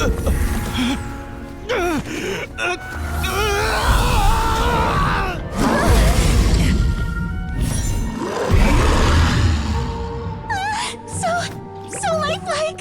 So lifelike!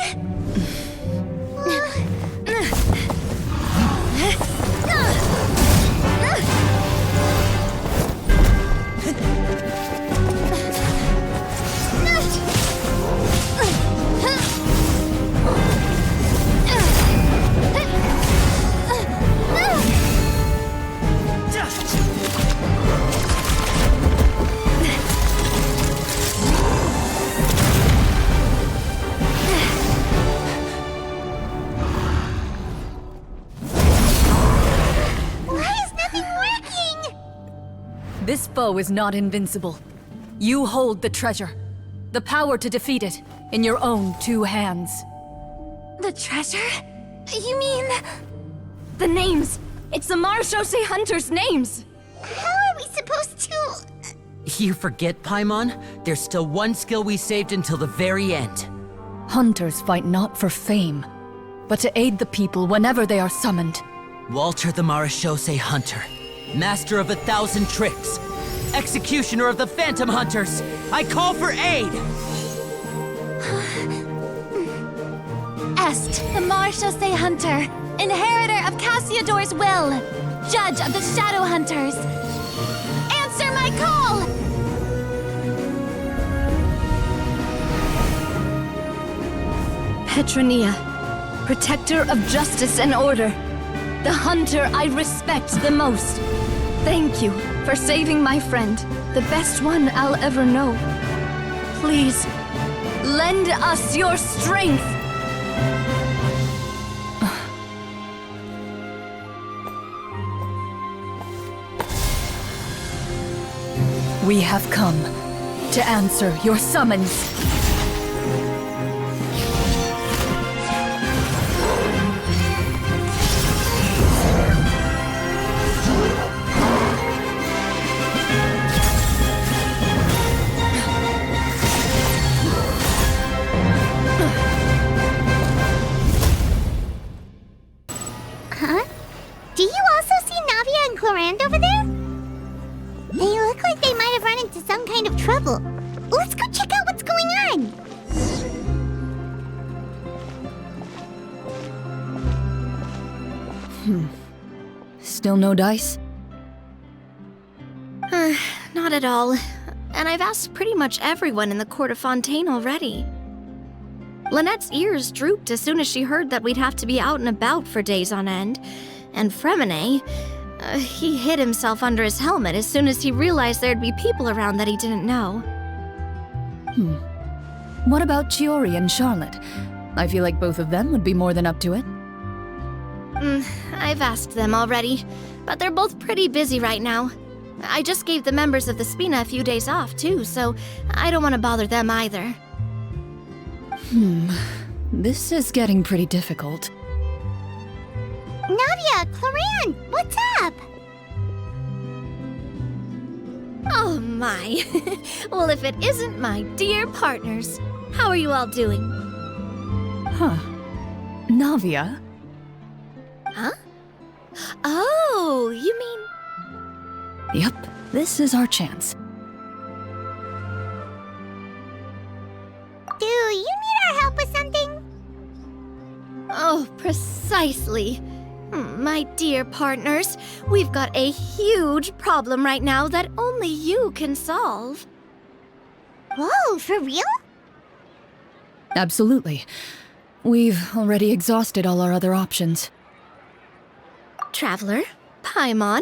This foe is not invincible. You hold the treasure. The power to defeat it in your own 2 hands. The treasure? You mean... The names! It's the Marechaussee Hunters' names! How are we supposed to... You forget, Paimon? There's still one skill we saved until the very end. Hunters fight not for fame, but to aid the people whenever they are summoned. Walter the Marechaussee Hunter. Master of 1,000 tricks. Executioner of the Phantom Hunters. I call for aid! Est, the Marechaussee Hunter, inheritor of Cassiodor's will, judge of the Shadow Hunters. Answer my call! Petronia, protector of justice and order. The hunter I respect the most. Thank you for saving my friend, the best one I'll ever know. Please, lend us your strength! We have come to answer your summons. Huh? Do you also see Navia and CLORINDE over there? They look like they might have run into some kind of trouble. Let's go check out what's going on! Still no dice? Not at all. And I've asked pretty much everyone in the court of Fontaine already. Lynette's ears drooped as soon as she heard that we'd have to be out and about for days on end. And Fremine, he hid himself under his helmet as soon as he realized there'd be people around that he didn't know. What about Chiori and Charlotte? I feel like both of them would be more than up to it. I've asked them already, but they're both pretty busy right now. I just gave the members of the Spina a few days off, too, so I don't want to bother them either. This is getting pretty difficult. Navia, CLORINDE, what's up? Oh my. Well, if it isn't my dear partners. How are you all doing? Huh. Navia? Huh? Oh, you mean... Yep, this is our chance. Do you need our help with something? Oh, precisely. My dear partners, we've got a huge problem right now that only you can solve. Whoa, for real? Absolutely. We've already exhausted all our other options. Traveler, Paimon,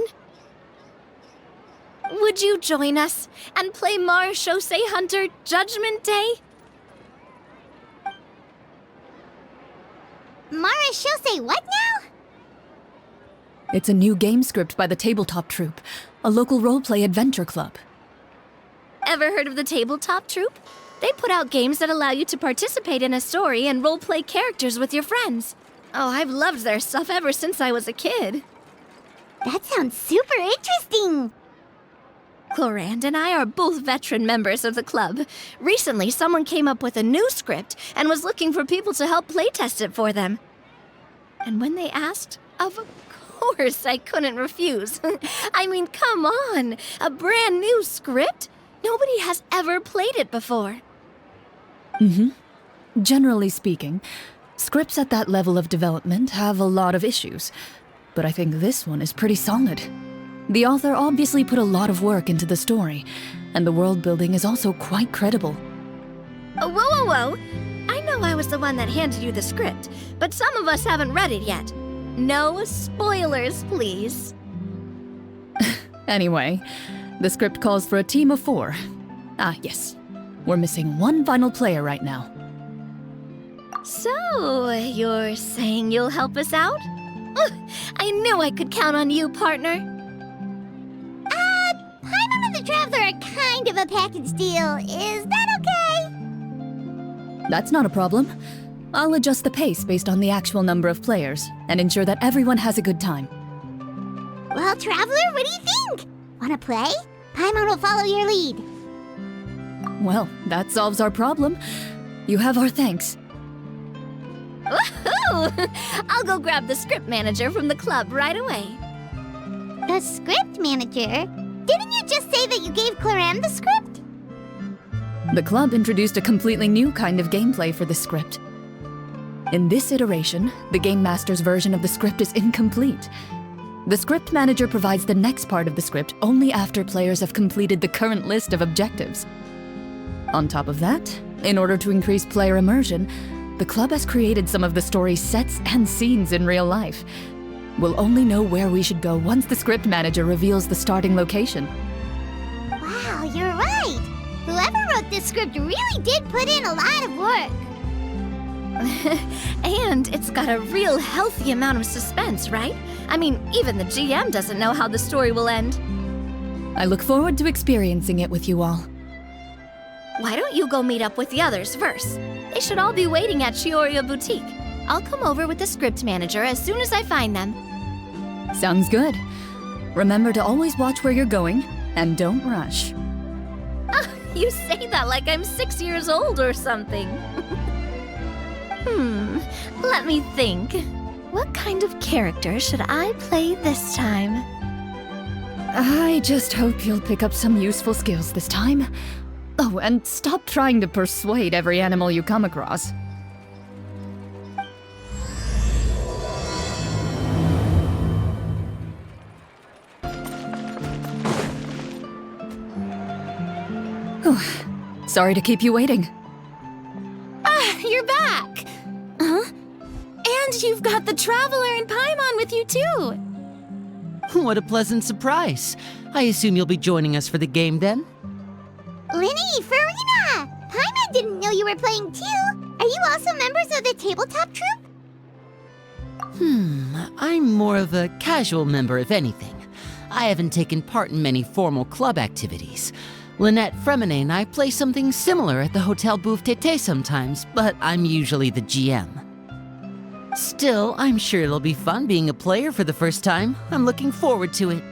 would you join us and play Marechaussee Hunter Judgment Day? Marechaussee what now? It's a new game script by the Tabletop Troupe, a local roleplay adventure club. Ever heard of the Tabletop Troupe? They put out games that allow you to participate in a story and roleplay characters with your friends. Oh, I've loved their stuff ever since I was a kid. That sounds super interesting! CLORINDE and I are both veteran members of the club. Recently, someone came up with a new script and was looking for people to help playtest it for them. And when they asked, of course I couldn't refuse. I mean, come on, a brand new script? Nobody has ever played it before. Generally speaking, scripts at that level of development have a lot of issues, but I think this one is pretty solid. The author obviously put a lot of work into the story, and the world building is also quite credible. Whoa. I know I was the one that handed you the script, but some of us haven't read it yet. No spoilers, please. Anyway, the script calls for a team of 4. Ah, yes. We're missing one final player right now. So, you're saying you'll help us out? I knew I could count on you, partner. Paimon and the Traveler are kind of a package deal. Is that okay? That's not a problem. I'll adjust the pace based on the actual number of players and ensure that everyone has a good time. Well, Traveler, what do you think? Wanna play? Paimon will follow your lead. Well, that solves our problem. You have our thanks. Woohoo! I'll go grab the script manager from the club right away. The script manager? Didn't you just say that you gave CLORINDE the script? The club introduced a completely new kind of gameplay for the script. In this iteration, the Game Master's version of the script is incomplete. The script manager provides the next part of the script only after players have completed the current list of objectives. On top of that, in order to increase player immersion, the club has created some of the story's sets and scenes in real life. We'll only know where we should go once the script manager reveals the starting location. Wow, you're right! Whoever wrote this script really did put in a lot of work. And it's got a real healthy amount of suspense, right? I mean, even the GM doesn't know how the story will end. I look forward to experiencing it with you all. Why don't you go meet up with the others first? They should all be waiting at Chioria Boutique. I'll come over with the script manager as soon as I find them. Sounds good. Remember to always watch where you're going, and don't rush. You say that like I'm 6 years old or something. Let me think. What kind of character should I play this time? I just hope you'll pick up some useful skills this time. Oh, and stop trying to persuade every animal you come across. Sorry to keep you waiting. You're back! Huh? And you've got the Traveler and Paimon with you too! What a pleasant surprise. I assume you'll be joining us for the game then? Linny, FURINA! Paimon didn't know you were playing too. Are you also members of the tabletop troupe? I'm more of a casual member, if anything. I haven't taken part in many formal club activities. Lynette, Fremine, and I play something similar at the Hotel Bouffe Tété sometimes, but I'm usually the GM. Still, I'm sure it'll be fun being a player for the first time. I'm looking forward to it.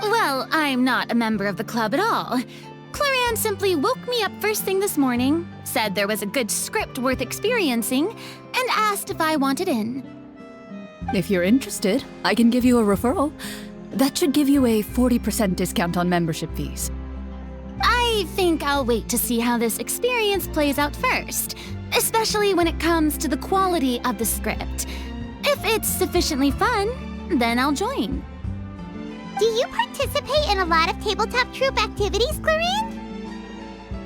Well, I'm not a member of the club at all. CLORINDE simply woke me up first thing this morning, said there was a good script worth experiencing, and asked if I wanted in. If you're interested, I can give you a referral. That should give you a 40% discount on membership fees. I think I'll wait to see how this experience plays out first, especially when it comes to the quality of the script. If it's sufficiently fun, then I'll join. Do you participate in a lot of tabletop troupe activities, CLORINDE?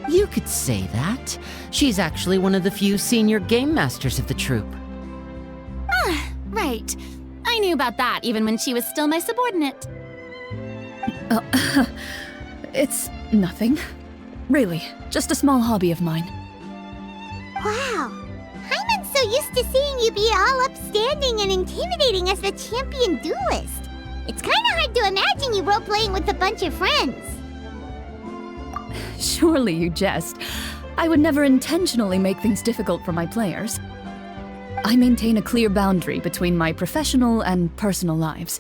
You could say that. She's actually one of the few senior game masters of the troupe. Right. I knew about that even when she was still my subordinate. It's nothing. Really, just a small hobby of mine. Wow. Paimon's so used to seeing you be all upstanding and intimidating as the champion duelist. It's kind of hard to imagine you role-playing with a bunch of friends. Surely you jest. I would never intentionally make things difficult for my players. I maintain a clear boundary between my professional and personal lives.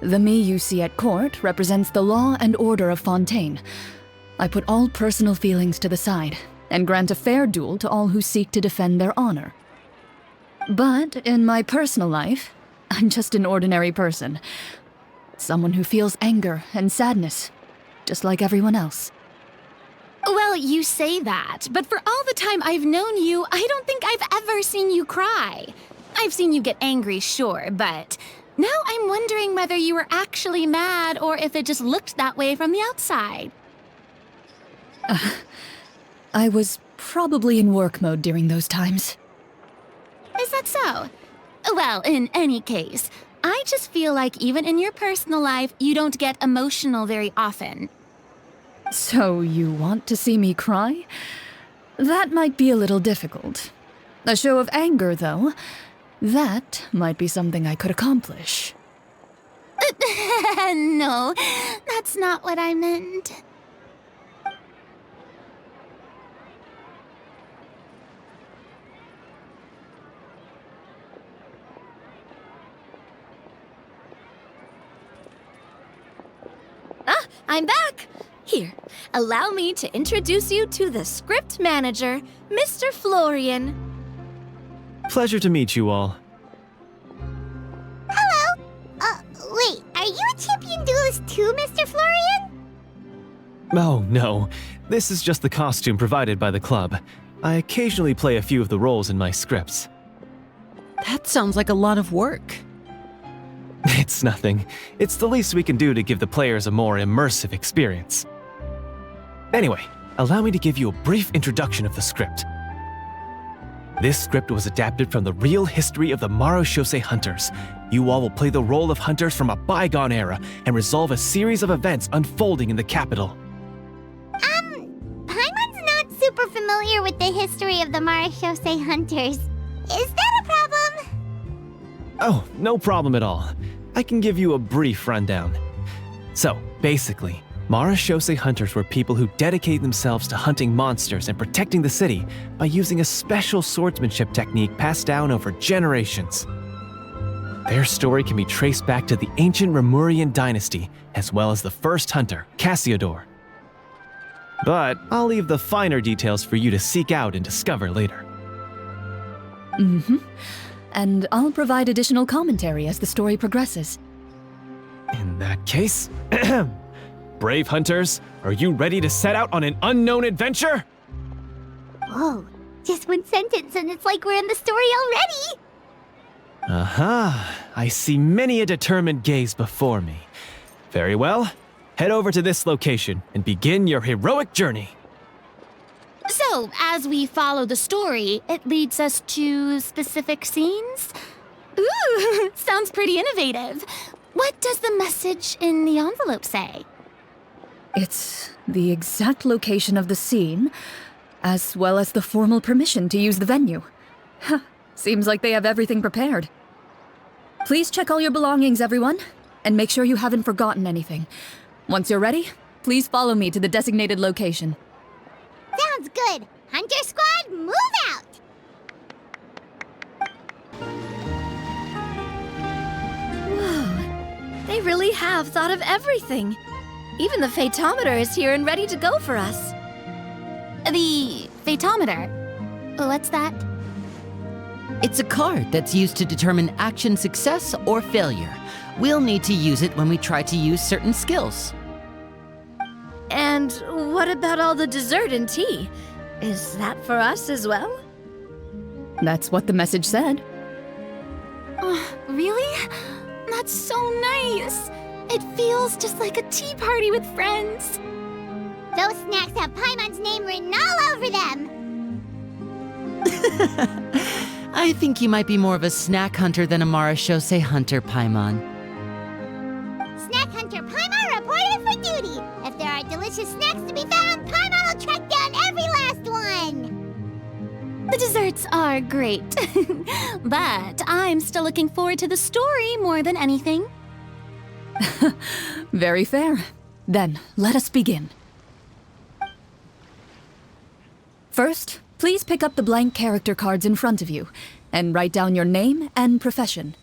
The me you see at court represents the law and order of Fontaine. I put all personal feelings to the side and grant a fair duel to all who seek to defend their honor. But in my personal life, I'm just an ordinary person. Someone who feels anger and sadness, just like everyone else. Well, you say that, but for all the time I've known you, I don't think I've ever seen you cry. I've seen you get angry, sure, but now I'm wondering whether you were actually mad or if it just looked that way from the outside. I was probably in work mode during those times. Is that so? Well, in any case, I just feel like even in your personal life, you don't get emotional very often. So you want to see me cry? That might be a little difficult. A show of anger, though, that might be something I could accomplish. No, that's not what I meant. Ah, I'm back! Here, allow me to introduce you to the script manager, Mr. Florian. Pleasure to meet you all. Hello? Wait, are you a champion duelist too, Mr. Florian? Oh, no. This is just the costume provided by the club. I occasionally play a few of the roles in my scripts. That sounds like a lot of work. It's nothing. It's the least we can do to give the players a more immersive experience. Anyway, allow me to give you a brief introduction of the script. This script was adapted from the real history of the Marashose hunters. You all will play the role of hunters from a bygone era and resolve a series of events unfolding in the capital. Paimon's not super familiar with the history of the Marashose hunters. Is that a problem? Oh, no problem at all. I can give you a brief rundown. So, basically, Marashose hunters were people who dedicated themselves to hunting monsters and protecting the city by using a special swordsmanship technique passed down over generations. Their story can be traced back to the ancient Remurian dynasty, as well as the first hunter, Cassiodor. But I'll leave the finer details for you to seek out and discover later. And I'll provide additional commentary as the story progresses. In that case, brave hunters, are you ready to set out on an unknown adventure? Whoa, just one sentence and it's like we're in the story already! Aha, I see many a determined gaze before me. Very well, head over to this location and begin your heroic journey. So, as we follow the story, it leads us to specific scenes? Ooh, sounds pretty innovative. What does the message in the envelope say? It's the exact location of the scene, as well as the formal permission to use the venue. Huh, seems like they have everything prepared. Please check all your belongings, everyone, and make sure you haven't forgotten anything. Once you're ready, please follow me to the designated location. Sounds good. Hunter Squad, move out! Whoa, they really have thought of everything. Even the phaetometer is here and ready to go for us. The phaetometer? What's that? It's a card that's used to determine action success or failure. We'll need to use it when we try to use certain skills. And what about all the dessert and tea? Is that for us as well? That's what the message said. Really? That's so nice. It feels just like a tea party with friends. Those snacks have Paimon's name written all over them! I think you might be more of a snack hunter than a Marashose hunter, Paimon. Snack Hunter Paimon reported for duty! If there are delicious snacks to be found, Paimon will track down every last one! The desserts are great, but I'm still looking forward to the story more than anything. Very fair. Then, let us begin. First, please pick up the blank character cards in front of you and write down your name and profession.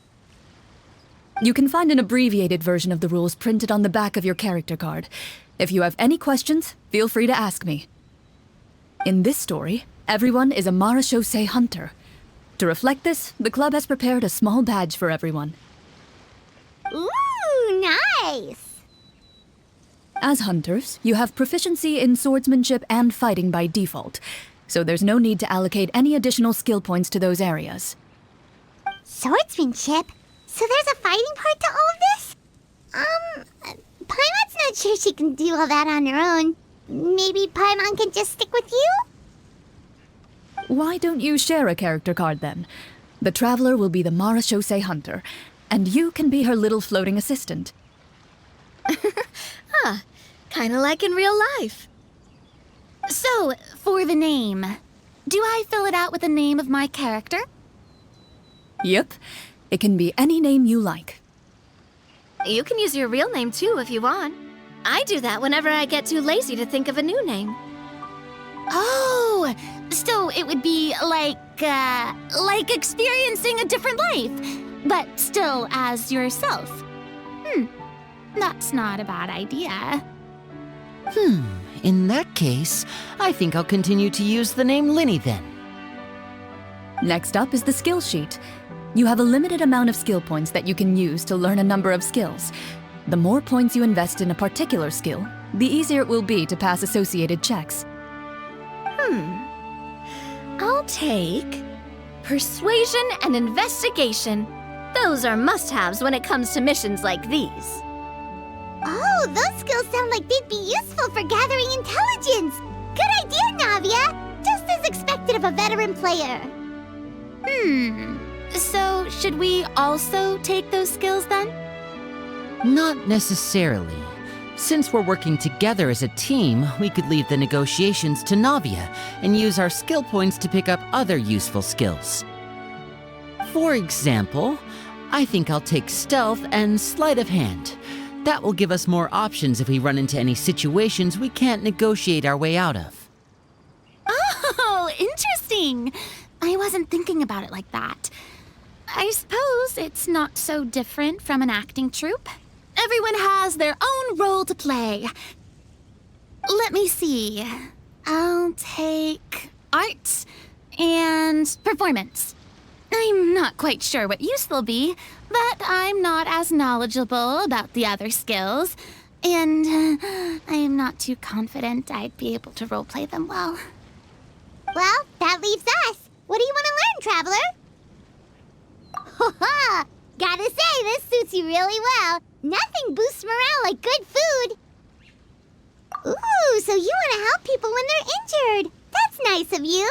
You can find an abbreviated version of the rules printed on the back of your character card. If you have any questions, feel free to ask me. In this story, everyone is a Marashose hunter. To reflect this, the club has prepared a small badge for everyone. Ooh, nice! As hunters, you have proficiency in swordsmanship and fighting by default, so there's no need to allocate any additional skill points to those areas. Swordsmanship? So there's a fighting part to all of this? Paimon's not sure she can do all that on her own. Maybe Paimon can just stick with you? Why don't you share a character card then? The Traveler will be the Marachose Hunter, and you can be her little floating assistant. Kinda like in real life. So, for the name, do I fill it out with the name of my character? Yep, it can be any name you like. You can use your real name too if you want. I do that whenever I get too lazy to think of a new name. Oh, so it would be like experiencing a different life, but still as yourself. That's not a bad idea. In that case, I think I'll continue to use the name Linny then. Next up is the skill sheet. You have a limited amount of skill points that you can use to learn a number of skills. The more points you invest in a particular skill, the easier it will be to pass associated checks. I'll take persuasion and investigation. Those are must-haves when it comes to missions like these. Oh, those skills sound like they'd be useful for gathering intelligence. Good idea, Navia. Just as expected of a veteran player. So should we also take those skills then? Not necessarily. Since we're working together as a team, we could leave the negotiations to Navia and use our skill points to pick up other useful skills. For example, I think I'll take stealth and sleight of hand. That will give us more options if we run into any situations we can't negotiate our way out of. Oh, interesting. I wasn't thinking about it like that. I suppose it's not so different from an acting troupe. Everyone has their own role to play. Let me see. I'll take art and performance. I'm not quite sure what use they'll be, but I'm not as knowledgeable about the other skills, and I'm not too confident I'd be able to roleplay them well. Well, that leaves us. What do you want to learn, Traveler? Ha! Gotta say, this suits you really well. Nothing boosts morale like good food. Ooh, so you want to help people when they're injured. That's nice of you.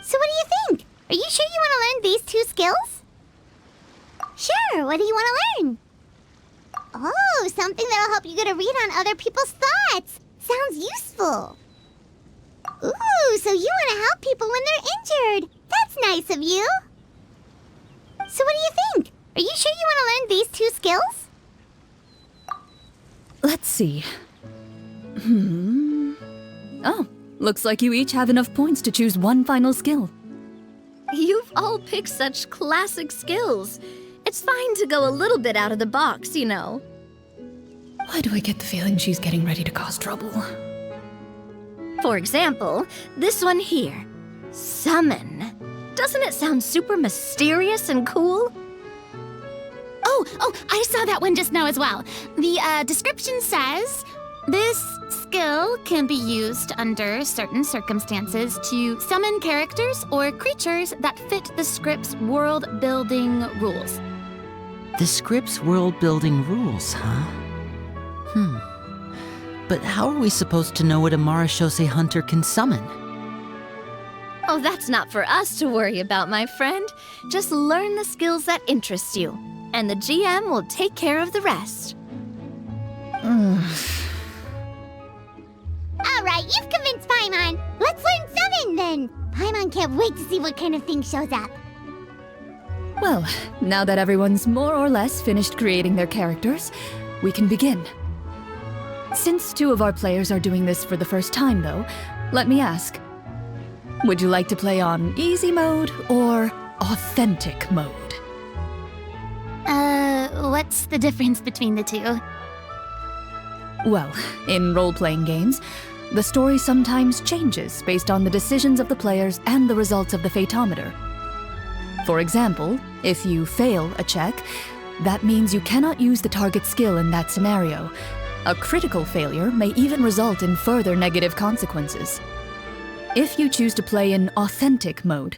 So what do you think? Are you sure you want to learn these two skills? Sure, what do you want to learn? Oh, something that'll help you get a read on other people's thoughts. Sounds useful. Ooh, so you want to help people when they're injured. That's nice of you. So what do you think? Are you sure you want to learn these two skills? Let's see. Oh, looks like you each have enough points to choose one final skill. You've all picked such classic skills. It's fine to go a little bit out of the box, you know. Why do I get the feeling she's getting ready to cause trouble? For example, this one here. Summon. Doesn't it sound super mysterious and cool? Oh, I saw that one just now as well. The description says, this skill can be used under certain circumstances to summon characters or creatures that fit the script's world-building rules. The script's world-building rules, huh? But how are we supposed to know what a Marachose hunter can summon? Oh, that's not for us to worry about, my friend. Just learn the skills that interest you, and the GM will take care of the rest. All right, you've convinced Paimon. Let's learn summon then. Paimon can't wait to see what kind of thing shows up. Well, now that everyone's more or less finished creating their characters, we can begin. Since two of our players are doing this for the first time, though, let me ask. Would you like to play on easy mode or authentic mode? What's the difference between the two? Well, in role-playing games, the story sometimes changes based on the decisions of the players and the results of the Fatometer. For example, if you fail a check, that means you cannot use the target skill in that scenario. A critical failure may even result in further negative consequences. If you choose to play in authentic mode,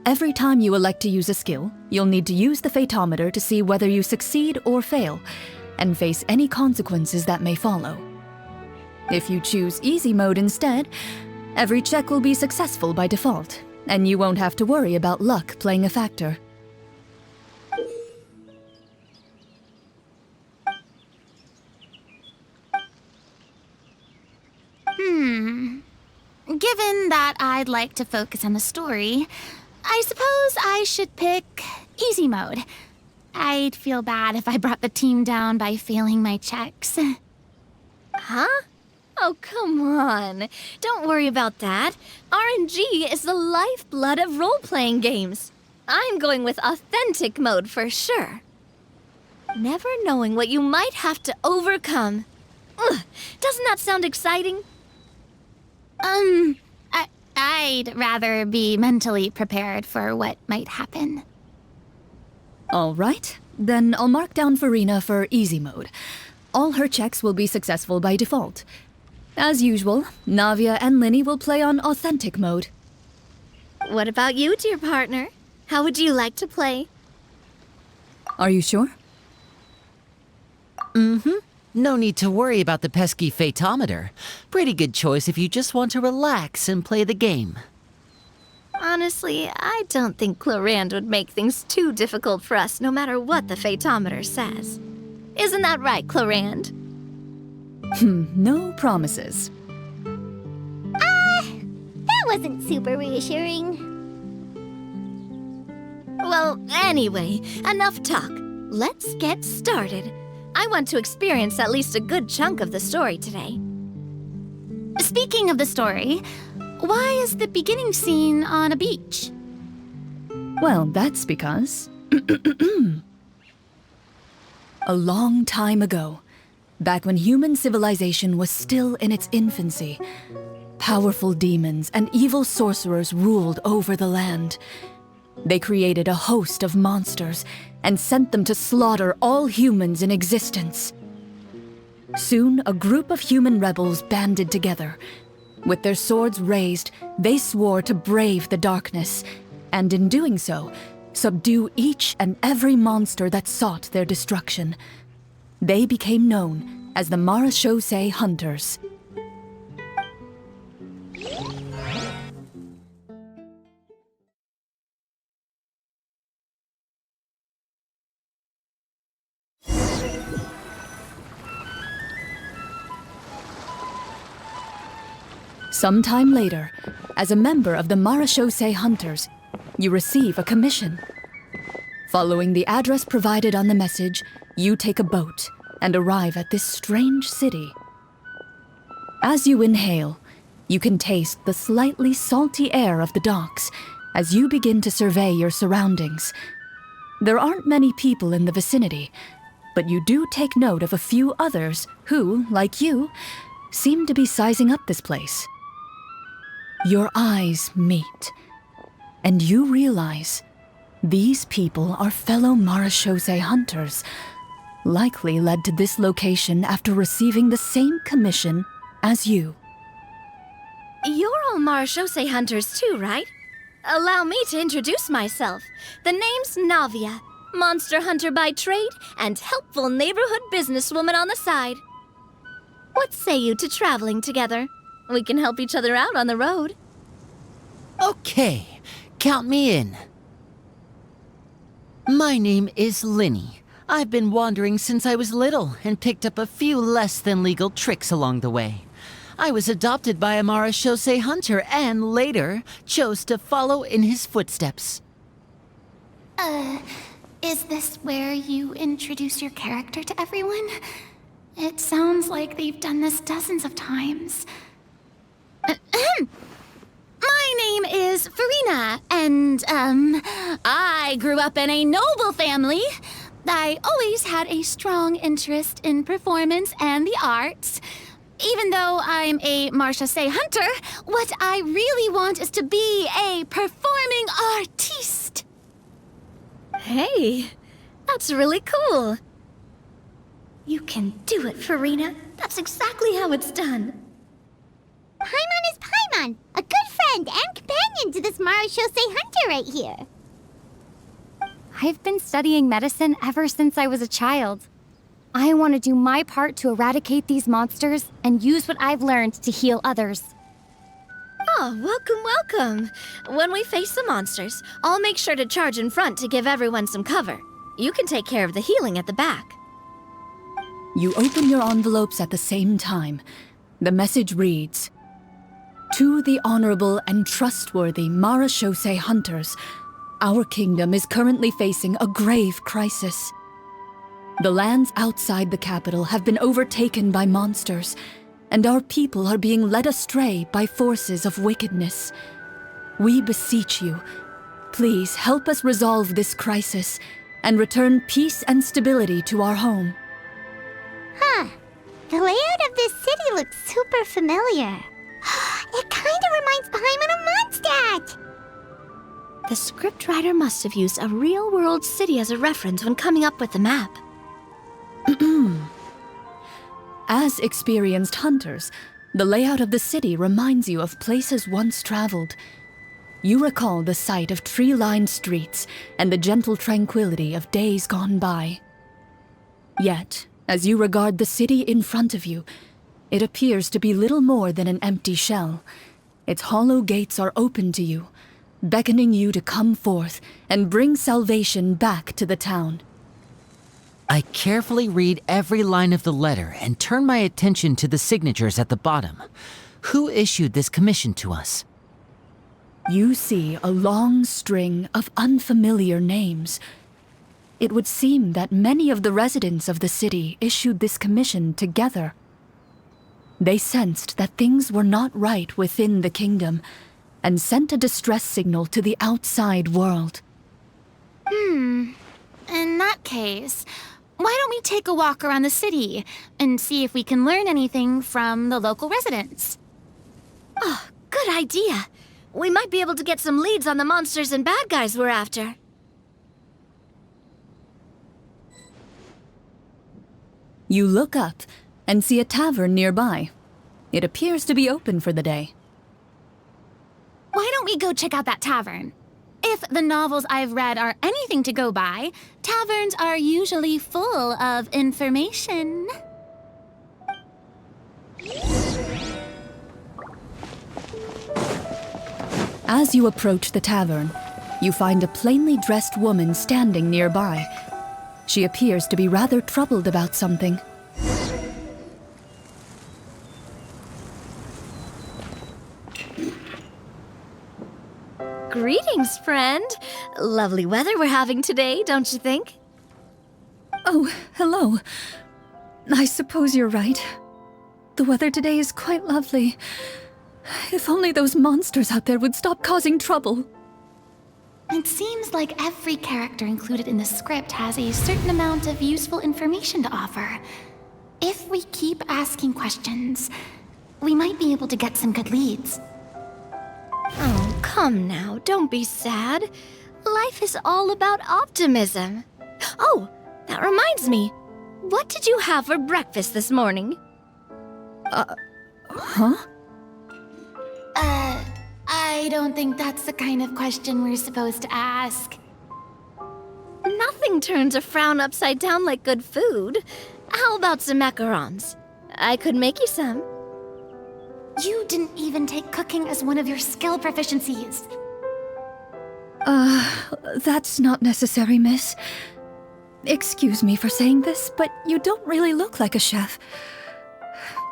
every time you elect to use a skill, you'll need to use the Fatometer to see whether you succeed or fail, and face any consequences that may follow. If you choose easy mode instead, every check will be successful by default, and you won't have to worry about luck playing a factor. Given that I'd like to focus on the story, I suppose I should pick easy mode. I'd feel bad if I brought the team down by failing my checks. Huh? Oh, come on. Don't worry about that. RNG is the lifeblood of role-playing games. I'm going with authentic mode for sure. Never knowing what you might have to overcome. Ugh, doesn't that sound exciting? I'd rather be mentally prepared for what might happen. All right, then I'll mark down FURINA for easy mode. All her checks will be successful by default. As usual, Navia and Linny will play on authentic mode. What about you, dear partner? How would you like to play? Are you sure? No need to worry about the pesky Fatometer. Pretty good choice if you just want to relax and play the game. Honestly, I don't think CLORINDE would make things too difficult for us no matter what the Fatometer says. Isn't that right, CLORINDE? No promises. That wasn't super reassuring. Well, anyway, enough talk. Let's get started. I want to experience at least a good chunk of the story today. Speaking of the story, why is the beginning scene on a beach? Well, that's because... A long time ago, back when human civilization was still in its infancy, powerful demons and evil sorcerers ruled over the land. They created a host of monsters and sent them to slaughter all humans in existence. Soon, a group of human rebels banded together. With their swords raised, they swore to brave the darkness, and in doing so, subdue each and every monster that sought their destruction. They became known as the Marashosei Hunters. Sometime later, as a member of the Marashosei Hunters, you receive a commission. Following the address provided on the message, you take a boat and arrive at this strange city. As you inhale, you can taste the slightly salty air of the docks as you begin to survey your surroundings. There aren't many people in the vicinity, but you do take note of a few others who, like you, seem to be sizing up this place. Your eyes meet, and you realize these people are fellow Marashosei hunters, likely led to this location after receiving the same commission as you. You're all Marashosei hunters too, right? Allow me to introduce myself. The name's Navia, monster hunter by trade and helpful neighborhood businesswoman on the side. What say you to traveling together? We can help each other out on the road. Okay, count me in. My name is Linny. I've been wandering since I was little and picked up a few less than legal tricks along the way. I was adopted by a Marashosei hunter and later chose to follow in his footsteps. Is this where you introduce your character to everyone? It sounds like they've done this dozens of times. My name is FURINA, and, I grew up in a noble family. I always had a strong interest in performance and the arts. Even though I'm a Marashosei hunter, what I really want is to be a performing artiste. Hey, that's really cool. You can do it, Furina. That's exactly how it's done. Paimon is Paimon, a good friend and companion to this Marashosei hunter right here. I've been studying medicine ever since I was a child. I want to do my part to eradicate these monsters and use what I've learned to heal others. Oh, welcome. When we face the monsters, I'll make sure to charge in front to give everyone some cover. You can take care of the healing at the back. You open your envelopes at the same time. The message reads, "To the honorable and trustworthy Marashosei hunters, our kingdom is currently facing a grave crisis. The lands outside the capital have been overtaken by monsters, and our people are being led astray by forces of wickedness. We beseech you, please help us resolve this crisis and return peace and stability to our home." Huh. The layout of this city looks super familiar. It kinda reminds Paimon of Mondstadt! The scriptwriter must have used a real-world city as a reference when coming up with the map. As experienced hunters, the layout of the city reminds you of places once traveled. You recall the sight of tree-lined streets and the gentle tranquility of days gone by. Yet, as you regard the city in front of you, it appears to be little more than an empty shell. Its hollow gates are open to you, beckoning you to come forth and bring salvation back to the town. I carefully read every line of the letter and turn my attention to the signatures at the bottom. Who issued this commission to us? You see a long string of unfamiliar names. It would seem that many of the residents of the city issued this commission together. They sensed that things were not right within the kingdom and sent a distress signal to the outside world. In that case, why don't we take a walk around the city and see if we can learn anything from the local residents? Oh, good idea. We might be able to get some leads on the monsters and bad guys we're after. You look up and see a tavern nearby. It appears to be open for the day. Why don't we go check out that tavern? If the novels I've read are anything to go by, taverns are usually full of information. As you approach the tavern, you find a plainly dressed woman standing nearby. She appears to be rather troubled about something. Greetings, friend. Lovely weather we're having today, don't you think? Oh, hello. I suppose you're right. The weather today is quite lovely. If only those monsters out there would stop causing trouble. It seems like every character included in the script has a certain amount of useful information to offer. If we keep asking questions, we might be able to get some good leads. Oh, come now, don't be sad. Life is all about optimism. Oh, that reminds me. What did you have for breakfast this morning? Huh? I don't think that's the kind of question we're supposed to ask. Nothing turns a frown upside down like good food. How about some macarons? I could make you some. You didn't even take cooking as one of your skill proficiencies. That's not necessary, miss. Excuse me for saying this, but you don't really look like a chef.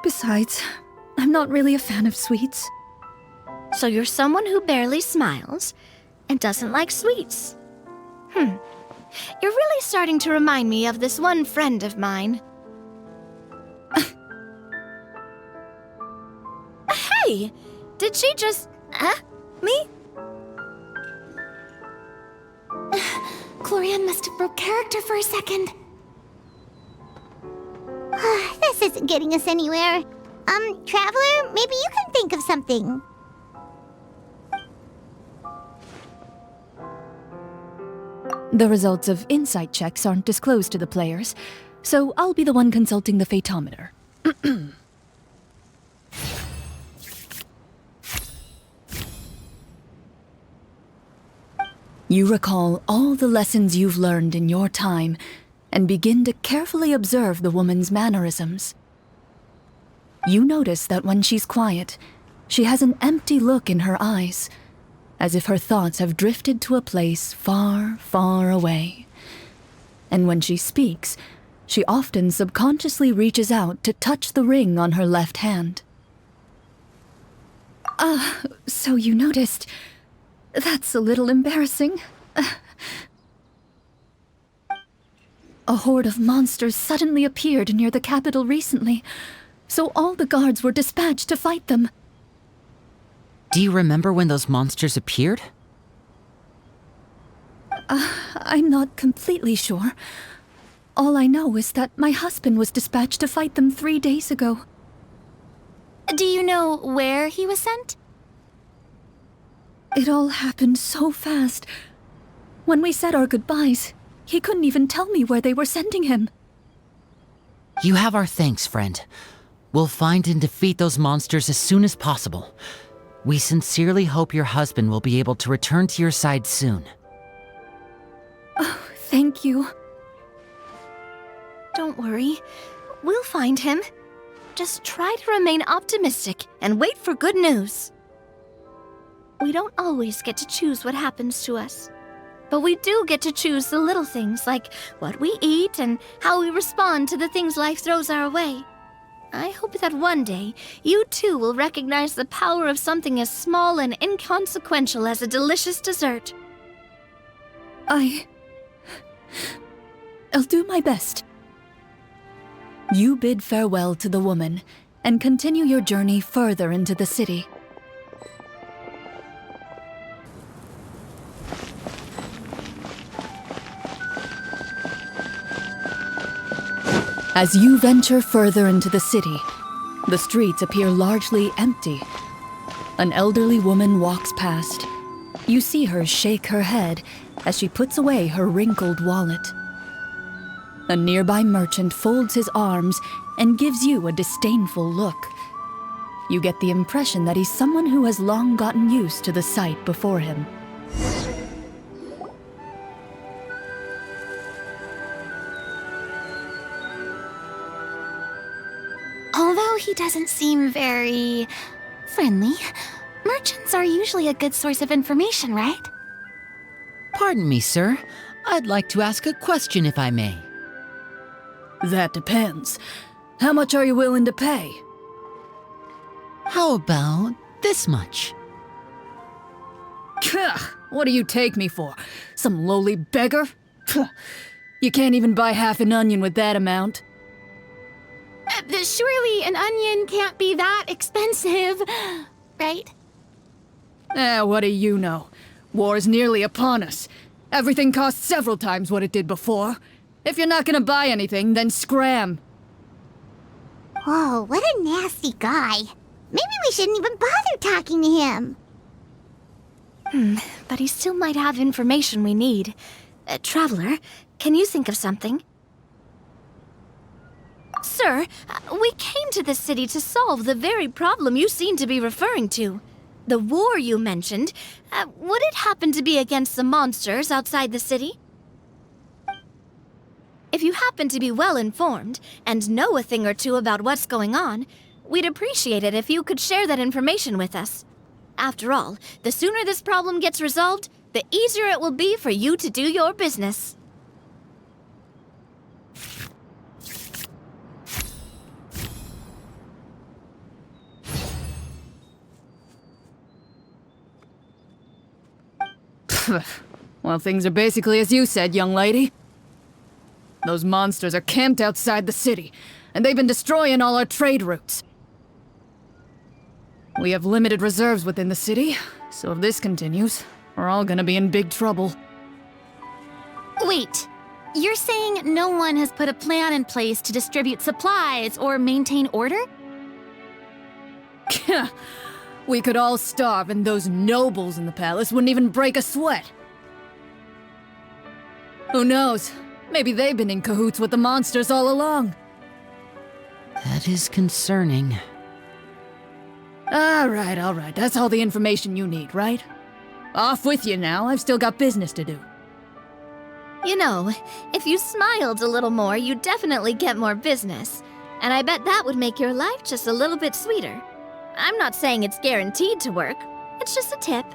Besides, I'm not really a fan of sweets. So you're someone who barely smiles and doesn't like sweets. You're really starting to remind me of this one friend of mine. Hey! Did she just... me? Clorian must have broke character for a second. This isn't getting us anywhere. Traveler, maybe you can think of something. The results of insight checks aren't disclosed to the players, so I'll be the one consulting the fatometer. You recall all the lessons you've learned in your time and begin to carefully observe the woman's mannerisms. You notice that when she's quiet, she has an empty look in her eyes, as if her thoughts have drifted to a place far, far away. And when she speaks, she often subconsciously reaches out to touch the ring on her left hand. So you noticed. That's a little embarrassing. A horde of monsters suddenly appeared near the capital recently, so all the guards were dispatched to fight them. Do you remember when those monsters appeared? I'm not completely sure. All I know is that my husband was dispatched to fight them 3 days ago. Do you know where he was sent? It all happened so fast. When we said our goodbyes, he couldn't even tell me where they were sending him. You have our thanks, friend. We'll find and defeat those monsters as soon as possible. We sincerely hope your husband will be able to return to your side soon. Oh, thank you. Don't worry. We'll find him. Just try to remain optimistic and wait for good news. We don't always get to choose what happens to us. But we do get to choose the little things like what we eat and how we respond to the things life throws our way. I hope that one day, you too will recognize the power of something as small and inconsequential as a delicious dessert. I'll do my best. You bid farewell to the woman and continue your journey further into the city. As you venture further into the city, the streets appear largely empty. An elderly woman walks past. You see her shake her head as she puts away her wrinkled wallet. A nearby merchant folds his arms and gives you a disdainful look. You get the impression that he's someone who has long gotten used to the sight before him. Although he doesn't seem very friendly, merchants are usually a good source of information, right? Pardon me, sir. I'd like to ask a question if I may. That depends. How much are you willing to pay? How about this much? What do you take me for? Some lowly beggar? You can't even buy half an onion with that amount. Surely an onion can't be that expensive, right? What do you know? War is nearly upon us. Everything costs several times what it did before. If you're not gonna buy anything, then scram. Whoa, what a nasty guy. Maybe we shouldn't even bother talking to him. But he still might have information we need. Traveler, can you think of something? Sir, we came to this city to solve the very problem you seem to be referring to. The war you mentioned, would it happen to be against the monsters outside the city? If you happen to be well informed and know a thing or two about what's going on, we'd appreciate it if you could share that information with us. After all, the sooner this problem gets resolved, the easier it will be for you to do your business. Well, things are basically as you said, young lady. Those monsters are camped outside the city, and they've been destroying all our trade routes. We have limited reserves within the city, so if this continues, we're all gonna be in big trouble. Wait, you're saying no one has put a plan in place to distribute supplies or maintain order? We could all starve and those nobles in the palace wouldn't even break a sweat. Who knows? Maybe they've been in cahoots with the monsters all along. That is concerning. All right. That's all the information you need, right? Off with you now. I've still got business to do. You know, if you smiled a little more, you'd definitely get more business. And I bet that would make your life just a little bit sweeter. I'm not saying it's guaranteed to work. It's just a tip.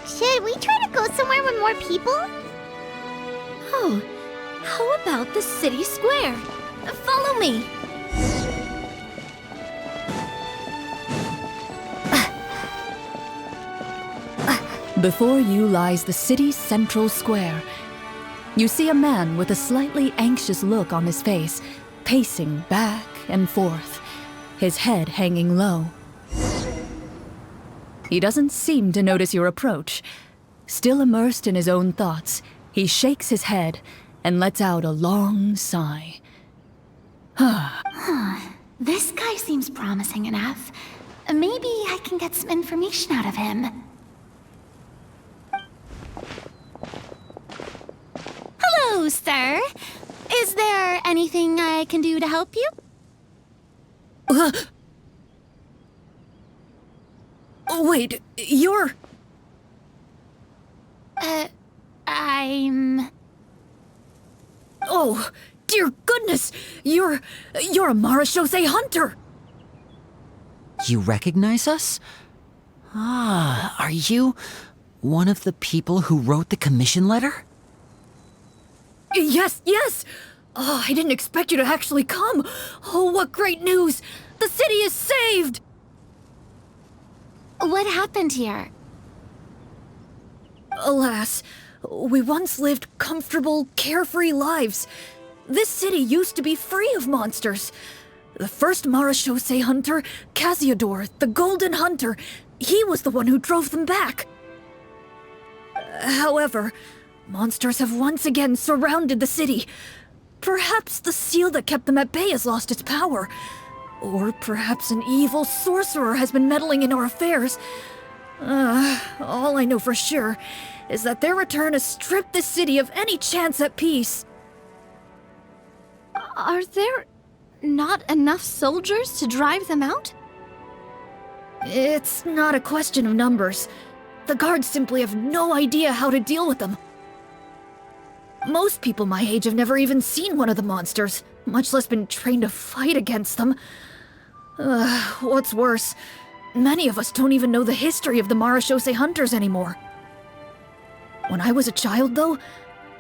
Should we try to go somewhere with more people? Oh, how about the city square? Follow me. Before you lies the city's central square. You see a man with a slightly anxious look on his face, pacing back and forth, his head hanging low. He doesn't seem to notice your approach. Still immersed in his own thoughts, he shakes his head and lets out a long sigh. This guy seems promising enough. Maybe I can get some information out of him. Hello, sir. Is there anything I can do to help you? Wait, you're... I'm... Oh, dear goodness! You're a Marashose hunter! You recognize us? Ah, are you one of the people who wrote the commission letter? Yes! Oh, I didn't expect you to actually come! Oh, what great news! The city is saved! What happened here? Alas, we once lived comfortable, carefree lives. This city used to be free of monsters. The first Marashose hunter, Casiodor, the Golden Hunter, he was the one who drove them back. However, monsters have once again surrounded the city. Perhaps the seal that kept them at bay has lost its power. Or perhaps an evil sorcerer has been meddling in our affairs. All I know for sure is that their return has stripped the city of any chance at peace. Are there not enough soldiers to drive them out? It's not a question of numbers. The guards simply have no idea how to deal with them. Most people my age have never even seen one of the monsters, much less been trained to fight against them. What's worse, many of us don't even know the history of the Marashose hunters anymore. When I was a child, though,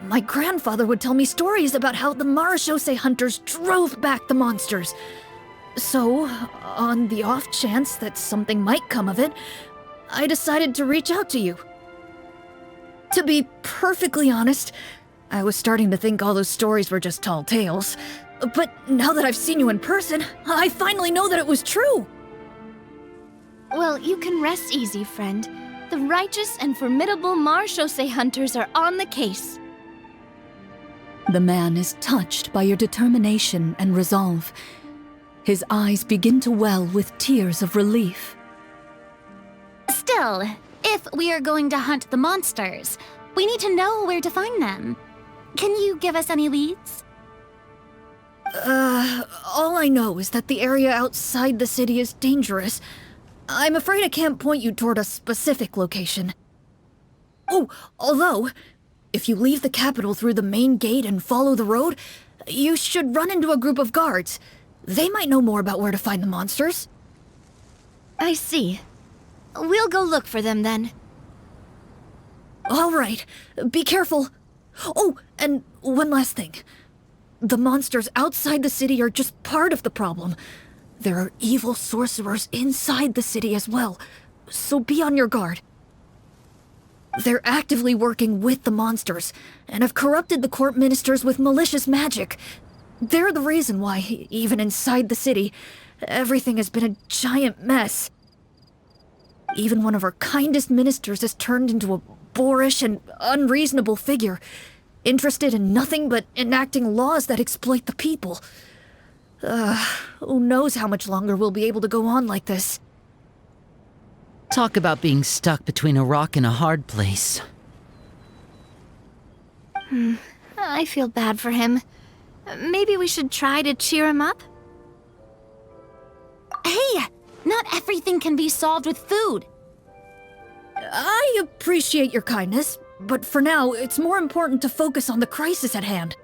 my grandfather would tell me stories about how the Marashose hunters drove back the monsters. So, on the off chance that something might come of it, I decided to reach out to you. To be perfectly honest, I was starting to think all those stories were just tall tales. But now that I've seen you in person, I finally know that it was true! Well, you can rest easy, friend. The righteous and formidable Marashose hunters are on the case. The man is touched by your determination and resolve. His eyes begin to well with tears of relief. Still, if we are going to hunt the monsters, we need to know where to find them. Can you give us any leads? All I know is that the area outside the city is dangerous. I'm afraid I can't point you toward a specific location. Oh, although, if you leave the capital through the main gate and follow the road, you should run into a group of guards. They might know more about where to find the monsters. I see. We'll go look for them then. All right, be careful. Oh, and one last thing. The monsters outside the city are just part of the problem. There are evil sorcerers inside the city as well, so be on your guard. They're actively working with the monsters, and have corrupted the court ministers with malicious magic. They're the reason why, even inside the city, everything has been a giant mess. Even one of our kindest ministers has turned into a boorish and unreasonable figure, interested in nothing but enacting laws that exploit the people. Who knows how much longer we'll be able to go on like this. Talk about being stuck between a rock and a hard place. I feel bad for him. Maybe we should try to cheer him up? Hey, not everything can be solved with food. I appreciate your kindness, but for now, it's more important to focus on the crisis at hand.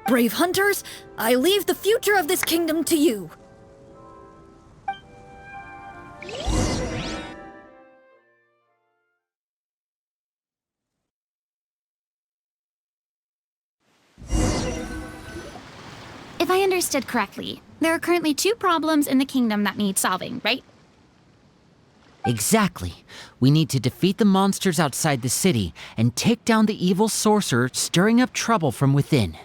Brave hunters, I leave the future of this kingdom to you. If I understood correctly, there are currently 2 problems in the kingdom that need solving, right? Exactly. We need to defeat the monsters outside the city and take down the evil sorcerer stirring up trouble from within.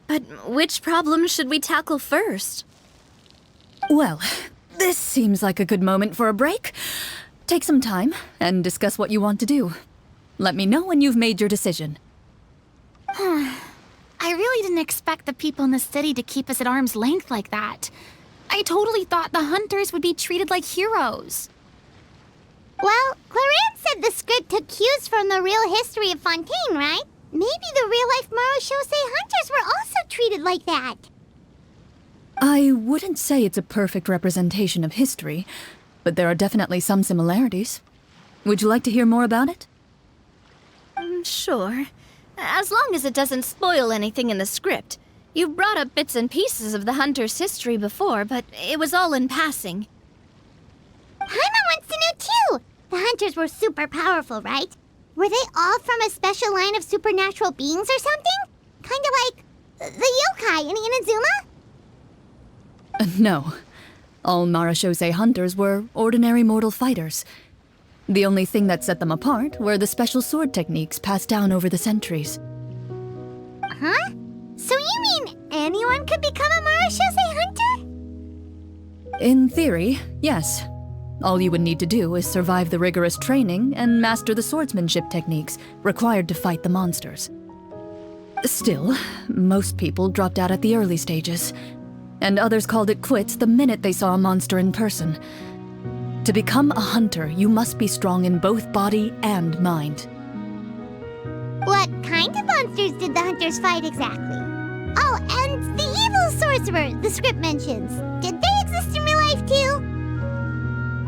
But which problem should we tackle first? Well, this seems like a good moment for a break. Take some time and discuss what you want to do. Let me know when you've made your decision. I really didn't expect the people in the city to keep us at arm's length like that. I totally thought the hunters would be treated like heroes. Well, CLORINDE said the script took cues from the real history of Fontaine, right? Maybe the real-life Marachose hunters were also treated like that. I wouldn't say it's a perfect representation of history, but there are definitely some similarities. Would you like to hear more about it? Sure. As long as it doesn't spoil anything in the script. You brought up bits and pieces of the hunter's history before, but it was all in passing. Paimon wants to know too! The hunters were super powerful, right? Were they all from a special line of supernatural beings or something? Kind of like the yokai in Inazuma? No. All Marachose hunters were ordinary mortal fighters. The only thing that set them apart were the special sword techniques passed down over the centuries. Huh? So you mean anyone could become a Marachose hunter? In theory, yes. All you would need to do is survive the rigorous training and master the swordsmanship techniques required to fight the monsters. Still, most people dropped out at the early stages, and others called it quits the minute they saw a monster in person. To become a hunter, you must be strong in both body and mind. What kind of monsters did the hunters fight exactly? Oh, and the evil sorcerer the script mentions. Did they exist in real life too?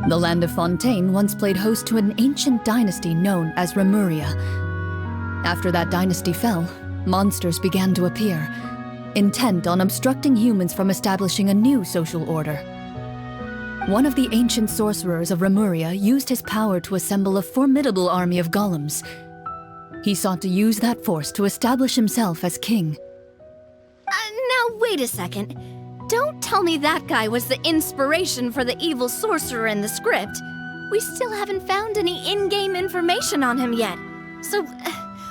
The land of Fontaine once played host to an ancient dynasty known as Remuria. After that dynasty fell, monsters began to appear, intent on obstructing humans from establishing a new social order. One of the ancient sorcerers of Remuria used his power to assemble a formidable army of golems. He sought to use that force to establish himself as king. Now wait a second. Don't tell me that guy was the inspiration for the evil sorcerer in the script. We still haven't found any in-game information on him yet. So,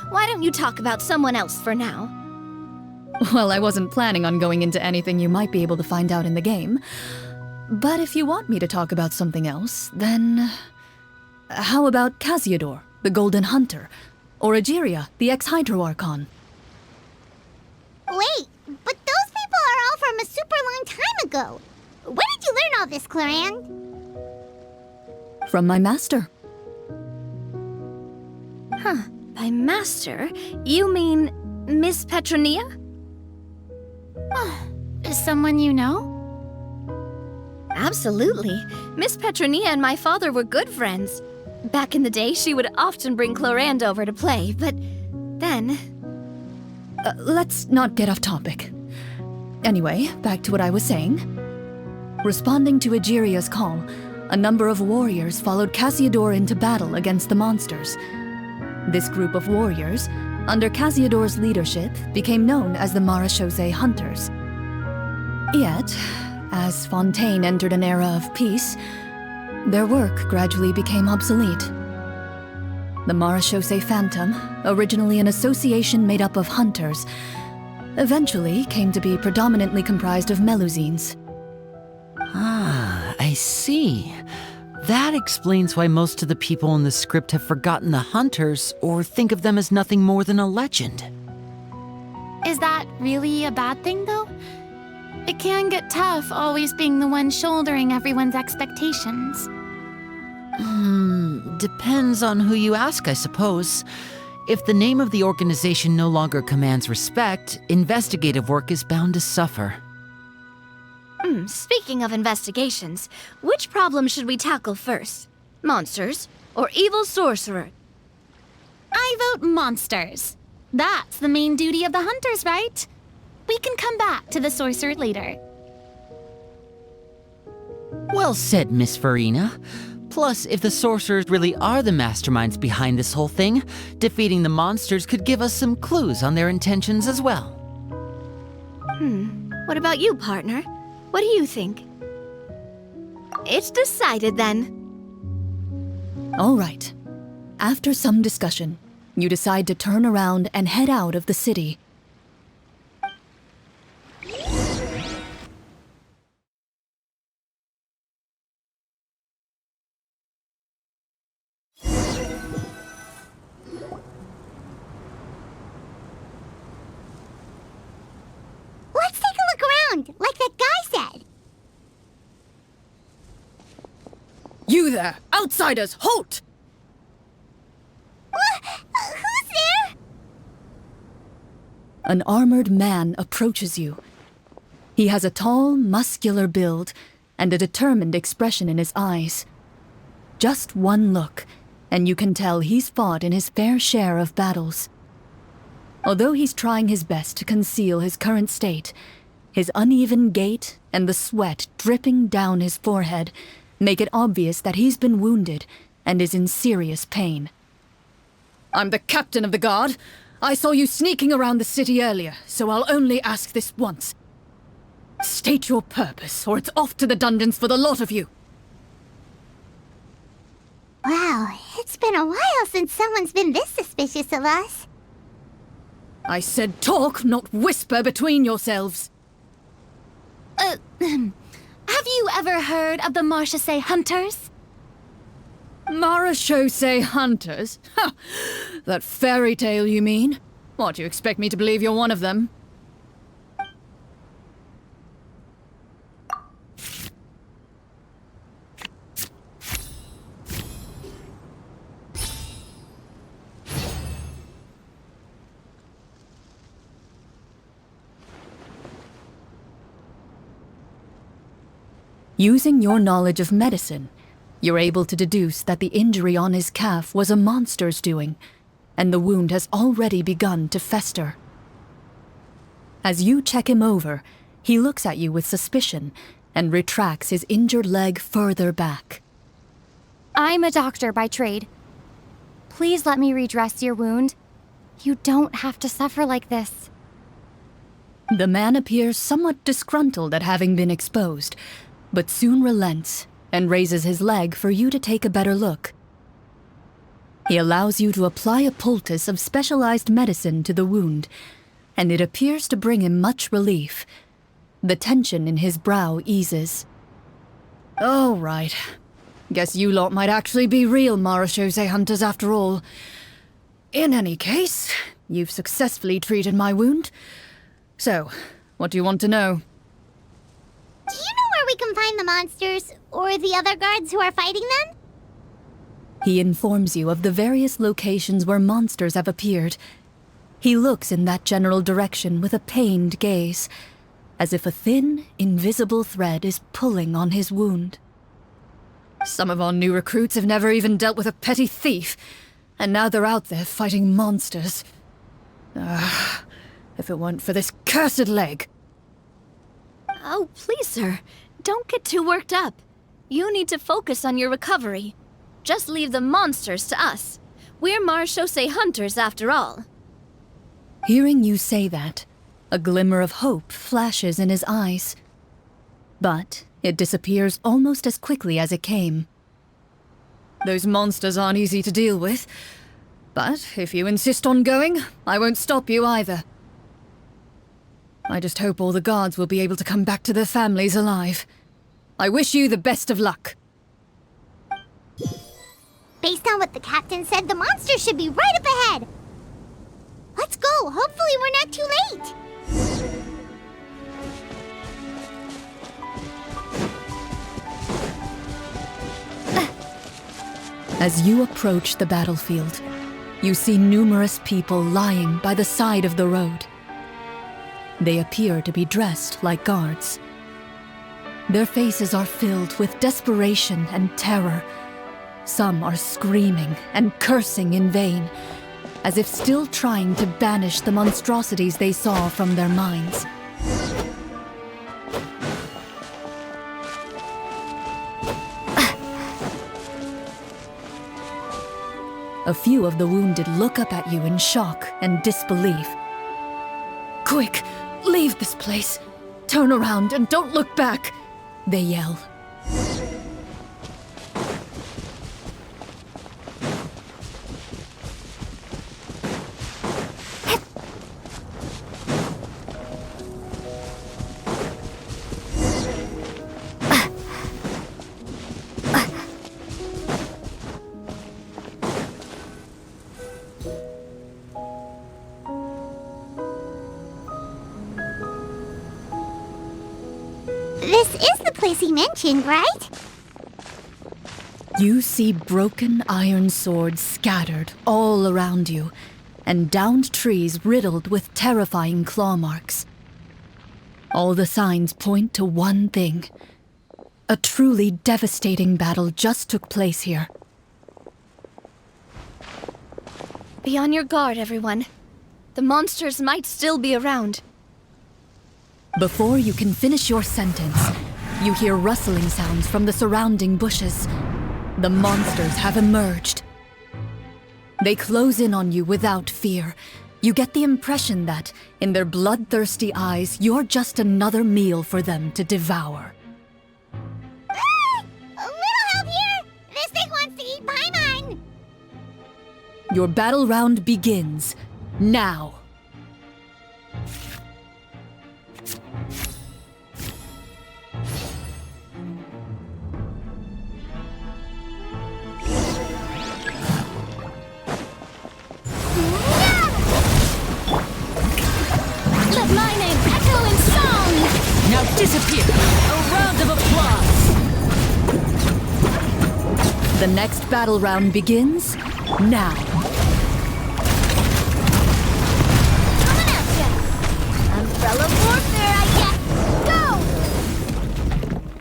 why don't you talk about someone else for now? Well, I wasn't planning on going into anything you might be able to find out in the game. But if you want me to talk about something else, then... How about Casiodor, the Golden Hunter? Or Egeria, the ex-Hydro Archon? Wait, but those people are all from a super long time ago. Where did you learn all this, CLORINDE? From my master. By master, you mean Miss Petronia? Is someone you know? Absolutely. Miss Petronia and my father were good friends. Back in the day, she would often bring CLORINDE over to play, but then... Let's not get off topic. Anyway, back to what I was saying. Responding to Egeria's call, a number of warriors followed Casiodor into battle against the monsters. This group of warriors, under Casiodor's leadership, became known as the Marachose Hunters. Yet, as Fontaine entered an era of peace, their work gradually became obsolete. The Marachose Phantom, originally an association made up of hunters, eventually came to be predominantly comprised of Melusines. Ah, I see. That explains why most of the people in the script have forgotten the hunters or think of them as nothing more than a legend. Is that really a bad thing, though? It can get tough always being the one shouldering everyone's expectations. Depends on who you ask, I suppose. If the name of the organization no longer commands respect, investigative work is bound to suffer. Speaking of investigations, which problem should we tackle first? Monsters or evil sorcerer? I vote monsters. That's the main duty of the hunters, right? We can come back to the sorcerer later. Well said, Miss Furina. Plus, if the sorcerers really are the masterminds behind this whole thing, defeating the monsters could give us some clues on their intentions as well. What about you, partner? What do you think? It's decided then. All right. After some discussion, you decide to turn around and head out of the city. Let's take a look around, like that guy said. You there! Outsiders, halt! Who's there? An armored man approaches you. He has a tall, muscular build and a determined expression in his eyes. Just one look, and you can tell he's fought in his fair share of battles. Although he's trying his best to conceal his current state, his uneven gait and the sweat dripping down his forehead make it obvious that he's been wounded and is in serious pain. I'm the captain of the guard. I saw you sneaking around the city earlier, so I'll only ask this once. State your purpose, or it's off to the dungeons for the lot of you. Wow, it's been a while since someone's been this suspicious of us. I said talk, not whisper between yourselves. Have you ever heard of the Marchese Hunters? Marachose hunters? Ha! That fairy tale, you mean? What, do you expect me to believe you're one of them? Using your knowledge of medicine, you're able to deduce that the injury on his calf was a monster's doing, and the wound has already begun to fester. As you check him over, he looks at you with suspicion and retracts his injured leg further back. I'm a doctor by trade. Please let me redress your wound. You don't have to suffer like this. The man appears somewhat disgruntled at having been exposed, but soon relents and raises his leg for you to take a better look. He allows you to apply a poultice of specialized medicine to the wound, and it appears to bring him much relief. The tension in his brow eases. All right. Guess you lot might actually be real Marachose hunters after all. In any case, you've successfully treated my wound. So, what do you want to know? Do you know where we can find the monsters, or the other guards who are fighting them? He informs you of the various locations where monsters have appeared. He looks in that general direction with a pained gaze, as if a thin, invisible thread is pulling on his wound. Some of our new recruits have never even dealt with a petty thief, and now they're out there fighting monsters. If it weren't for this cursed leg. Oh, please, sir. Don't get too worked up. You need to focus on your recovery. Just leave the monsters to us. We're Marachose hunters after all. Hearing you say that, a glimmer of hope flashes in his eyes. But it disappears almost as quickly as it came. Those monsters aren't easy to deal with, but if you insist on going, I won't stop you either. I just hope all the guards will be able to come back to their families alive. I wish you the best of luck. Based on what the captain said, the monsters should be right up ahead. Let's go. Hopefully we're not too late. As you approach the battlefield, you see numerous people lying by the side of the road. They appear to be dressed like guards. Their faces are filled with desperation and terror. Some are screaming and cursing in vain, as if still trying to banish the monstrosities they saw from their minds. A few of the wounded look up at you in shock and disbelief. "Quick, leave this place! Turn around and don't look back!" they yell. This is the place he mentioned, right? You see broken iron swords scattered all around you, and downed trees riddled with terrifying claw marks. All the signs point to one thing. A truly devastating battle just took place here. Be on your guard, everyone. The monsters might still be around. Before you can finish your sentence, you hear rustling sounds from the surrounding bushes. The monsters have emerged. They close in on you without fear. You get the impression that, in their bloodthirsty eyes, you're just another meal for them to devour. Ah! A little help here! This thing wants to eat Paimon! Your battle round begins now. Let my name echo in song! Now disappear! A round of applause! The next battle round begins now. Coming at ya! Umbrella warfare, I guess! Go!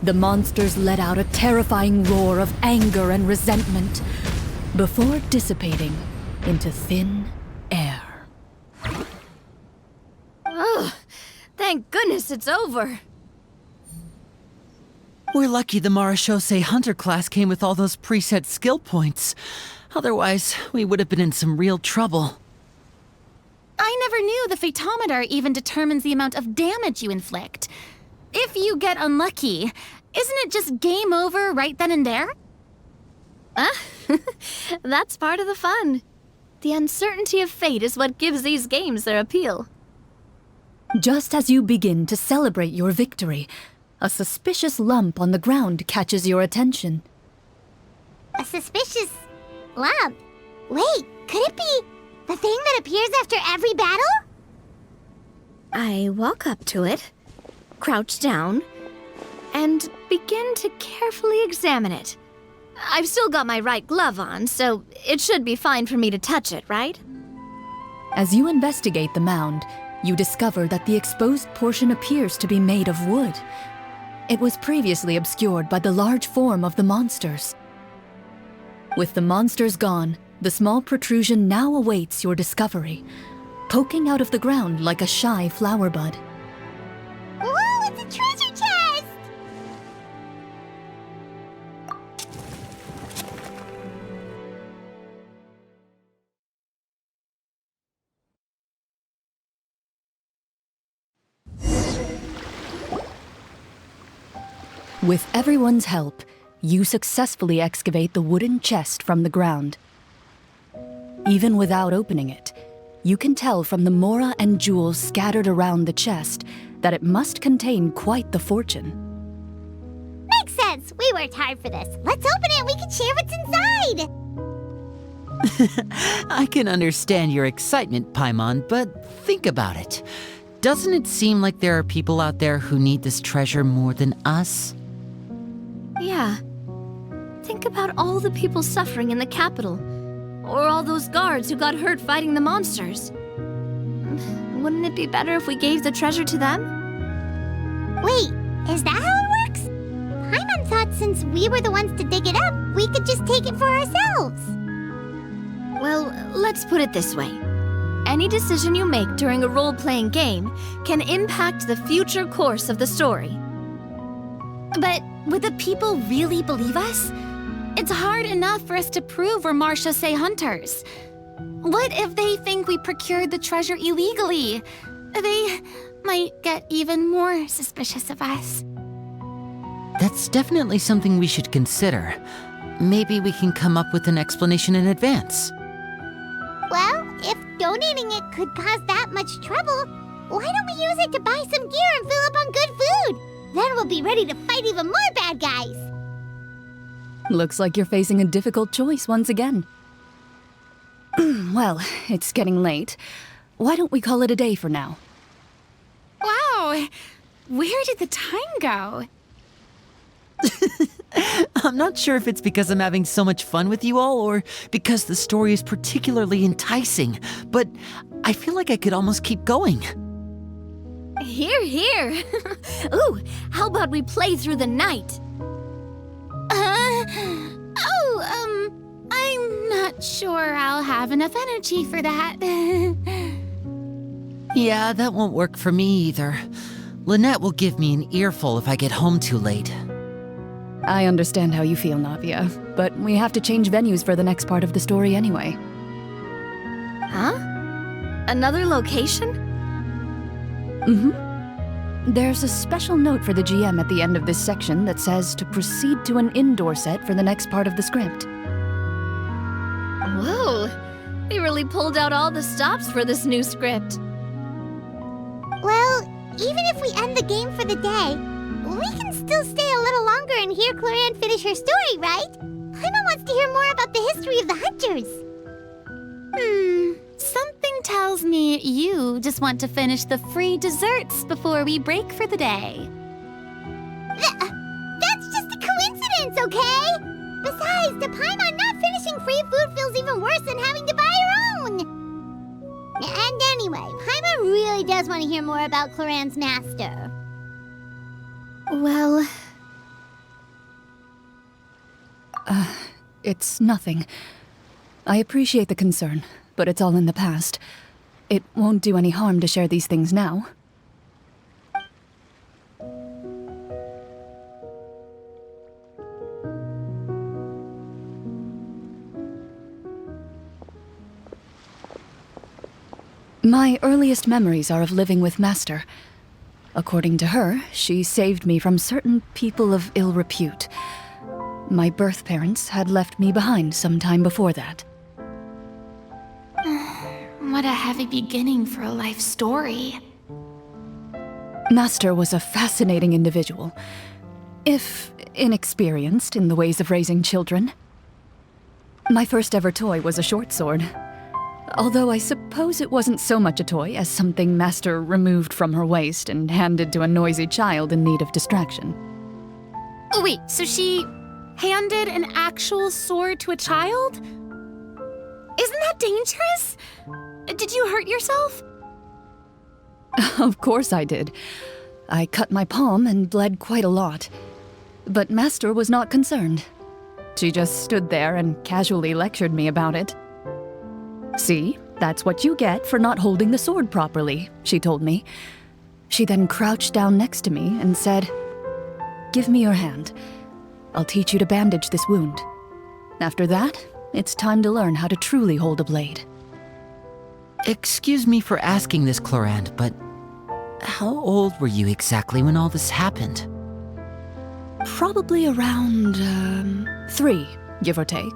The monsters let out a terrifying roar of anger and resentment before dissipating into thin air. Ugh, thank goodness it's over. We're lucky the Marashose Hunter class came with all those preset skill points. Otherwise, we would have been in some real trouble. I never knew the Fatometer even determines the amount of damage you inflict. If you get unlucky, isn't it just game over right then and there? That's part of the fun. The uncertainty of fate is what gives these games their appeal. Just as you begin to celebrate your victory, a suspicious lump on the ground catches your attention. A suspicious lump. Wait, could it be the thing that appears after every battle? I walk up to it, crouch down, and begin to carefully examine it. I've still got my right glove on, so it should be fine for me to touch it, right? As you investigate the mound, you discover that the exposed portion appears to be made of wood. It was previously obscured by the large form of the monsters. With the monsters gone, the small protrusion now awaits your discovery, poking out of the ground like a shy flower bud. Ooh, it's a treasure chest! With everyone's help, you successfully excavate the wooden chest from the ground. Even without opening it, you can tell from the mora and jewels scattered around the chest that it must contain quite the fortune. Makes sense. We worked hard for this. Let's open it. We can share what's inside. I can understand your excitement, Paimon, but think about it. Doesn't it seem like there are people out there who need this treasure more than us? Yeah. think about all the people suffering in the capital, or all those guards who got hurt fighting the monsters. Wouldn't it be better if we gave the treasure to them? Wait, is that how it works? Paimon thought since we were the ones to dig it up, we could just take it for ourselves. Well, let's put it this way. Any decision you make during a role-playing game can impact the future course of the story. But would the people really believe us? It's hard enough for us to prove we're Marchese hunters. What if they think we procured the treasure illegally? They might get even more suspicious of us. That's definitely something we should consider. Maybe we can come up with an explanation in advance. Well, if donating it could cause that much trouble, why don't we use it to buy some gear and fill up on good food? Then we'll be ready to fight even more bad guys. Looks like you're facing a difficult choice once again. Well, it's getting late. Why don't we call it a day for now? Wow! Where did the time go? I'm not sure if it's because I'm having so much fun with you all or because the story is particularly enticing, but I feel like I could almost keep going. Here, here. Ooh, how about we play through the night? I'm not sure I'll have enough energy for that. Yeah, that won't work for me either. Lynette will give me an earful if I get home too late. I understand how you feel, Navia, but we have to change venues for the next part of the story anyway. Huh? Another location? There's a special note for the GM at the end of this section that says to proceed to an indoor set for the next part of the script. Whoa, they really pulled out all the stops for this new script. Well, even if we end the game for the day, we can still stay a little longer and hear Clorinde finish her story, right? Paimon wants to hear more about the history of the hunters. Something tells me you just want to finish the free desserts before we break for the day. That's just a coincidence, okay? Besides, to Paimon, not finishing free food feels even worse than having to buy her own. And anyway, Paimon really does want to hear more about Clorinde's master. Well... It's nothing. I appreciate the concern, but it's all in the past. It won't do any harm to share these things now. My earliest memories are of living with Master. According to her, she saved me from certain people of ill repute. My birth parents had left me behind some time before that. What a heavy beginning for a life story. Master was a fascinating individual, if inexperienced in the ways of raising children. My first ever toy was a short sword, although I suppose it wasn't so much a toy as something Master removed from her waist and handed to a noisy child in need of distraction. Oh wait, so she handed an actual sword to a child? Isn't that dangerous? Did you hurt yourself? Of course I did. I cut my palm and bled quite a lot. But Master was not concerned. She just stood there and casually lectured me about it. See, that's what you get for not holding the sword properly, she told me. She then crouched down next to me and said, "Give me your hand. I'll teach you to bandage this wound. After that, it's time to learn how to truly hold a blade." Excuse me for asking this, Clorinde, but how old were you exactly when all this happened? Probably around, 3, give or take.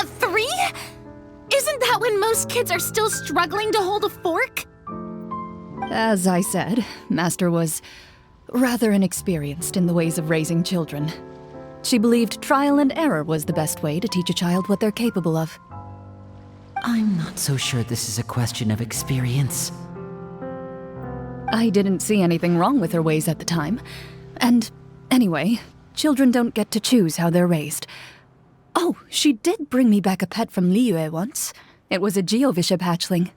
3? Isn't that when most kids are still struggling to hold a fork? As I said, Master was rather inexperienced in the ways of raising children. She believed trial and error was the best way to teach a child what they're capable of. I'm not so sure this is a question of experience. I didn't see anything wrong with her ways at the time. And anyway, children don't get to choose how they're raised. Oh, she did bring me back a pet from Liyue once. It was a Geovishap hatchling.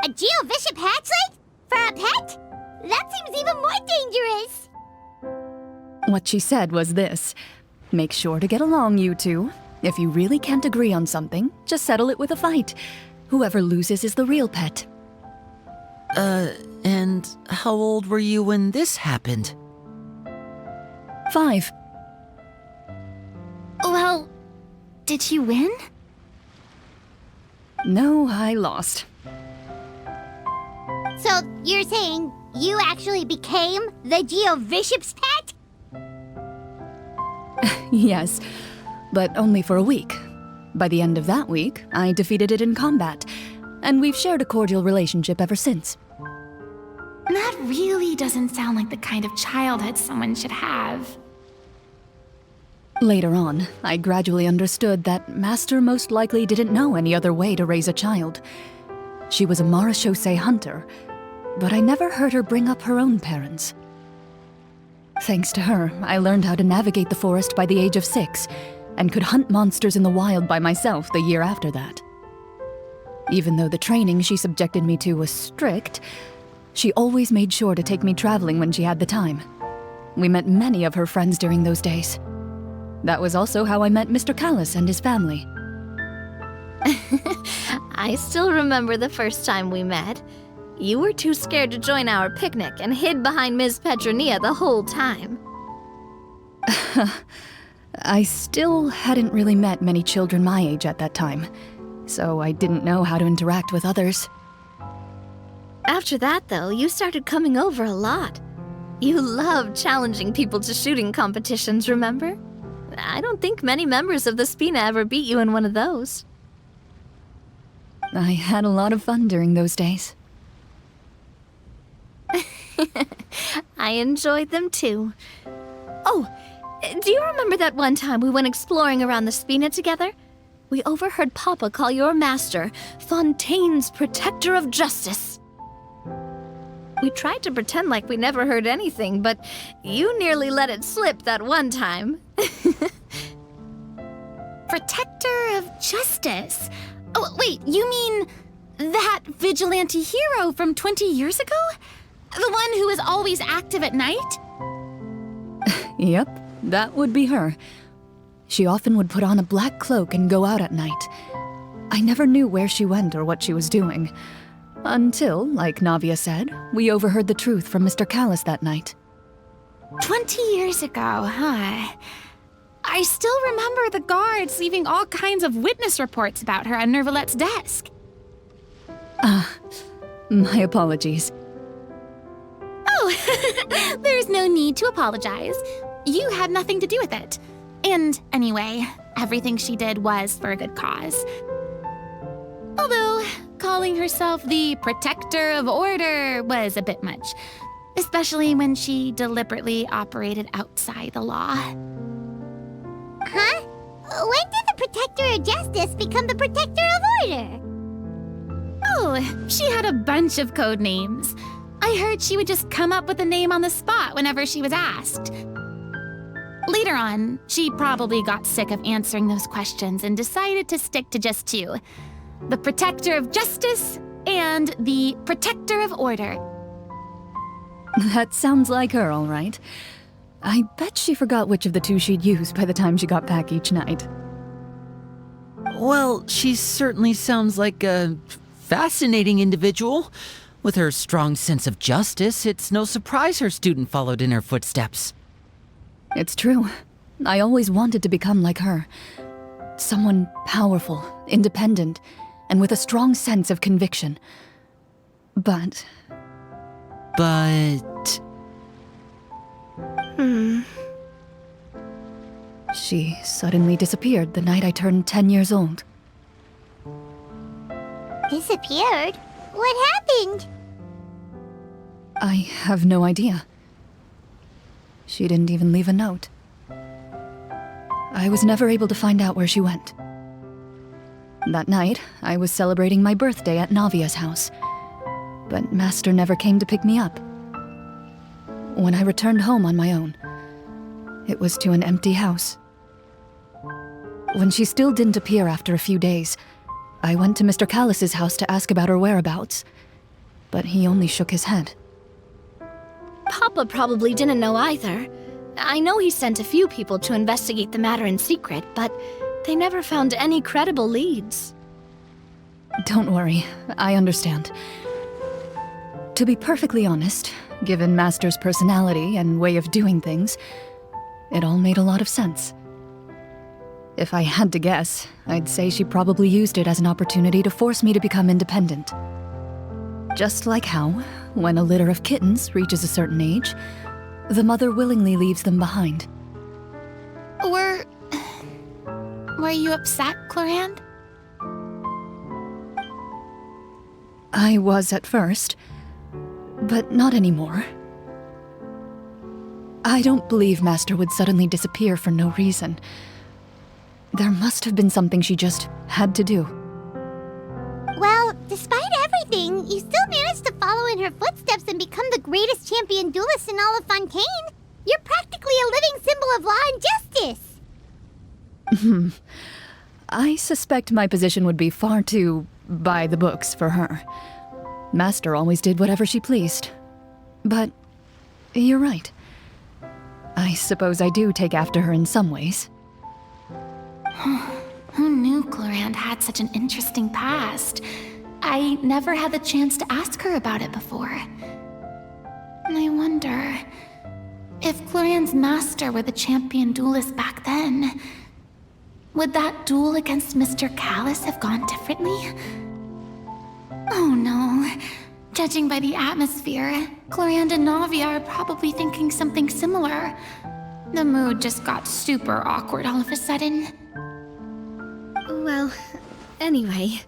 A Geovishap hatchling? For a pet? That seems even more dangerous. What she said was this: make sure to get along, you two. If you really can't agree on something, just settle it with a fight. Whoever loses is the real pet. And how old were you when this happened? 5. Well, did she win? No, I lost. So you're saying you actually became the Geovishap's pet? Yes, but only for a week. By the end of that week, I defeated it in combat, and we've shared a cordial relationship ever since. That really doesn't sound like the kind of childhood someone should have. Later on, I gradually understood that Master most likely didn't know any other way to raise a child. She was a marechaussee hunter, but I never heard her bring up her own parents. Thanks to her, I learned how to navigate the forest by the age of 6, and could hunt monsters in the wild by myself the year after that. Even though the training she subjected me to was strict, she always made sure to take me traveling when she had the time. We met many of her friends during those days. That was also how I met Mr. Callis and his family. I still remember the first time we met. You were too scared to join our picnic and hid behind Ms. Petronia the whole time. I still hadn't really met many children my age at that time, so I didn't know how to interact with others. After that, though, you started coming over a lot. You loved challenging people to shooting competitions, remember? I don't think many members of the Spina ever beat you in one of those. I had a lot of fun during those days. I enjoyed them too. Oh, do you remember that one time we went exploring around the Spina together? We overheard Papa call your master Fontaine's Protector of Justice. We tried to pretend like we never heard anything, but you nearly let it slip that one time. Protector of Justice? Oh, wait, you mean that vigilante hero from 20 years ago? The one who is always active at night? Yep, that would be her. She often would put on a black cloak and go out at night. I never knew where she went or what she was doing. Until, like Navia said, we overheard the truth from Mr. Callis that night. 20 years ago, huh? I still remember the guards leaving all kinds of witness reports about her on Nervalette's desk. My apologies. Oh, there's no need to apologize. You had nothing to do with it. And anyway, everything she did was for a good cause. Although, calling herself the Protector of Order was a bit much, especially when she deliberately operated outside the law. Huh? When did the Protector of Justice become the Protector of Order? Oh, she had a bunch of code names. I heard she would just come up with a name on the spot whenever she was asked. Later on, she probably got sick of answering those questions and decided to stick to just 2. The Protector of Justice and the Protector of Order. That sounds like her, all right. I bet she forgot which of the 2 she'd use by the time she got back each night. Well, she certainly sounds like a fascinating individual. With her strong sense of justice, it's no surprise her student followed in her footsteps. It's true. I always wanted to become like her. Someone powerful, independent, and with a strong sense of conviction. But... She suddenly disappeared the night I turned 10 years old. Disappeared? What happened? I have no idea. She didn't even leave a note. I was never able to find out where she went. That night, I was celebrating my birthday at Navia's house, but Master never came to pick me up. When I returned home on my own, It was to an empty house. When she still didn't appear after a few days, I went to Mr. Callus's house to ask about her whereabouts, but he only shook his head. Papa probably didn't know either. I know he sent a few people to investigate the matter in secret, but they never found any credible leads. Don't worry, I understand. To be perfectly honest, given Master's personality and way of doing things, it all made a lot of sense. If I had to guess, I'd say she probably used it as an opportunity to force me to become independent. Just like how, when a litter of kittens reaches a certain age, the mother willingly leaves them behind. Were you upset, Clorinde? I was at first, but not anymore. I don't believe Master would suddenly disappear for no reason. There must have been something she just had to do. Well, despite everything, you still managed to follow in her footsteps and become the greatest champion duelist in all of Fontaine. You're practically a living symbol of law and justice. I suspect my position would be far too by the books for her. Master always did whatever she pleased. But you're right. I suppose I do take after her in some ways. Who knew Clorinde had such an interesting past? I never had the chance to ask her about it before. And I wonder, if Clorinde's master were the champion duelist back then, would that duel against Mr. Callus have gone differently? Oh no. Judging by the atmosphere, Clorinde and Navia are probably thinking something similar. The mood just got super awkward all of a sudden. Well, anyway.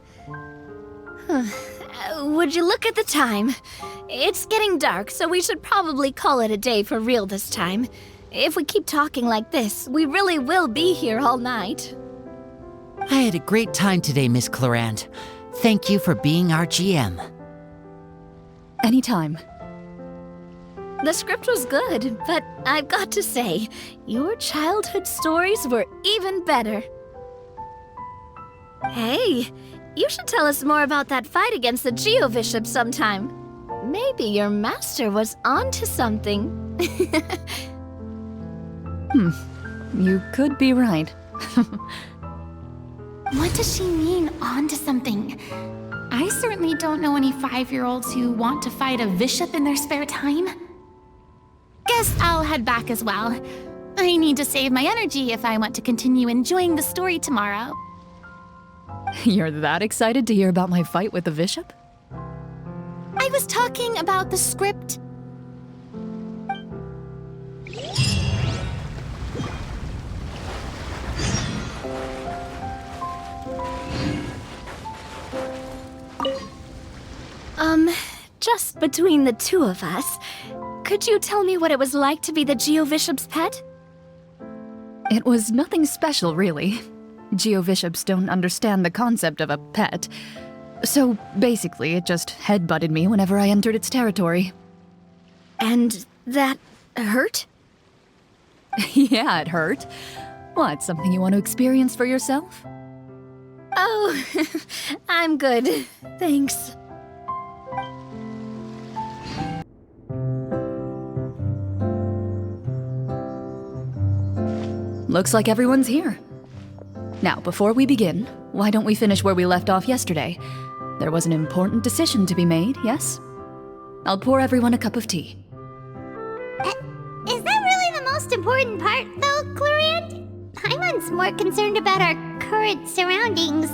Would you look at the time? It's getting dark, so we should probably call it a day for real this time. If we keep talking like this, we really will be here all night. I had a great time today, Miss Clorinde. Thank you for being our GM. Anytime. The script was good, but I've got to say, your childhood stories were even better. Hey, you should tell us more about that fight against the Geo-Bishop sometime. Maybe your master was onto something. You could be right. What does she mean, onto something? I certainly don't know any 5-year-olds who want to fight a bishop in their spare time. Guess I'll head back as well. I need to save my energy if I want to continue enjoying the story tomorrow. You're that excited to hear about my fight with the bishop? I was talking about the script. Just between the two of us, could you tell me what it was like to be the Geo-Bishop's pet? It was nothing special, really. Geo-Bishops don't understand the concept of a pet. So basically, it just headbutted me whenever I entered its territory. And that hurt? Yeah, it hurt. What, something you want to experience for yourself? Oh, I'm good. Thanks. Looks like everyone's here. Now, before we begin, why don't we finish where we left off yesterday? There was an important decision to be made, yes? I'll pour everyone a cup of tea. Is that really the most important part, though, Clorinde? Paimon's more concerned about our current surroundings.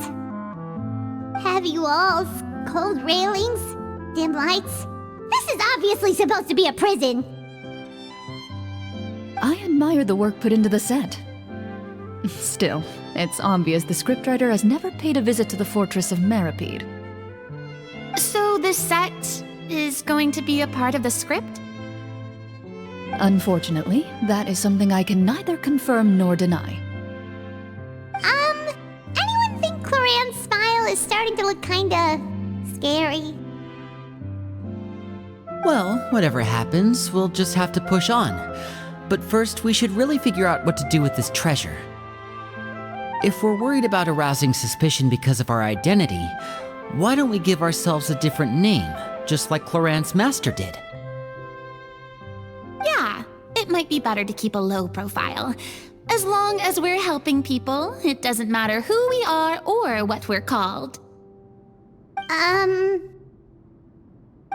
Heavy walls, cold railings, dim lights. This is obviously supposed to be a prison. I admire the work put into the set. Still, it's obvious the scriptwriter has never paid a visit to the fortress of Meripede. So this set is going to be a part of the script? Unfortunately, that is something I can neither confirm nor deny. Anyone think Clorinde's smile is starting to look kinda scary? Well, whatever happens, we'll just have to push on. But first, we should really figure out what to do with this treasure. If we're worried about arousing suspicion because of our identity, why don't we give ourselves a different name, just like CLORINDE's master did? Yeah, it might be better to keep a low profile. As long as we're helping people, it doesn't matter who we are or what we're called.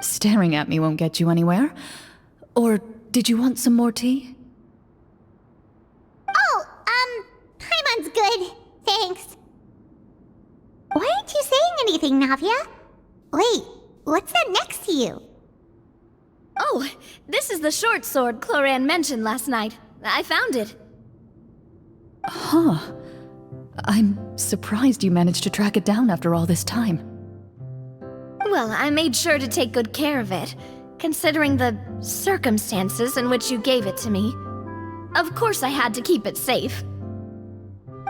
Staring at me won't get you anywhere. Or did you want some more tea? Oh, Paimon's good. Thanks. Why aren't you saying anything, Navia? Wait, what's that next to you? Oh, this is the short sword CLORINDE mentioned last night. I found it. Huh. I'm surprised you managed to track it down after all this time. Well, I made sure to take good care of it, considering the circumstances in which you gave it to me. Of course I had to keep it safe.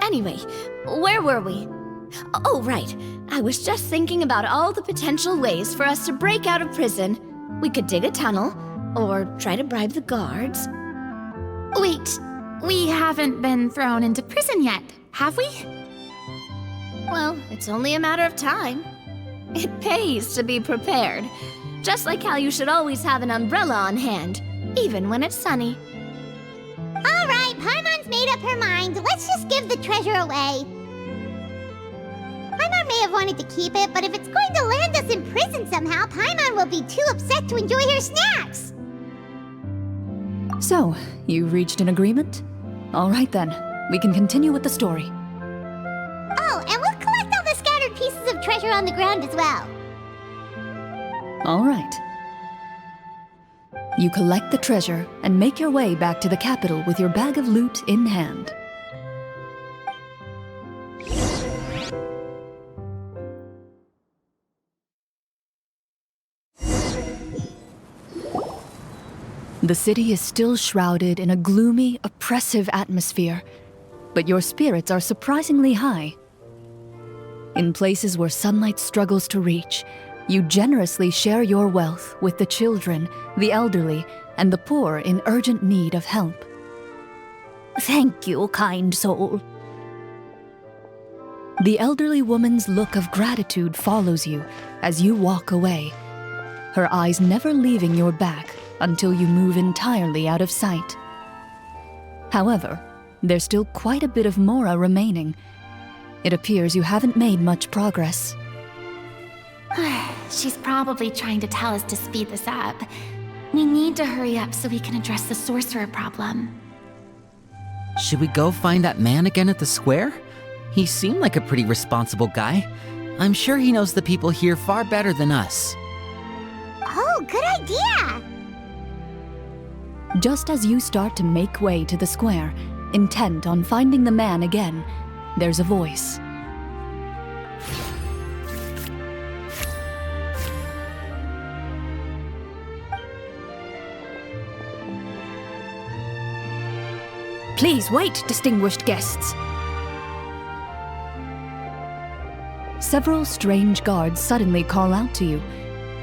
Anyway, where were we? Oh, right. I was just thinking about all the potential ways for us to break out of prison. We could dig a tunnel, or try to bribe the guards. Wait, we haven't been thrown into prison yet, have we? Well, it's only a matter of time. It pays to be prepared. Just like how you should always have an umbrella on hand, even when it's sunny. All right, Paimon's made up her mind. Let's just give the treasure away. Paimon may have wanted to keep it, but if it's going to land us in prison somehow, Paimon will be too upset to enjoy her snacks. So, you've reached an agreement? All right then, we can continue with the story. Oh, and we'll collect all the scattered pieces of treasure on the ground as well. All right. You collect the treasure and make your way back to the capital with your bag of loot in hand. The city is still shrouded in a gloomy, oppressive atmosphere, but your spirits are surprisingly high. In places where sunlight struggles to reach, you generously share your wealth with the children, the elderly, and the poor in urgent need of help. Thank you, kind soul. The elderly woman's look of gratitude follows you as you walk away, her eyes never leaving your back until you move entirely out of sight. However, there's still quite a bit of Mora remaining. It appears you haven't made much progress. She's probably trying to tell us to speed this up. We need to hurry up so we can address the sorcerer problem. Should we go find that man again at the square? He seemed like a pretty responsible guy. I'm sure he knows the people here far better than us. Oh, good idea! Just as you start to make way to the square, intent on finding the man again, there's a voice. Please wait, distinguished guests. Several strange guards suddenly call out to you.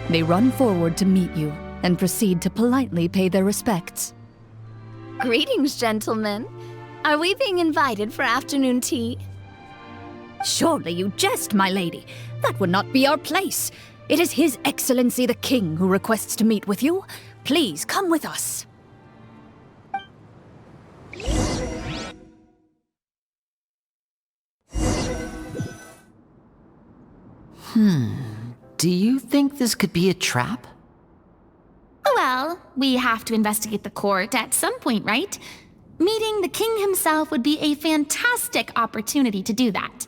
They run forward to meet you and proceed to politely pay their respects. Greetings, gentlemen. Are we being invited for afternoon tea? Surely you jest, my lady. That would not be our place. It is His Excellency the King who requests to meet with you. Please come with us. Do you think this could be a trap? Well, we have to investigate the court at some point, right? Meeting the king himself would be a fantastic opportunity to do that.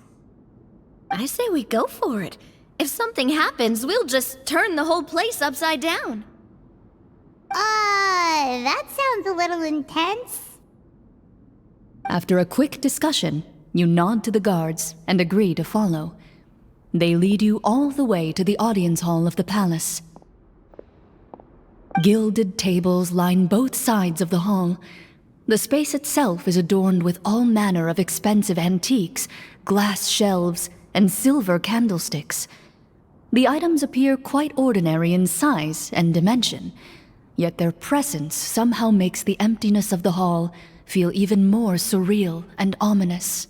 I say we go for it. If something happens, we'll just turn the whole place upside down. That sounds a little intense. After a quick discussion, you nod to the guards and agree to follow. They lead you all the way to the audience hall of the palace. Gilded tables line both sides of the hall. The space itself is adorned with all manner of expensive antiques, glass shelves, and silver candlesticks. The items appear quite ordinary in size and dimension, Yet their presence somehow makes the emptiness of the hall feel even more surreal and ominous.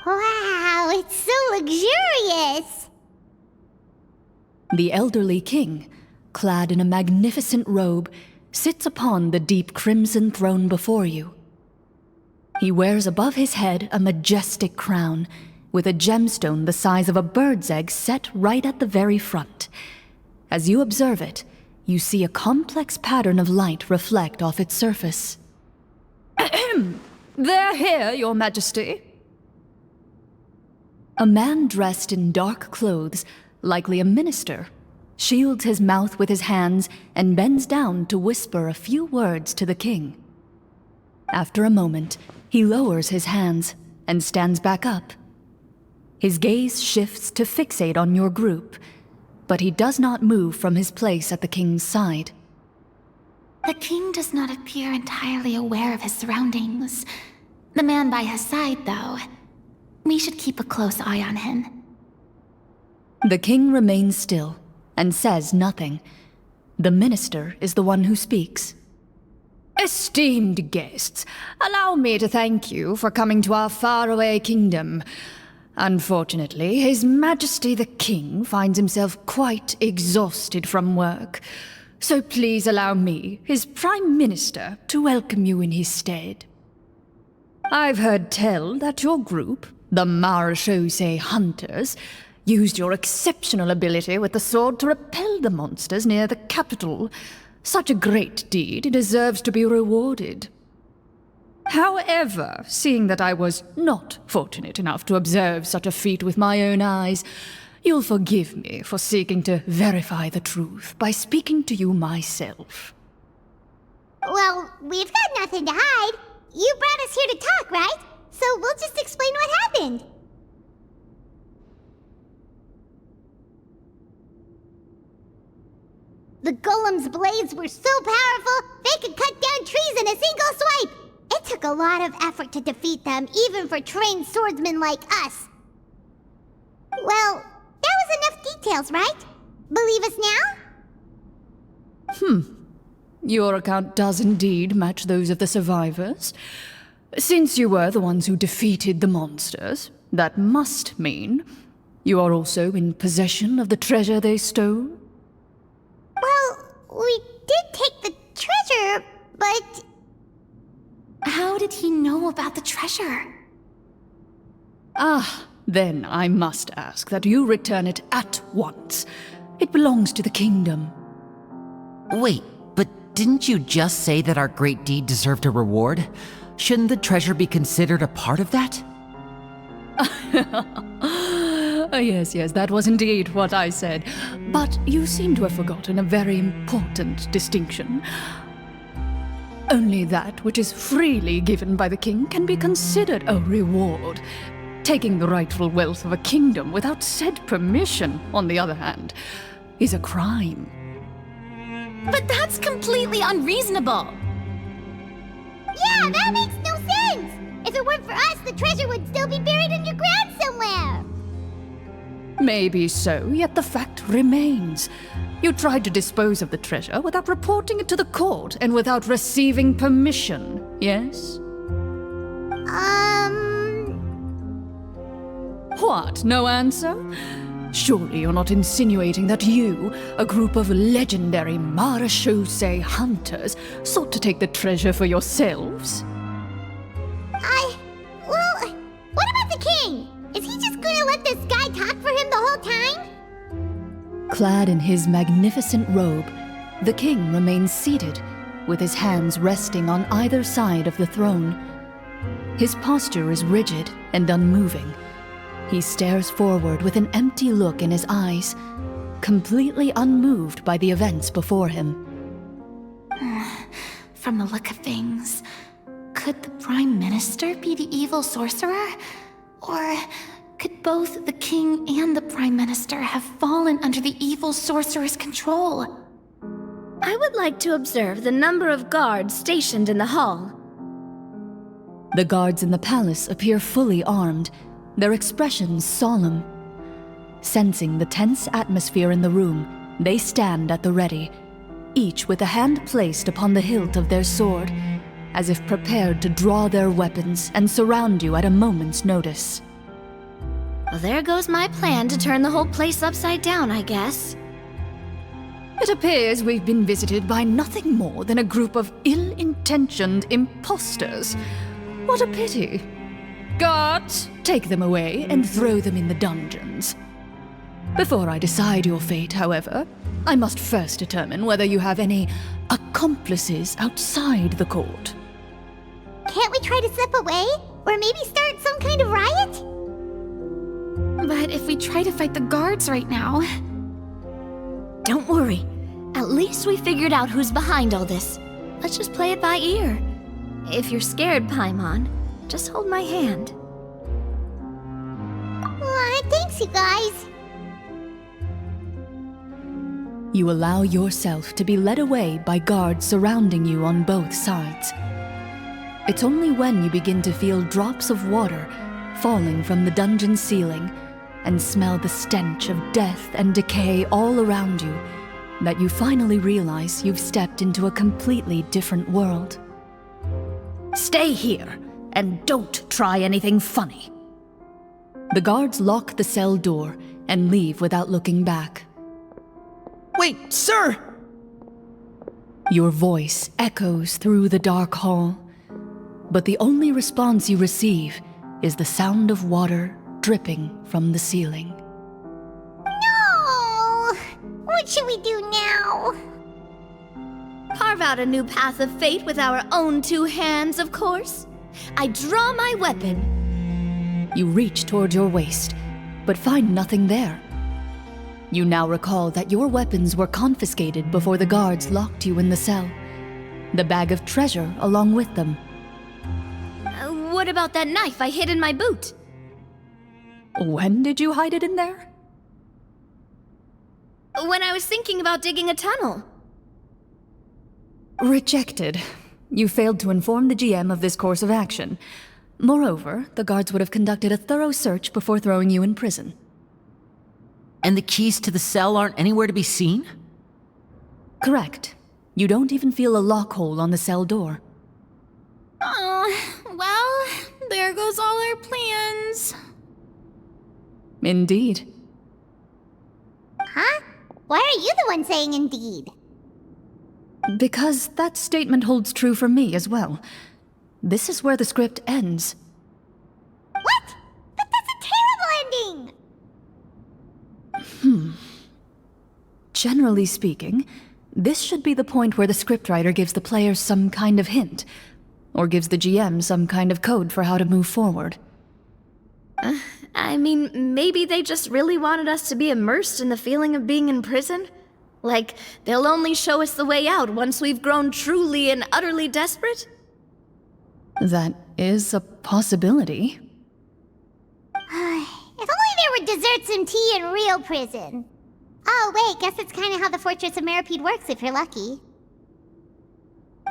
Wow, it's so luxurious! The elderly king, clad in a magnificent robe, sits upon the deep crimson throne before you. He wears above his head a majestic crown, with a gemstone the size of a bird's egg set right at the very front. As you observe it, you see a complex pattern of light reflect off its surface. They're here, Your Majesty. A man dressed in dark clothes, likely a minister, shields his mouth with his hands and bends down to whisper a few words to the king. After a moment, he lowers his hands and stands back up. His gaze shifts to fixate on your group, but he does not move from his place at the king's side. The king does not appear entirely aware of his surroundings. The man by his side, though. We should keep a close eye on him. The king remains still and says nothing. The minister is the one who speaks. Esteemed guests, allow me to thank you for coming to our faraway kingdom. Unfortunately, His Majesty the King finds himself quite exhausted from work. So please allow me, his Prime Minister, to welcome you in his stead. I've heard tell that your group, the Marechaussee Hunters, used your exceptional ability with the sword to repel the monsters near the capital. Such a great deed deserves to be rewarded. However, seeing that I was not fortunate enough to observe such a feat with my own eyes, you'll forgive me for seeking to verify the truth by speaking to you myself. Well, we've got nothing to hide. You brought us here to talk, right? So we'll just explain what happened. The golem's blades were so powerful, they could cut down trees in a single swipe. It took a lot of effort to defeat them, even for trained swordsmen like us. Well, that was enough details, right? Believe us now? Your account does indeed match those of the survivors. Since you were the ones who defeated the monsters, that must mean you are also in possession of the treasure they stole? Well, we did take the treasure, but... How did he know about the treasure? Then I must ask that you return it at once. It belongs to the kingdom. Wait, but didn't you just say that our great deed deserved a reward? Shouldn't the treasure be considered a part of that? Yes, that was indeed what I said. But you seem to have forgotten a very important distinction. Only that which is freely given by the king can be considered a reward. Taking the rightful wealth of a kingdom without said permission, on the other hand, is a crime. But that's completely unreasonable! Yeah, that makes no sense! If it weren't for us, the treasure would still be buried underground somewhere! Maybe so, yet the fact remains. You tried to dispose of the treasure without reporting it to the court and without receiving permission, yes? What, no answer? Surely you're not insinuating that you, a group of legendary Marechaussee hunters, sought to take the treasure for yourselves? Well, what about the king? Is he just gonna let this guy talk for him the whole time? Clad in his magnificent robe, the king remains seated, with his hands resting on either side of the throne. His posture is rigid and unmoving. He stares forward with an empty look in his eyes, completely unmoved by the events before him. From the look of things, could the Prime Minister be the evil sorcerer? Or could both the king and the Prime Minister have fallen under the evil sorcerer's control? I would like to observe the number of guards stationed in the hall. The guards in the palace appear fully armed, their expressions solemn. Sensing the tense atmosphere in the room, they stand at the ready, each with a hand placed upon the hilt of their sword, as if prepared to draw their weapons and surround you at a moment's notice. Well, there goes my plan to turn the whole place upside down, I guess. It appears we've been visited by nothing more than a group of ill-intentioned imposters. What a pity. Guards, take them away and throw them in the dungeons. Before I decide your fate, however, I must first determine whether you have any accomplices outside the court. Can't we try to slip away? Or maybe start some kind of riot? But if we try to fight the guards right now... Don't worry. At least we figured out who's behind all this. Let's just play it by ear. If you're scared, Paimon, just hold my hand. Aw, thanks, you guys. You allow yourself to be led away by guards surrounding you on both sides. It's only when you begin to feel drops of water falling from the dungeon ceiling and smell the stench of death and decay all around you that you finally realize you've stepped into a completely different world. Stay here, and don't try anything funny. The guards lock the cell door and leave without looking back. Wait, sir! Your voice echoes through the dark hall, but the only response you receive is the sound of water dripping from the ceiling. No! What should we do now? Carve out a new path of fate with our own two hands, of course. I draw my weapon. You reach toward your waist, but find nothing there. You now recall that your weapons were confiscated before the guards locked you in the cell. The bag of treasure along with them. What about that knife I hid in my boot? When did you hide it in there? When I was thinking about digging a tunnel. Rejected. You failed to inform the GM of this course of action. Moreover, the guards would have conducted a thorough search before throwing you in prison. And the keys to the cell aren't anywhere to be seen? Correct. You don't even feel a lock hole on the cell door. Oh, well, there goes all our plans. Indeed. Huh? Why are you the one saying indeed? Because that statement holds true for me as well. This is where the script ends. What? But that's a terrible ending! Generally speaking, this should be the point where the scriptwriter gives the players some kind of hint, or gives the GM some kind of code for how to move forward. I mean, maybe they just really wanted us to be immersed in the feeling of being in prison? Like, they'll only show us the way out once we've grown truly and utterly desperate? That is a possibility. If only there were desserts and tea in real prison. Oh, wait, guess that's kind of how the Fortress of Meripede works if you're lucky.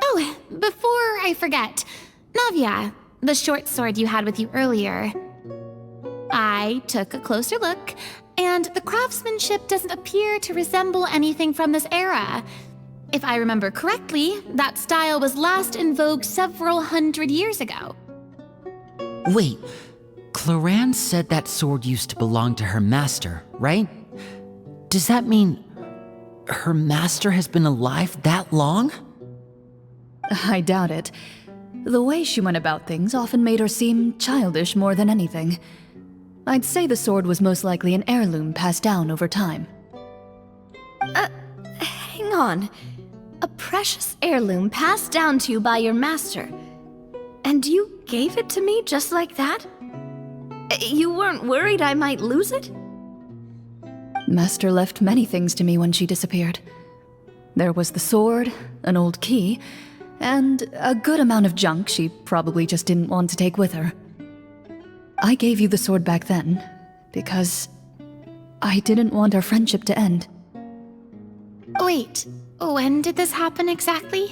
Oh, before I forget, Navia, the short sword you had with you earlier. I took a closer look, and the craftsmanship doesn't appear to resemble anything from this era. If I remember correctly, that style was last in vogue several hundred years ago. Wait, CLORINDE said that sword used to belong to her master, right? Does that mean her master has been alive that long? I doubt it. The way she went about things often made her seem childish more than anything. I'd say the sword was most likely an heirloom passed down over time. Hang on. A precious heirloom passed down to you by your master. And you gave it to me just like that? You weren't worried I might lose it? Master left many things to me when she disappeared. There was the sword, an old key, and a good amount of junk she probably just didn't want to take with her. I gave you the sword back then, because I didn't want our friendship to end. Wait, when did this happen exactly?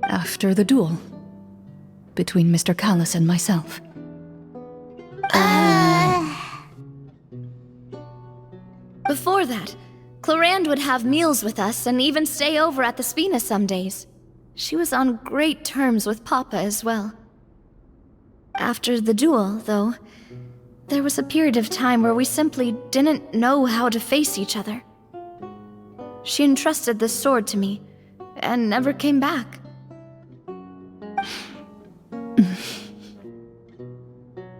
After the duel, between Mr. Callis and myself. Before that, CLORINDE would have meals with us and even stay over at the Spina some days. She was on great terms with Papa as well. After the duel, though, there was a period of time where we simply didn't know how to face each other. She entrusted the sword to me, and never came back.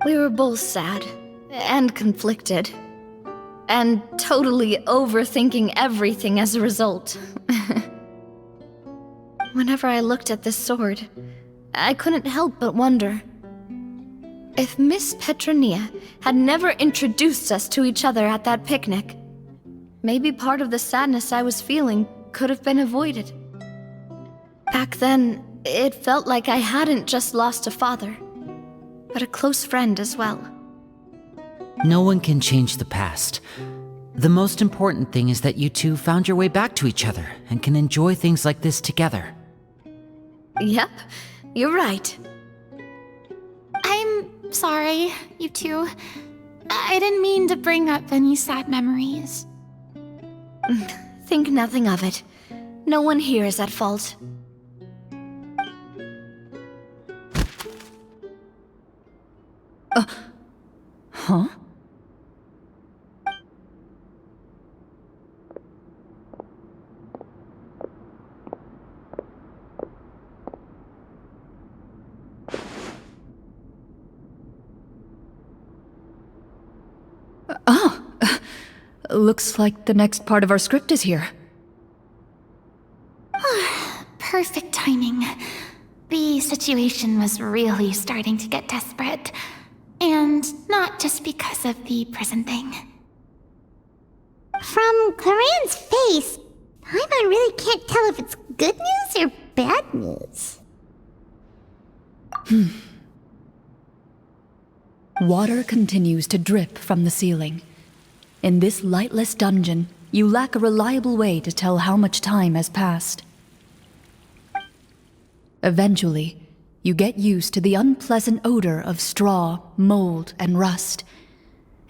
We were both sad, and conflicted, and totally overthinking everything as a result. Whenever I looked at this sword, I couldn't help but wonder if Miss Petronia had never introduced us to each other at that picnic. Maybe part of the sadness I was feeling could have been avoided. Back then, it felt like I hadn't just lost a father, but a close friend as well. No one can change the past. The most important thing is that you two found your way back to each other and can enjoy things like this together. Yep, you're right. I'm sorry, you two. I didn't mean to bring up any sad memories. Think nothing of it. No one here is at fault. Huh? Looks like the next part of our script is here. Perfect timing. The situation was really starting to get desperate. And not just because of the prison thing. From CLORINDE's face, Paimon really can't tell if it's good news or bad news. Water continues to drip from the ceiling. In this lightless dungeon, you lack a reliable way to tell how much time has passed. Eventually, you get used to the unpleasant odor of straw, mold, and rust,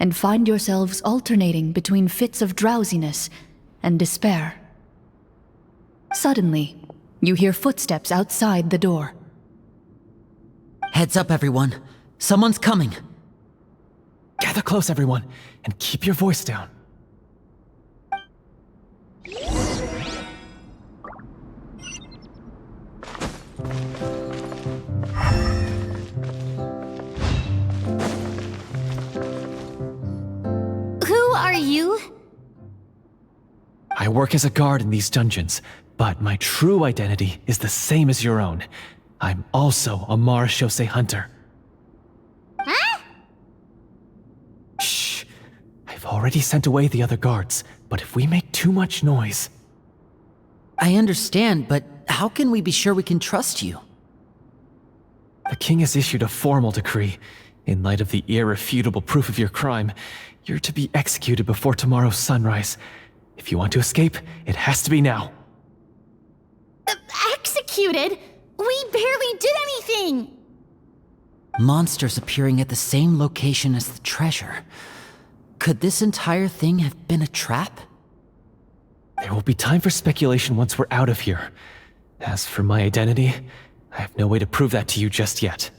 and find yourselves alternating between fits of drowsiness and despair. Suddenly, you hear footsteps outside the door. Heads up, everyone. Someone's coming. Gather close, everyone, and keep your voice down. Who are you? I work as a guard in these dungeons, but my true identity is the same as your own. I'm also a marechaussee hunter. Huh? Shh. I've already sent away the other guards, but if we make too much noise... I understand, but how can we be sure we can trust you? The king has issued a formal decree. In light of the irrefutable proof of your crime, you're to be executed before tomorrow's sunrise. If you want to escape, it has to be now. Executed? We barely did anything! Monsters appearing at the same location as the treasure. Could this entire thing have been a trap? There will be time for speculation once we're out of here. As for my identity, I have no way to prove that to you just yet.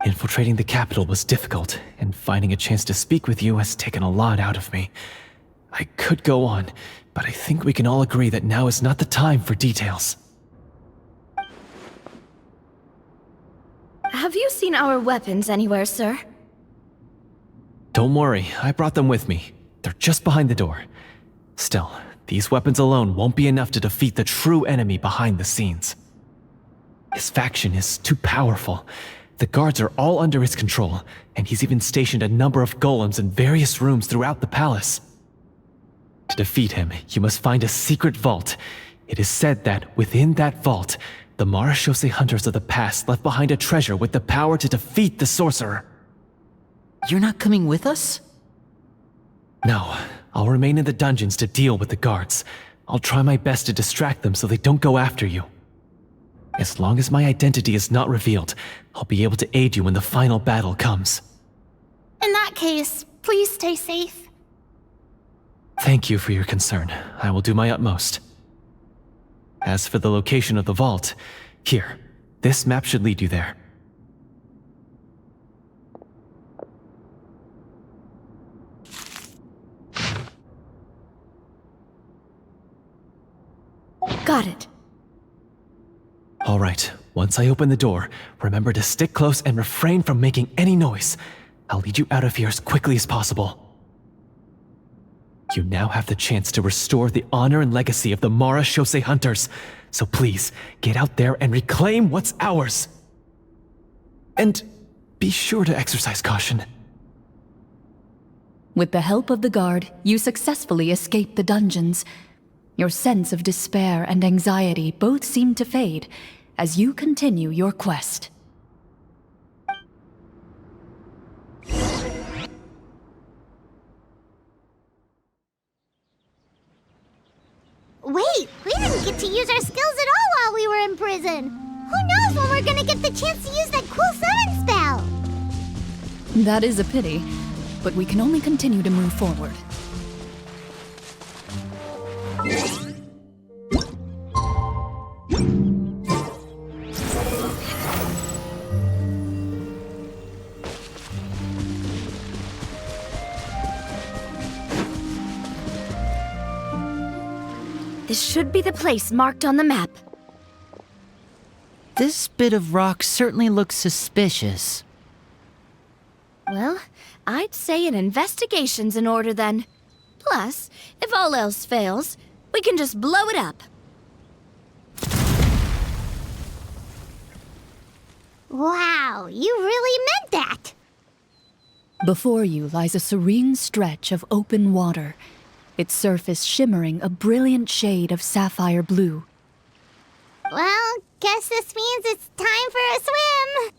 Infiltrating the capital was difficult, and finding a chance to speak with you has taken a lot out of me. I could go on, but I think we can all agree that now is not the time for details. Have you seen our weapons anywhere, sir? Don't worry, I brought them with me. They're just behind the door. Still, these weapons alone won't be enough to defeat the true enemy behind the scenes. His faction is too powerful. The guards are all under his control, and he's even stationed a number of golems in various rooms throughout the palace. To defeat him, you must find a secret vault. It is said that within that vault, the marechaussee hunters of the past left behind a treasure with the power to defeat the sorcerer. You're not coming with us? No, I'll remain in the dungeons to deal with the guards. I'll try my best to distract them so they don't go after you. As long as my identity is not revealed, I'll be able to aid you when the final battle comes. In that case, please stay safe. Thank you for your concern. I will do my utmost. As for the location of the vault, here, this map should lead you there. Got it. All right, once I open the door, remember to stick close and refrain from making any noise. I'll lead you out of here as quickly as possible. You now have the chance to restore the honor and legacy of the Mara Shosei Hunters, so please, get out there and reclaim what's ours. And be sure to exercise caution. With the help of the guard, you successfully escape the dungeons. Your sense of despair and anxiety both seem to fade as you continue your quest. Wait, we didn't get to use our skills at all while we were in prison. Who knows when we're gonna get the chance to use that cool summon spell? That is a pity, but we can only continue to move forward. This should be the place marked on the map. This bit of rock certainly looks suspicious. Well, I'd say an investigation's in order then. Plus, if all else fails, we can just blow it up. Wow, you really meant that! Before you lies a serene stretch of open water, its surface shimmering a brilliant shade of sapphire blue. Well, guess this means it's time for a swim!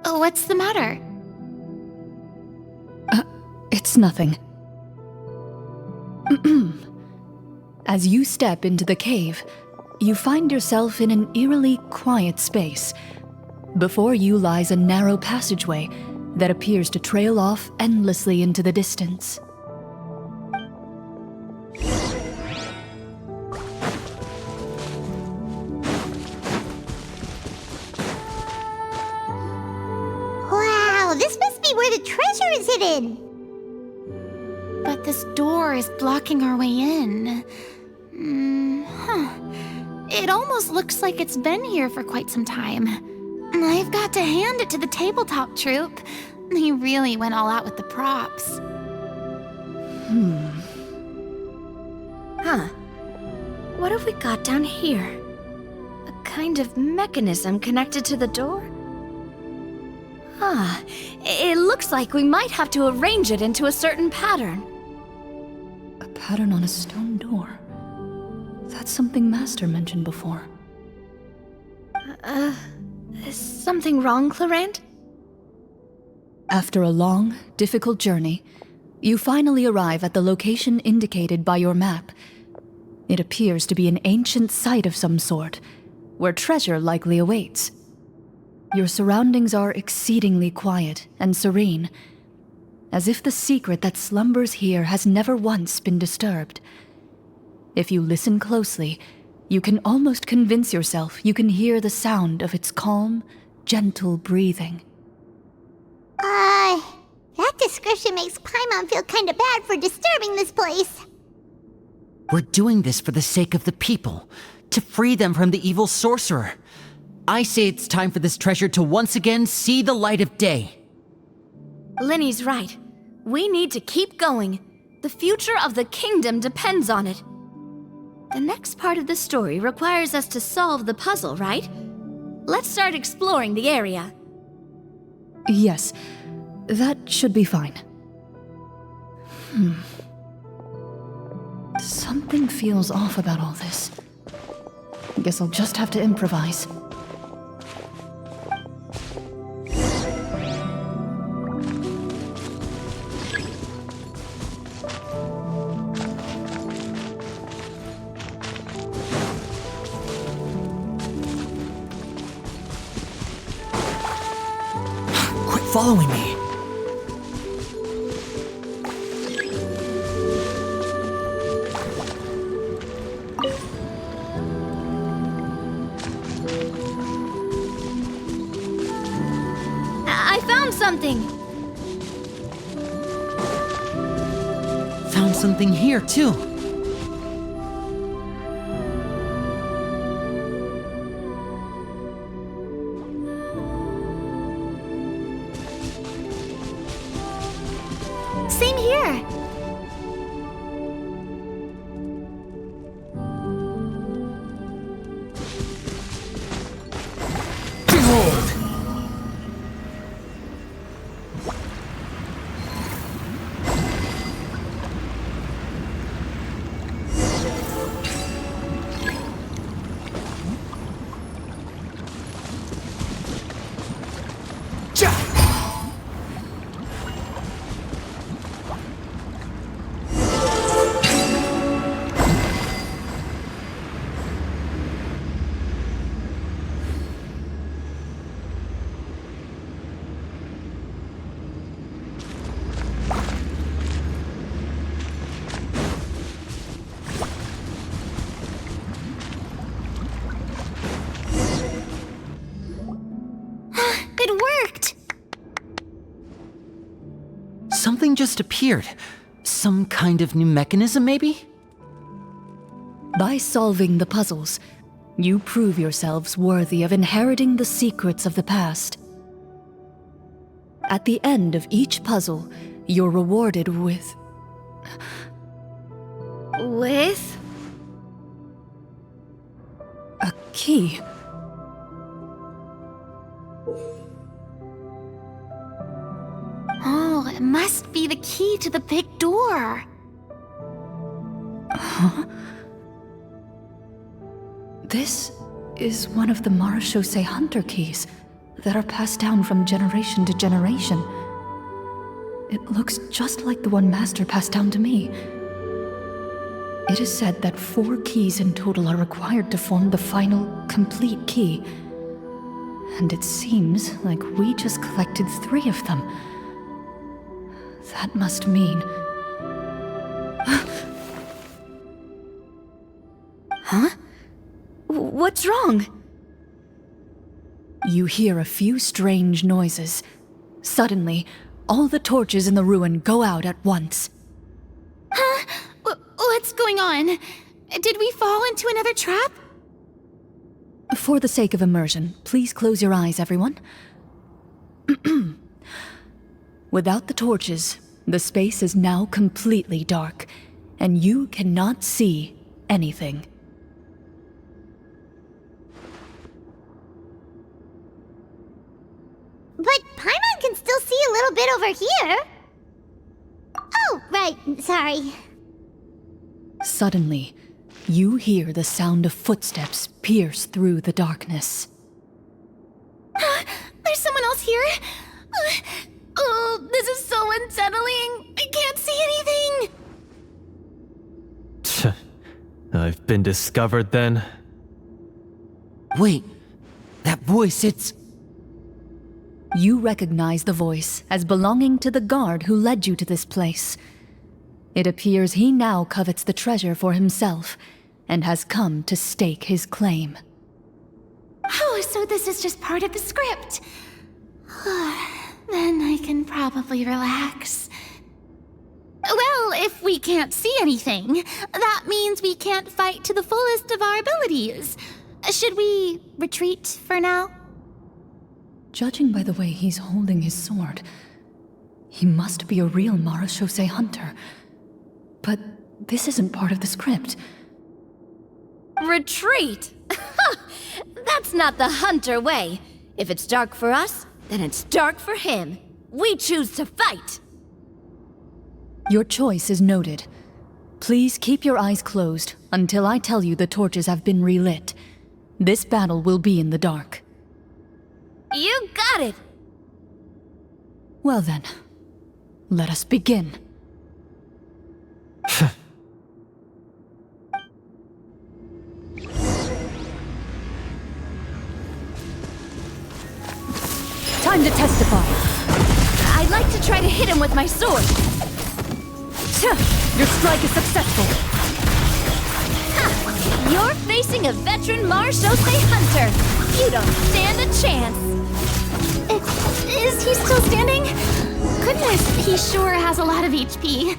Oh, what's the matter? It's nothing. As you step into the cave, you find yourself in an eerily quiet space. Before you lies a narrow passageway that appears to trail off endlessly into the distance. Wow, this must be where the treasure is hidden! But this door is blocking our way in. It almost looks like it's been here for quite some time. I've got to hand it to the tabletop troupe. They really went all out with the props. Huh. What have we got down here? A kind of mechanism connected to the door? Ah, it looks like we might have to arrange it into a certain pattern. A pattern on a stone door. That's something Master mentioned before. Is something wrong, CLORINDE? After a long, difficult journey, you finally arrive at the location indicated by your map. It appears to be an ancient site of some sort, where treasure likely awaits. Your surroundings are exceedingly quiet and serene, as if the secret that slumbers here has never once been disturbed. If you listen closely, you can almost convince yourself you can hear the sound of its calm, gentle breathing. That description makes Paimon feel kinda bad for disturbing this place. We're doing this for the sake of the people, to free them from the evil sorcerer. I say it's time for this treasure to once again see the light of day. Linny's right. We need to keep going. The future of the kingdom depends on it. The next part of the story requires us to solve the puzzle, right? let's start exploring the area. Yes, that should be fine. Something feels off about all this. Guess I'll just have to improvise. Quit following me! I found something! Found something here, too. Same here. It worked! Something just appeared. Some kind of new mechanism, maybe? By solving the puzzles, you prove yourselves worthy of inheriting the secrets of the past. At the end of each puzzle, you're rewarded with... With? a key. Oh, it must be the key to the big door. This is one of the Marechaussee Hunter keys that are passed down from generation to generation. It looks just like the one Master passed down to me. It is said that 4 keys in total are required to form the final, complete key. And it seems like we just collected 3 of them. That must mean... Huh? What's wrong? You hear a few strange noises. Suddenly, all the torches in the ruin go out at once. Huh? What's going on? Did we fall into another trap? For the sake of immersion, please close your eyes, everyone. Without the torches, the space is now completely dark, and you cannot see anything. But Paimon can still see a little bit over here. Oh, right, sorry. Suddenly, you hear the sound of footsteps pierce through the darkness. There's someone else here? Oh, this is so unsettling. I can't see anything. I've been discovered then. Wait, that voice, it's... You recognize the voice as belonging to the guard who led you to this place. It appears he now covets the treasure for himself and has come to stake his claim. Oh, so this is just part of the script. Then I can probably relax. Well, if we can't see anything, that means we can't fight to the fullest of our abilities. Should we retreat for now? Judging by the way he's holding his sword, he must be a real Marechaussee hunter. But this isn't part of the script. Retreat? That That's not the Hunter way. If it's dark for us, then it's dark for him. We choose to fight. Your choice is noted. Please keep your eyes closed until I tell you the torches have been relit. This battle will be in the dark. You got it! Well then, let us begin. Time to testify. I'd like to try to hit him with my sword. Your strike is successful. Ha! You're facing a veteran Marechaussee Hunter. You don't stand a chance. Is he still standing? Goodness, he sure has a lot of HP.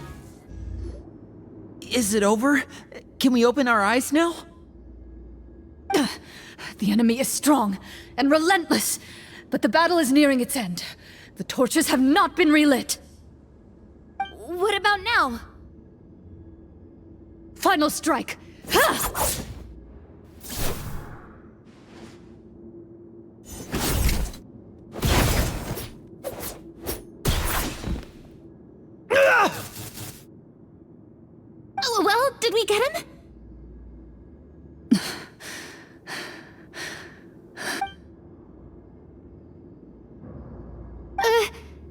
Is it over? Can we open our eyes now? The enemy is strong and relentless, but the battle is nearing its end. The torches have not been relit. What about now? Final strike. Ha! Well, did we get him?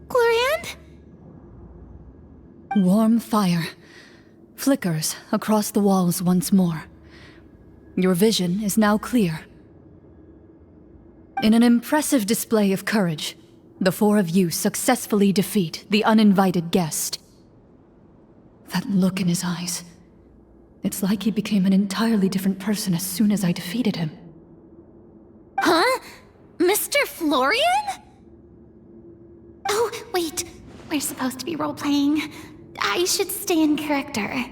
CLORINDE? Warm fire flickers across the walls once more. Your vision is now clear. In an impressive display of courage, the four of you successfully defeat the uninvited guest. That look in his eyes. It's like he became an entirely different person as soon as I defeated him. Huh? Mr. Florian? Oh, wait. We're supposed to be role-playing. I should stay in character.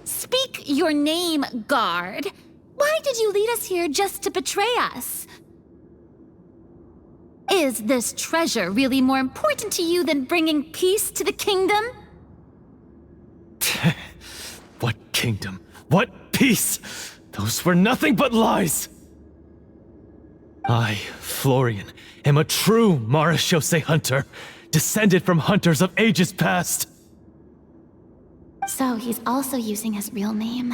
Speak your name, guard. Why did you lead us here just to betray us? Is this treasure really more important to you than bringing peace to the kingdom? What kingdom? What peace? Those were nothing but lies! I, Florian, am a true Marechaussee hunter, descended from hunters of ages past. So he's also using his real name.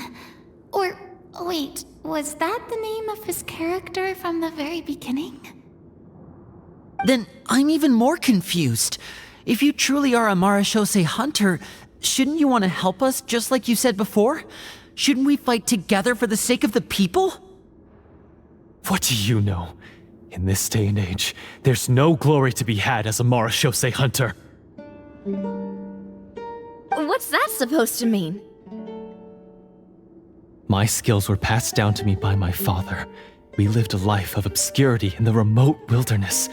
Or, wait, was that the name of his character from the very beginning? Then I'm even more confused. If you truly are a Marechaussee hunter, shouldn't you want to help us just like you said before? Shouldn't we fight together for the sake of the people? What do you know? In this day and age, there's no glory to be had as a Marechaussee hunter. What's that supposed to mean? My skills were passed down to me by my father. We lived a life of obscurity in the remote wilderness.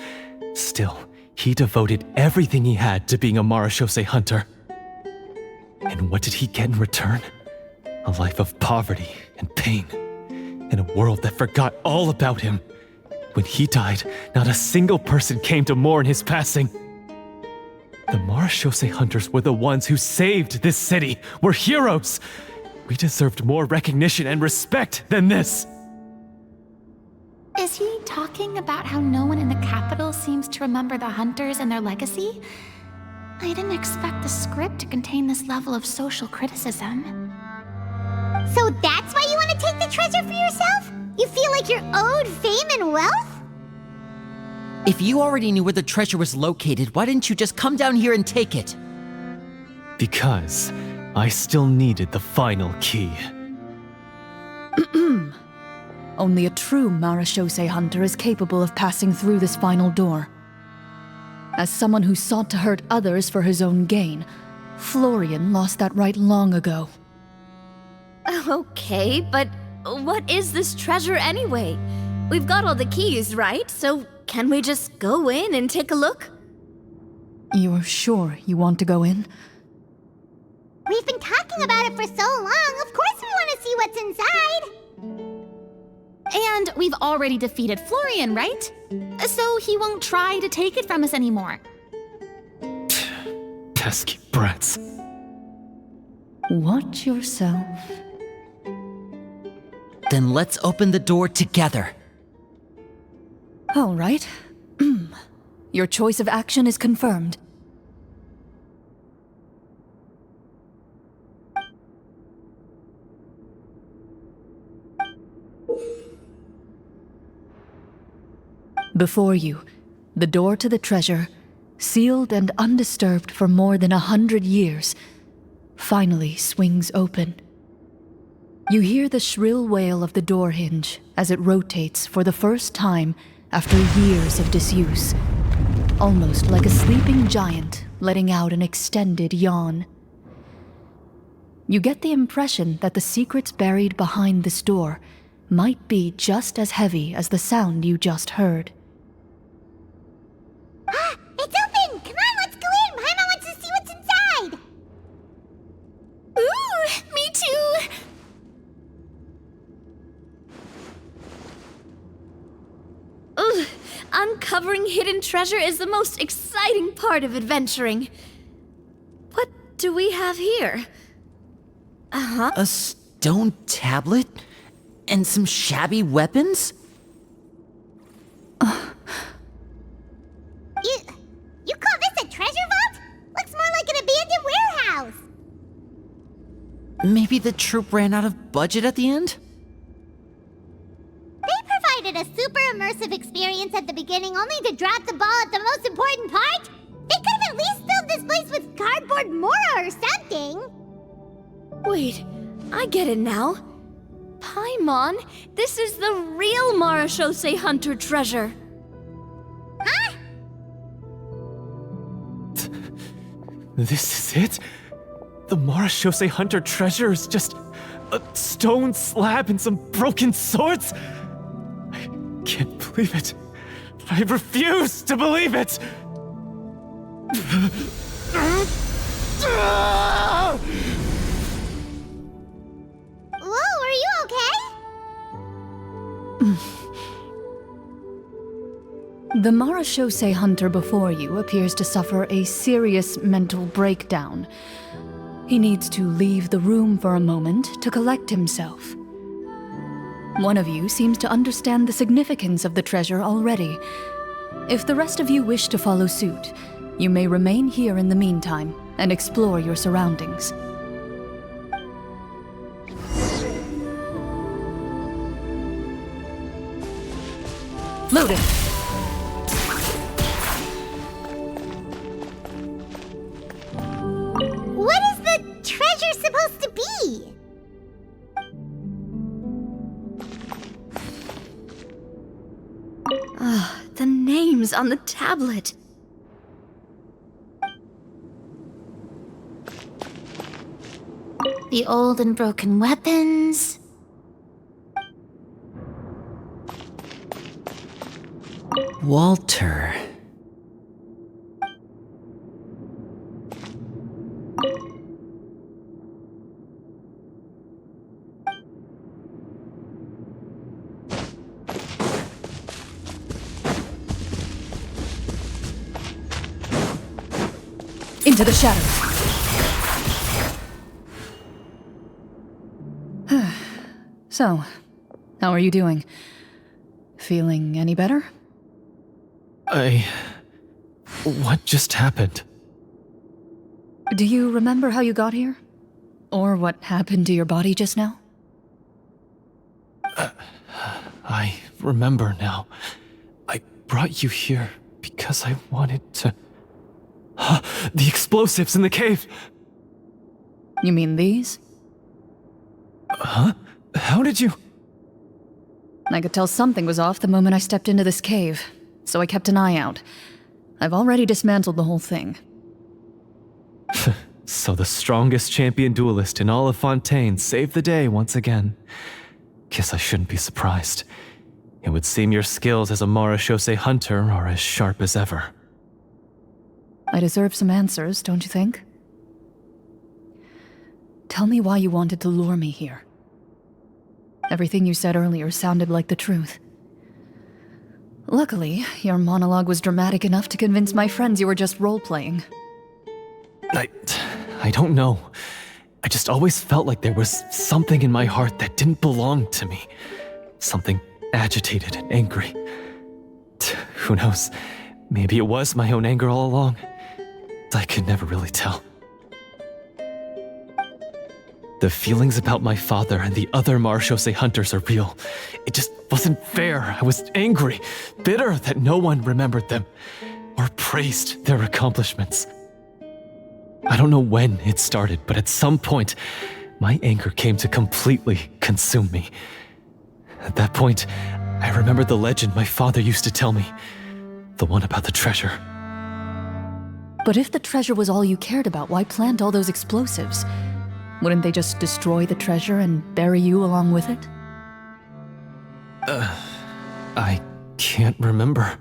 Still, he devoted everything he had to being a Marechaussee hunter. And what did he get in return? A life of poverty and pain. In a world that forgot all about him. When he died, not a single person came to mourn his passing. The Marechaussee hunters were the ones who saved this city. We're heroes. We deserved more recognition and respect than this. Is he talking about how no one in the capital seems to remember the hunters and their legacy? I didn't expect the script to contain this level of social criticism. So that's why you want to take the treasure for yourself? You feel like you're owed fame and wealth? If you already knew where the treasure was located, why didn't you just come down here and take it? Because I still needed the final key. Only a true Marechaussee hunter is capable of passing through this final door. As someone who sought to hurt others for his own gain, Florian lost that right long ago. Okay, but what is this treasure anyway? We've got all the keys, right? So can we just go in and take a look? You're sure you want to go in? We've been talking about it for so long. Of course we want to see what's inside. And we've already defeated Florian, right? So he won't try to take it from us anymore. Pesky brats. Watch yourself. Then let's open the door together. All right. Your choice of action is confirmed. Before you, the door to the treasure, sealed and undisturbed for more than 100 years, finally swings open. You hear the shrill wail of the door hinge as it rotates for the first time after years of disuse, almost like a sleeping giant letting out an extended yawn. You get the impression that the secrets buried behind this door might be just as heavy as the sound you just heard. Ah, it's open! Come on, let's go in! Paimon wants to see what's inside! Ooh, me too! Ugh, uncovering hidden treasure is the most exciting part of adventuring. What do we have here? Uh-huh. A stone tablet? And some shabby weapons? You call this a treasure vault? Looks more like an abandoned warehouse! Maybe the troop ran out of budget at the end? They provided a super immersive experience at the beginning only to drop the ball at the most important part? They could have at least filled this place with cardboard Mora or something! Wait, I get it now. Paimon, this is the real Marashose Hunter treasure. Huh? This is it? The Marashose Hunter treasure is just a stone slab and some broken swords? I can't believe it. I refuse to believe it! Whoa, are you okay? The Marashose Hunter before you appears to suffer a serious mental breakdown. He needs to leave the room for a moment to collect himself. One of you seems to understand the significance of the treasure already. If the rest of you wish to follow suit, you may remain here in the meantime and explore your surroundings. Loaded. What is the treasure supposed to be? The names on the tablet. The old and broken weapons. Walter. Into the shadows. So, how are you doing? Feeling any better? What just happened? Do you remember how you got here? Or what happened to your body just now? I remember now. I brought you here because I wanted to... The explosives in the cave! You mean these? Huh? How did you... I could tell something was off the moment I stepped into this cave, so I kept an eye out. I've already dismantled the whole thing. So the strongest champion duelist in all of Fontaine saved the day once again. Guess I shouldn't be surprised. It would seem your skills as a Marashose hunter are as sharp as ever. I deserve some answers, don't you think? Tell me why you wanted to lure me here. Everything you said earlier sounded like the truth. Luckily, your monologue was dramatic enough to convince my friends you were just role-playing. I don't know. I just always felt like there was something in my heart that didn't belong to me. Something agitated and angry. Who knows? Maybe it was my own anger all along. I could never really tell. The feelings about my father and the other Marechaussee hunters are real. It just wasn't fair. I was angry, bitter that no one remembered them or praised their accomplishments. I don't know when it started, but at some point, my anger came to completely consume me. At that point, I remembered the legend my father used to tell me, the one about the treasure. But if the treasure was all you cared about, why plant all those explosives? Wouldn't they just destroy the treasure and bury you along with it? I can't remember.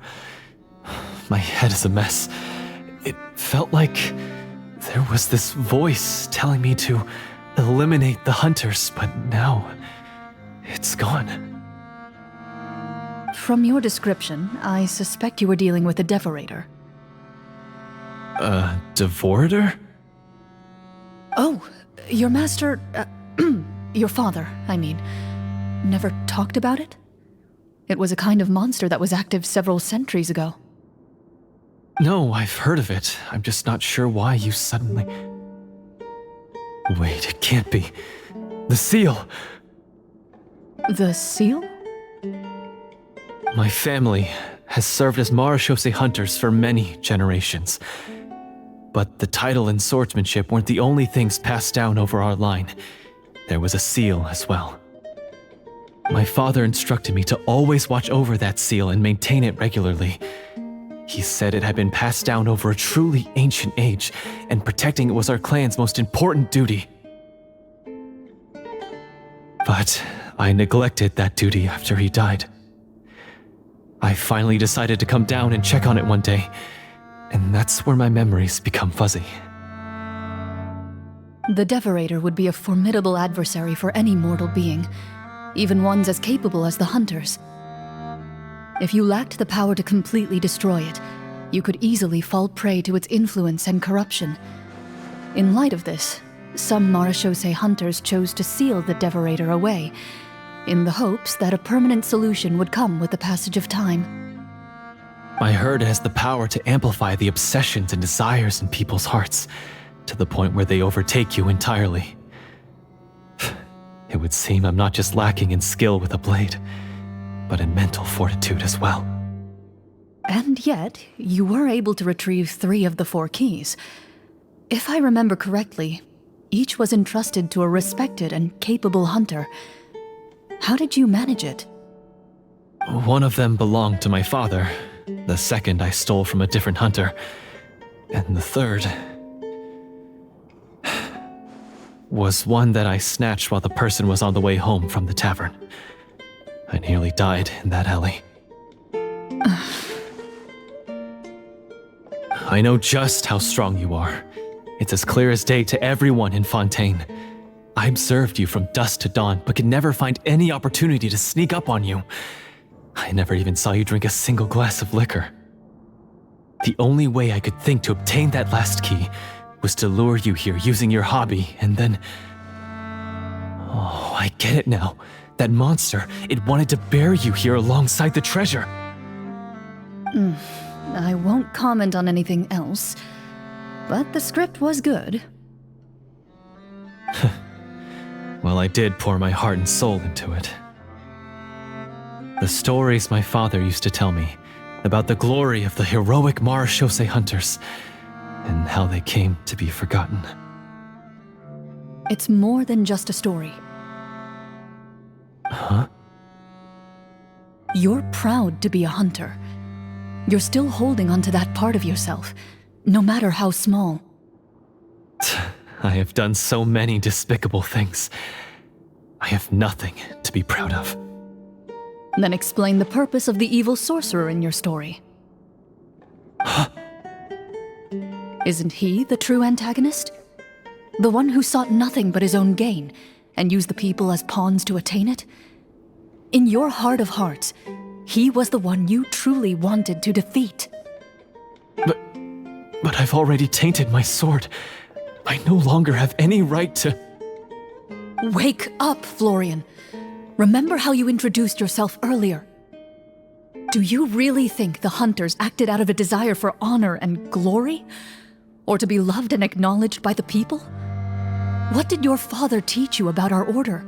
My head is a mess. It felt like there was this voice telling me to eliminate the hunters, but now it's gone. From your description, I suspect you were dealing with a Devorator. A Devorator? Oh, your master, your father, I mean, never talked about it? It was a kind of monster that was active several centuries ago. No, I've heard of it. I'm just not sure why you suddenly... Wait, it can't be. The seal! The seal? My family has served as Marechaussee hunters for many generations. But the title and swordsmanship weren't the only things passed down over our line. There was a seal as well. My father instructed me to always watch over that seal and maintain it regularly. He said it had been passed down over a truly ancient age, and protecting it was our clan's most important duty. But I neglected that duty after he died. I finally decided to come down and check on it one day, and that's where my memories become fuzzy. The Devorator would be a formidable adversary for any mortal being, even ones as capable as the hunters. If you lacked the power to completely destroy it, you could easily fall prey to its influence and corruption. In light of this, some Marechaussee hunters chose to seal the Devorator away, in the hopes that a permanent solution would come with the passage of time. I heard it has the power to amplify the obsessions and desires in people's hearts, to the point where they overtake you entirely. It would seem I'm not just lacking in skill with a blade, but in mental fortitude as well. And yet, you were able to retrieve 3 of the 4 keys. If I remember correctly, each was entrusted to a respected and capable hunter. How did you manage it? One of them belonged to my father. The second I stole from a different hunter. And the third... was one that I snatched while the person was on the way home from the tavern. I nearly died in that alley. I know just how strong you are. It's as clear as day to everyone in Fontaine. I observed you from dusk to dawn, but could never find any opportunity to sneak up on you. I never even saw you drink a single glass of liquor. The only way I could think to obtain that last key was to lure you here using your hobby, and then... Oh, I get it now. That monster, it wanted to bury you here alongside the treasure. I won't comment on anything else, but the script was good. Well, I did pour my heart and soul into it. The stories my father used to tell me about the glory of the heroic Marechaussee hunters and how they came to be forgotten. It's more than just a story. Huh? You're proud to be a hunter. You're still holding onto that part of yourself, no matter how small. I have done so many despicable things. I have nothing to be proud of. Then explain the purpose of the evil sorcerer in your story. Huh? Isn't he the true antagonist? The one who sought nothing but his own gain, and used the people as pawns to attain it? In your heart of hearts, he was the one you truly wanted to defeat. But I've already tainted my sword. I no longer have any right to... Wake up, Florian. Remember how you introduced yourself earlier. Do you really think the hunters acted out of a desire for honor and glory? Or to be loved and acknowledged by the people? What did your father teach you about our order?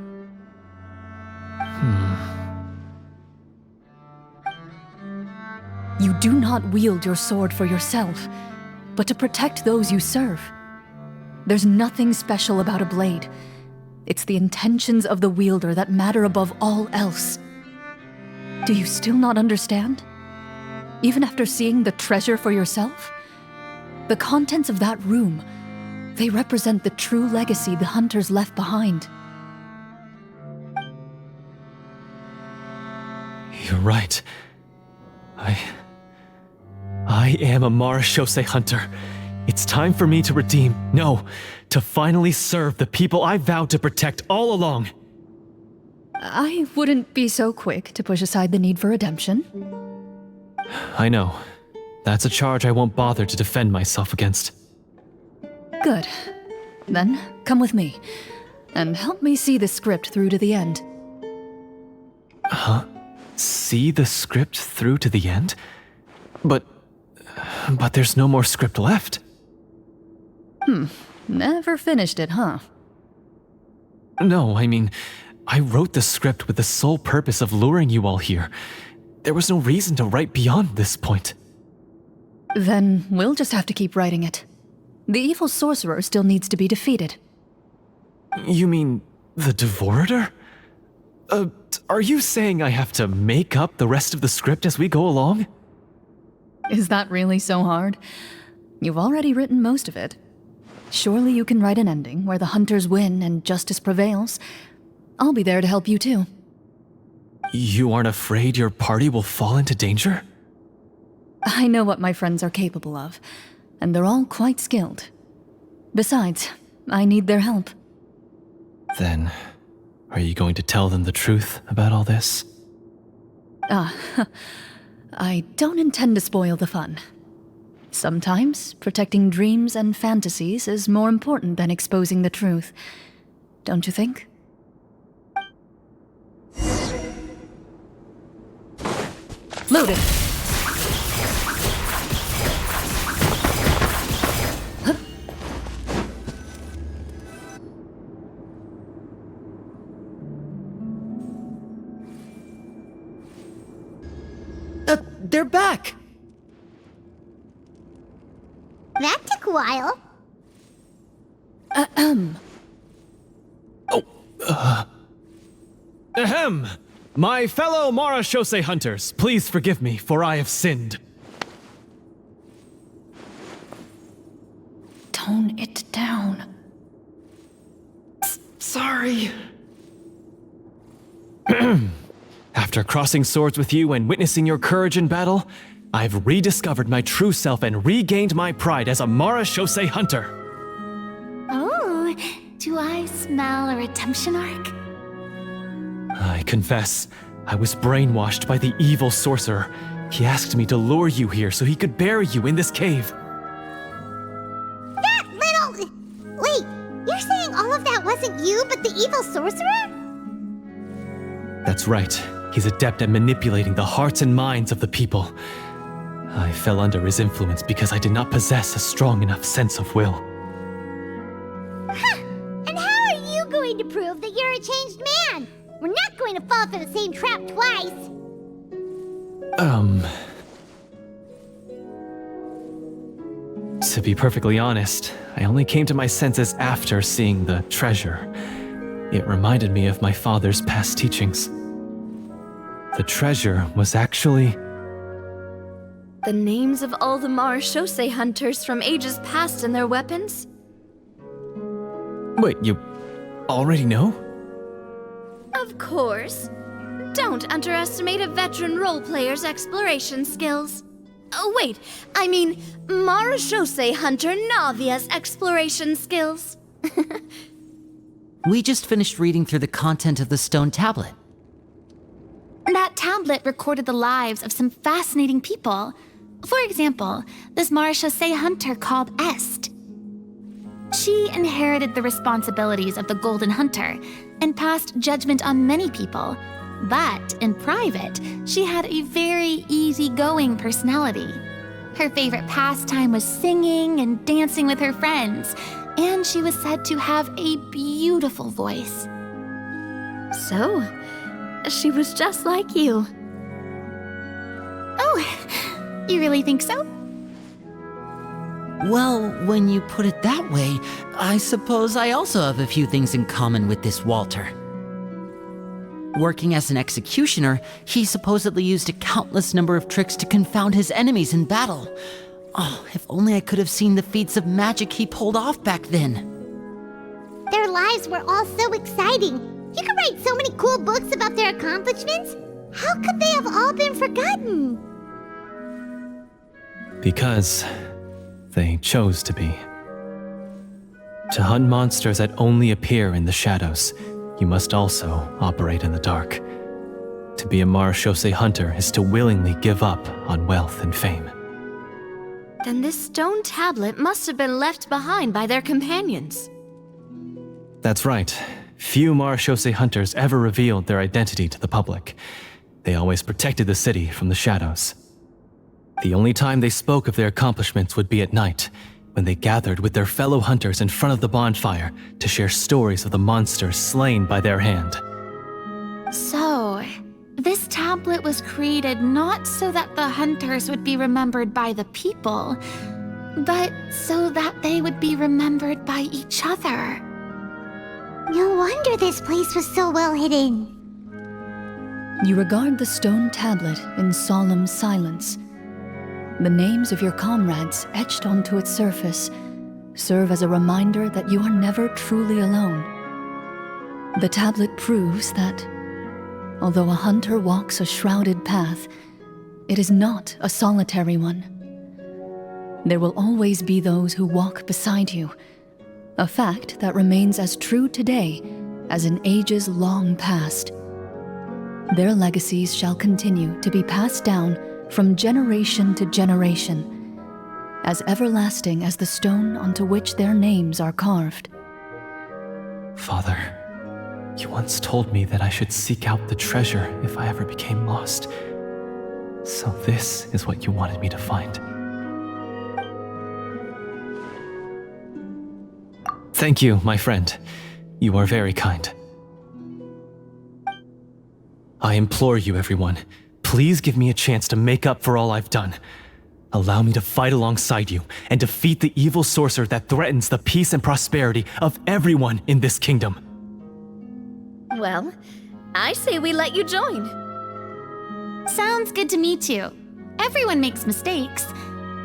You do not wield your sword for yourself, but to protect those you serve. There's nothing special about a blade. It's the intentions of the wielder that matter above all else. Do you still not understand? Even after seeing the treasure for yourself? The contents of that room, they represent the true legacy the hunters left behind. You're right. I am a Marashose hunter. It's time for me to redeem, no, to finally serve the people I vowed to protect all along. I wouldn't be so quick to push aside the need for redemption. I know. That's a charge I won't bother to defend myself against. Good. Then, come with me, and help me see the script through to the end. Huh? See the script through to the end? But there's no more script left. Never finished it, huh? No, I mean, I wrote the script with the sole purpose of luring you all here. There was no reason to write beyond this point. Then we'll just have to keep writing it. The evil sorcerer still needs to be defeated. You mean the Devorator? Are you saying I have to make up the rest of the script as we go along? Is that really so hard? You've already written most of it. Surely you can write an ending where the hunters win and justice prevails. I'll be there to help you too. You aren't afraid your party will fall into danger? I know what my friends are capable of, and they're all quite skilled. Besides, I need their help. Then, are you going to tell them the truth about all this? I don't intend to spoil the fun. Sometimes, protecting dreams and fantasies is more important than exposing the truth. Don't you think? Loaded! They're back! That took a while. Ahem! My fellow Marashose hunters, please forgive me, for I have sinned. Tone it down. Sorry. After crossing swords with you and witnessing your courage in battle, I've rediscovered my true self and regained my pride as a Marashose hunter. Oh, do I smell a redemption arc? I confess, I was brainwashed by the evil sorcerer. He asked me to lure you here so he could bury you in this cave. That little... Wait, you're saying all of that wasn't you, but the evil sorcerer? That's right. He's adept at manipulating the hearts and minds of the people. I fell under his influence because I did not possess a strong enough sense of will. Huh! And how are you going to prove that you're a changed man? We're not going to fall for the same trap twice. To be perfectly honest, I only came to my senses after seeing the treasure. It reminded me of my father's past teachings. The treasure was actually... The names of all the Marashose hunters from ages past and their weapons? Wait, you already know? Of course. Don't underestimate a veteran roleplayer's exploration skills. Oh, wait, I mean Marashose hunter Navia's exploration skills. We just finished reading through the content of the stone tablet. That tablet recorded the lives of some fascinating people. For example, this Marashose hunter called Est. She inherited the responsibilities of the Golden Hunter and passed judgment on many people. But in private, she had a very easygoing personality. Her favorite pastime was singing and dancing with her friends, and she was said to have a beautiful voice. So, she was just like you. Oh, you really think so? Well, when you put it that way, I suppose I also have a few things in common with this Walter. Working as an executioner, he supposedly used a countless number of tricks to confound his enemies in battle. Oh, if only I could have seen the feats of magic he pulled off back then. Their lives were all so exciting. You could write so many cool books about their accomplishments. How could they have all been forgotten? Because they chose to be. To hunt monsters that only appear in the shadows, you must also operate in the dark. To be a marechaussee hunter is to willingly give up on wealth and fame. Then this stone tablet must have been left behind by their companions. That's right. Few marechaussee hunters ever revealed their identity to the public. They always protected the city from the shadows. The only time they spoke of their accomplishments would be at night, when they gathered with their fellow hunters in front of the bonfire to share stories of the monsters slain by their hand. So, this tablet was created not so that the hunters would be remembered by the people, but so that they would be remembered by each other. No wonder this place was so well hidden. You regard the stone tablet in solemn silence. The names of your comrades etched onto its surface serve as a reminder that you are never truly alone. The tablet proves that, although a hunter walks a shrouded path, it is not a solitary one. There will always be those who walk beside you, a fact that remains as true today as in ages long past. Their legacies shall continue to be passed down from generation to generation, as everlasting as the stone onto which their names are carved. Father, you once told me that I should seek out the treasure if I ever became lost. So this is what you wanted me to find. Thank you, my friend. You are very kind. I implore you, everyone, please give me a chance to make up for all I've done. Allow me to fight alongside you and defeat the evil sorcerer that threatens the peace and prosperity of everyone in this kingdom. Well, I say we let you join. Sounds good to me too. Everyone makes mistakes.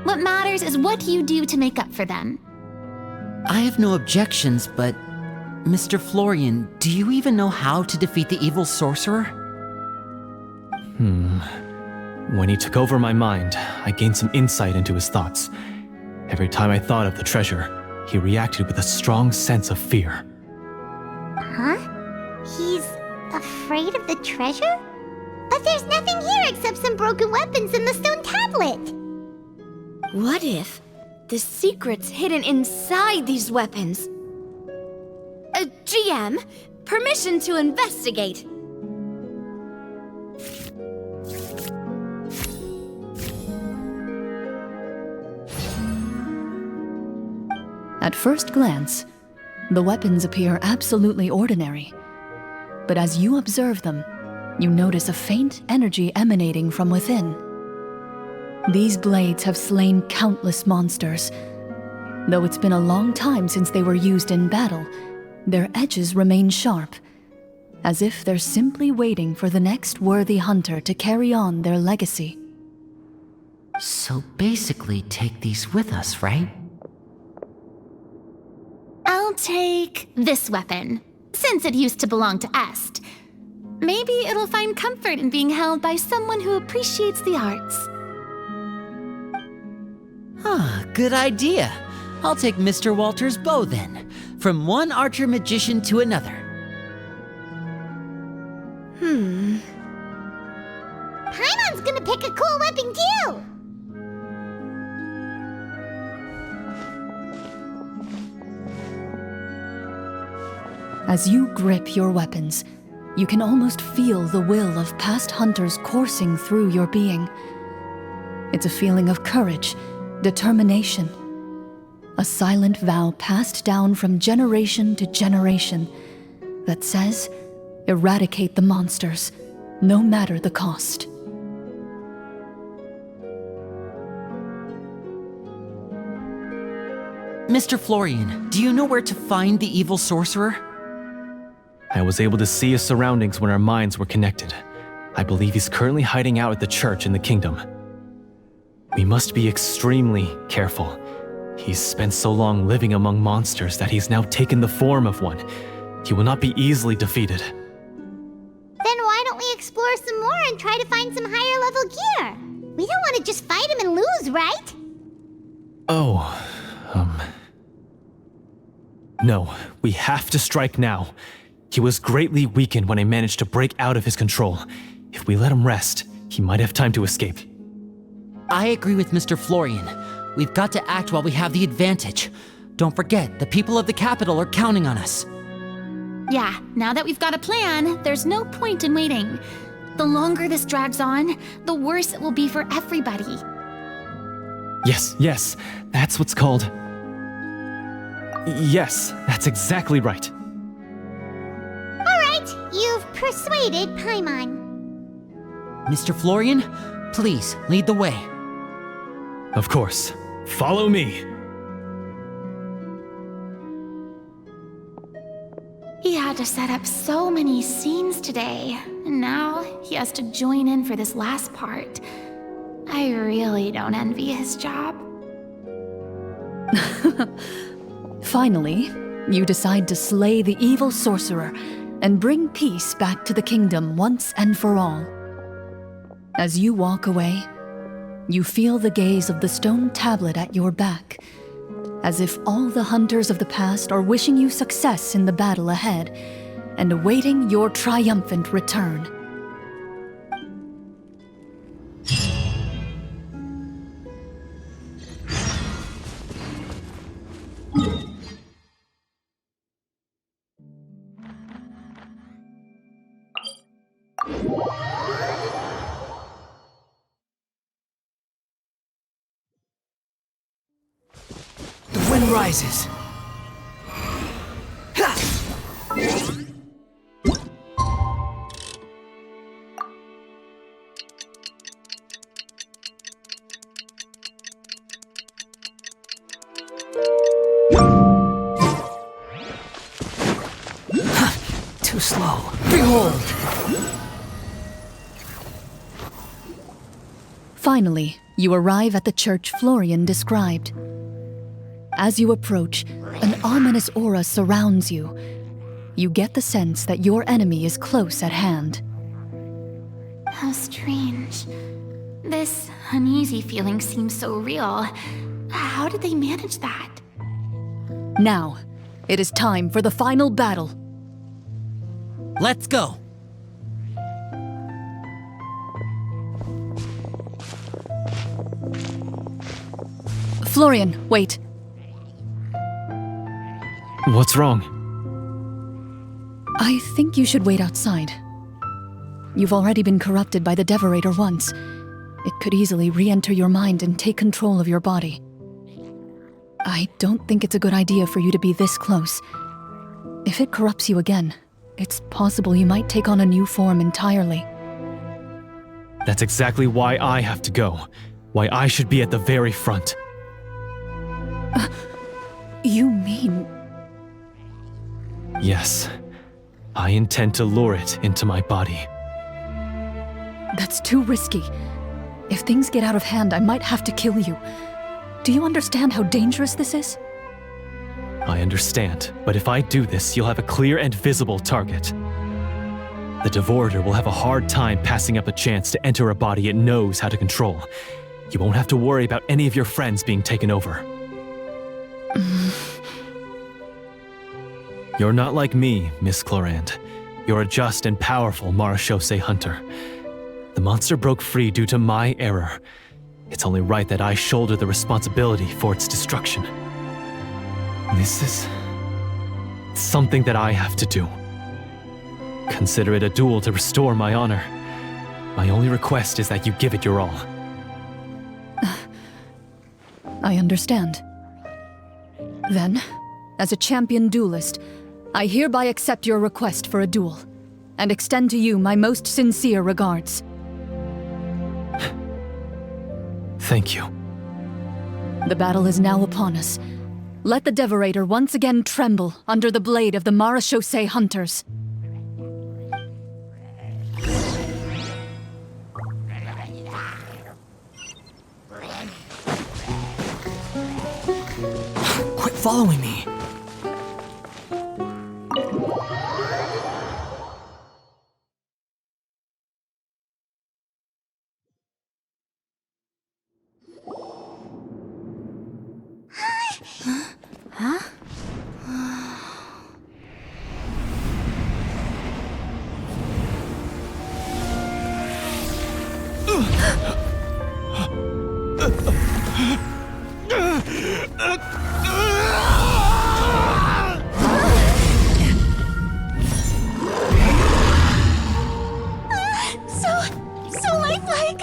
What matters is what you do to make up for them. I have no objections, but Mr. Florian, do you even know how to defeat the evil sorcerer? When he took over my mind, I gained some insight into his thoughts. Every time I thought of the treasure, he reacted with a strong sense of fear. Huh? He's afraid of the treasure? But there's nothing here except some broken weapons and the stone tablet. What if the secret's hidden inside these weapons? GM, permission to investigate. At first glance, the weapons appear absolutely ordinary. But as you observe them, you notice a faint energy emanating from within. These blades have slain countless monsters. Though it's been a long time since they were used in battle, their edges remain sharp, as if they're simply waiting for the next worthy hunter to carry on their legacy. So basically take these with us, right? I'll take this weapon, since it used to belong to Est. Maybe it'll find comfort in being held by someone who appreciates the arts. Good idea. I'll take Mr. Walter's bow then, from one archer magician to another. Paimon's gonna pick a cool weapon too! As you grip your weapons, you can almost feel the will of past hunters coursing through your being. It's a feeling of courage, determination, a silent vow passed down from generation to generation that says, eradicate the monsters, no matter the cost. Mr. Florian, do you know where to find the evil sorcerer? I was able to see his surroundings when our minds were connected. I believe he's currently hiding out at the church in the kingdom. We must be extremely careful. He's spent so long living among monsters that he's now taken the form of one. He will not be easily defeated. Then why don't we explore some more and try to find some higher level gear? We don't want to just fight him and lose, right? No, we have to strike now. He was greatly weakened when I managed to break out of his control. If we let him rest, he might have time to escape. I agree with Mr. Florian. We've got to act while we have the advantage. Don't forget, the people of the capital are counting on us. Yeah, now that we've got a plan, there's no point in waiting. The longer this drags on, the worse it will be for everybody. Yes, that's what's called... Yes, that's exactly right. Alright, you've persuaded Paimon. Mr. Florian, please lead the way. Of course. Follow me. He had to set up so many scenes today, and now he has to join in for this last part. I really don't envy his job. Finally, you decide to slay the evil sorcerer and bring peace back to the kingdom once and for all. As you walk away, you feel the gaze of the stone tablet at your back, as if all the hunters of the past are wishing you success in the battle ahead and awaiting your triumphant return. The wind rises. Too slow. Behold! Finally, you arrive at the church Florian described. As you approach, an ominous aura surrounds you. You get the sense that your enemy is close at hand. How strange. This uneasy feeling seems so real. How did they manage that? Now, it is time for the final battle. Let's go. Florian, wait. What's wrong? I think you should wait outside. You've already been corrupted by the Devorator once. It could easily re-enter your mind and take control of your body. I don't think it's a good idea for you to be this close. If it corrupts you again, it's possible you might take on a new form entirely. That's exactly why I have to go. Why I should be at the very front. You mean... Yes. I intend to lure it into my body. That's too risky. If things get out of hand, I might have to kill you. Do you understand how dangerous this is? I understand, but if I do this, you'll have a clear and visible target. The Devorator will have a hard time passing up a chance to enter a body it knows how to control. You won't have to worry about any of your friends being taken over. You're not like me, Miss CLORINDE. You're a just and powerful Marechaussee hunter. The monster broke free due to my error. It's only right that I shoulder the responsibility for its destruction. This is... something that I have to do. Consider it a duel to restore my honor. My only request is that you give it your all. I understand. Then, as a champion duelist, I hereby accept your request for a duel, and extend to you my most sincere regards. Thank you. The battle is now upon us. Let the Devorator once again tremble under the blade of the Marechaussee hunters. Quit following me. So lifelike!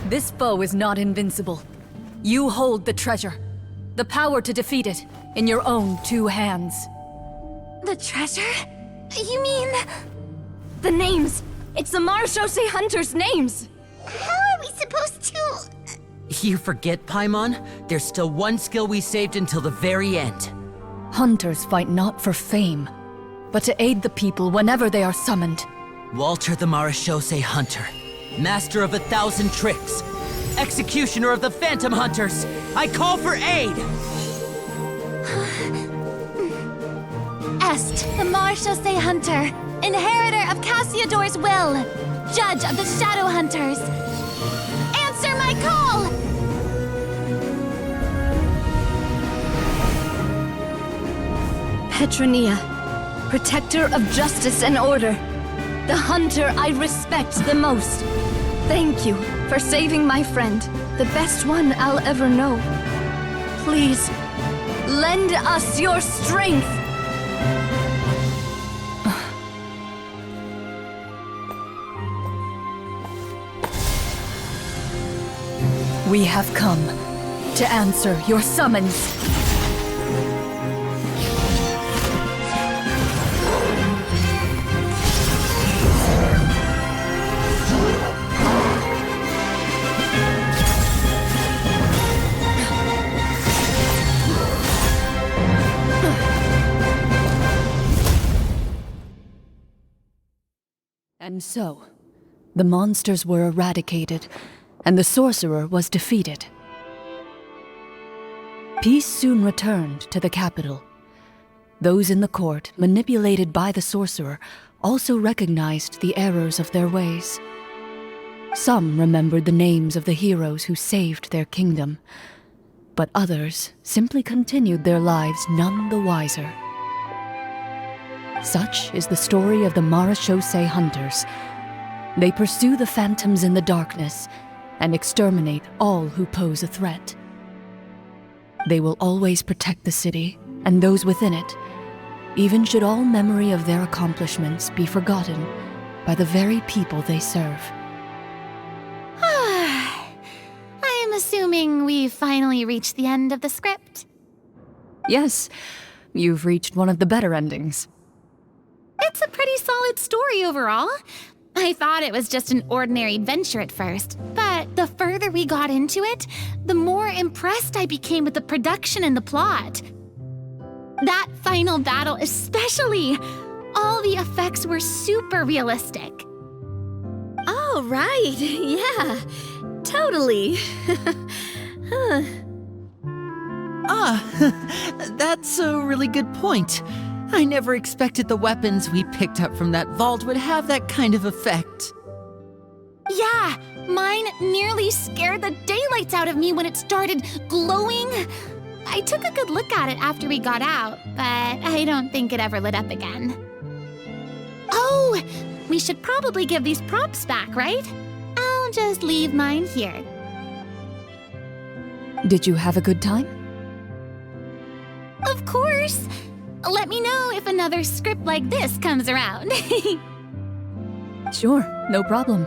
This foe is not invincible. You hold the treasure, the power to defeat it, in your own 2 hands. The treasure? You mean... The names! It's the Marechaussee hunters' names! How are we supposed to... You forget, Paimon? There's still one skill we saved until the very end. Hunters fight not for fame, but to aid the people whenever they are summoned. Walter the Marechaussee Hunter, master of 1,000 tricks, executioner of the Phantom Hunters, I call for aid! Est, the Marechaussee Hunter, inheritor of Cassiodor's will, judge of the Shadow Hunters. Answer my call! Petronia, protector of justice and order. The hunter I respect the most. Thank you for saving my friend, the best one I'll ever know. Please, lend us your strength! We have come to answer your summons. And so, the monsters were eradicated, and the sorcerer was defeated. Peace soon returned to the capital. Those in the court, manipulated by the sorcerer, also recognized the errors of their ways. Some remembered the names of the heroes who saved their kingdom, but others simply continued their lives none the wiser. Such is the story of the Marechaussee Hunters. They pursue the phantoms in the darkness and exterminate all who pose a threat. They will always protect the city and those within it, even should all memory of their accomplishments be forgotten by the very people they serve. I am assuming we've finally reached the end of the script. Yes, you've reached one of the better endings. It's a pretty solid story overall. I thought it was just an ordinary adventure at first, but the further we got into it, the more impressed I became with the production and the plot. That final battle especially! All the effects were super realistic. Oh, Oh, right. Yeah, totally. That's a really good point. I never expected the weapons we picked up from that vault would have that kind of effect. Yeah, mine nearly scared the daylights out of me when it started glowing. I took a good look at it after we got out, but I don't think it ever lit up again. Oh, we should probably give these props back, right? I'll just leave mine here. Did you have a good time? Of course! Let me know if another script like this comes around. Sure, no problem.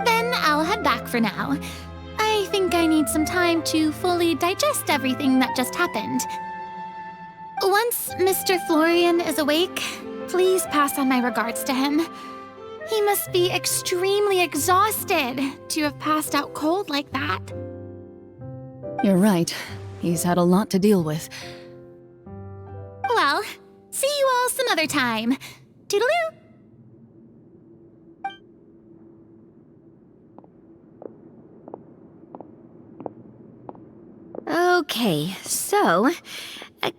Then I'll head back for now. I think I need some time to fully digest everything that just happened. Once Mr. Florian is awake, please pass on my regards to him. He must be extremely exhausted to have passed out cold like that. You're right. He's had a lot to deal with. Well, see you all some other time. Toodaloo! Okay, so,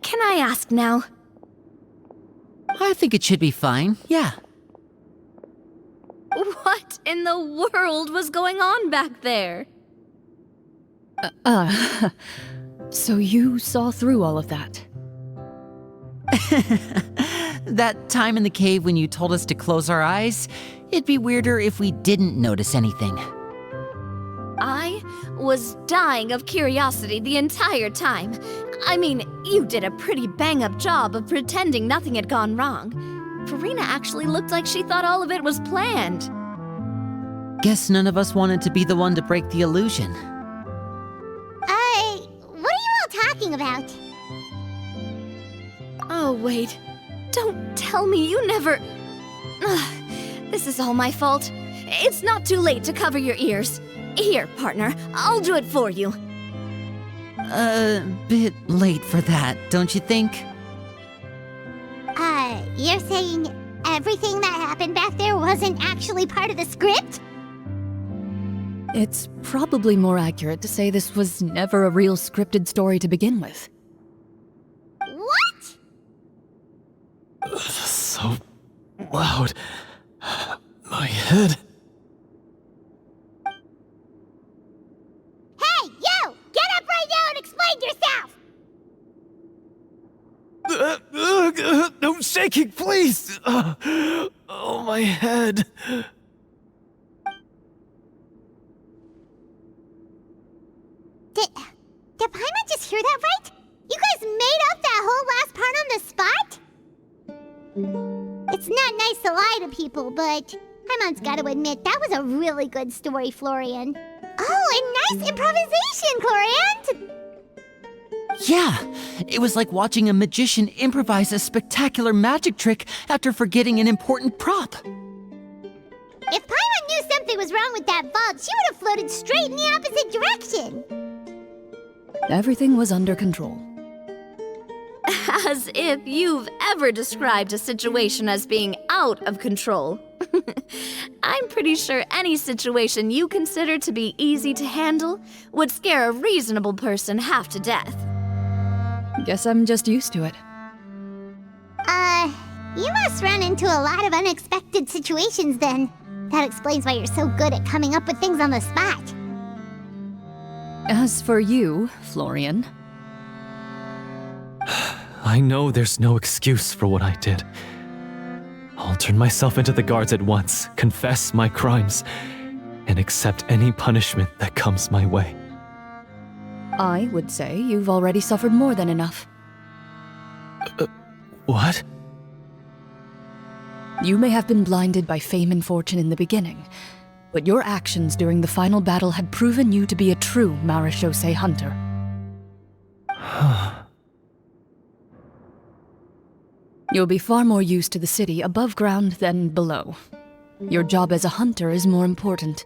can I ask now? I think it should be fine, yeah. What in the world was going on back there? So you saw through all of that? That time in the cave when you told us to close our eyes, it'd be weirder if we didn't notice anything. I was dying of curiosity the entire time. I mean, you did a pretty bang-up job of pretending nothing had gone wrong. FURINA actually looked like she thought all of it was planned. Guess none of us wanted to be the one to break the illusion. What are you all talking about? Oh, wait. Don't tell me you never... Ugh, this is all my fault. It's not too late to cover your ears. Here, partner, I'll do it for you. Bit late for that, don't you think? You're saying everything that happened back there wasn't actually part of the script? It's probably more accurate to say this was never a real scripted story to begin with. What? So loud. My head. Hey, you! Get up right now and explain yourself! No shaking, please! Oh, my head. Did Paimon just hear that right? You guys made up that whole last part on the spot? It's not nice to lie to people, but Paimon's gotta admit, that was a really good story, Florian. Oh, and nice improvisation, Chlorinde! Yeah, it was like watching a magician improvise a spectacular magic trick after forgetting an important prop. If Paimon knew something was wrong with that vault, she would have floated straight in the opposite direction. Everything was under control. As if you've ever described a situation as being out of control. I'm pretty sure any situation you consider to be easy to handle would scare a reasonable person half to death. Guess I'm just used to it. You must run into a lot of unexpected situations then. That explains why you're so good at coming up with things on the spot. As for you, Florian... I know there's no excuse for what I did. I'll turn myself into the guards at once, confess my crimes, and accept any punishment that comes my way. I would say you've already suffered more than enough. What? You may have been blinded by fame and fortune in the beginning, but your actions during the final battle had proven you to be a true Marechaussee hunter. You'll be far more used to the city above ground than below. Your job as a hunter is more important.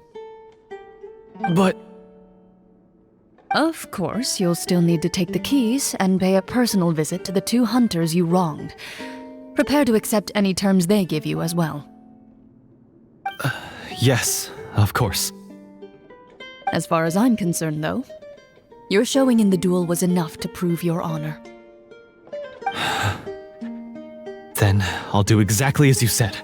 But... Of course, you'll still need to take the keys and pay a personal visit to the 2 hunters you wronged. Prepare to accept any terms they give you as well. Yes, of course. As far as I'm concerned, though, your showing in the duel was enough to prove your honor. Then I'll do exactly as you said.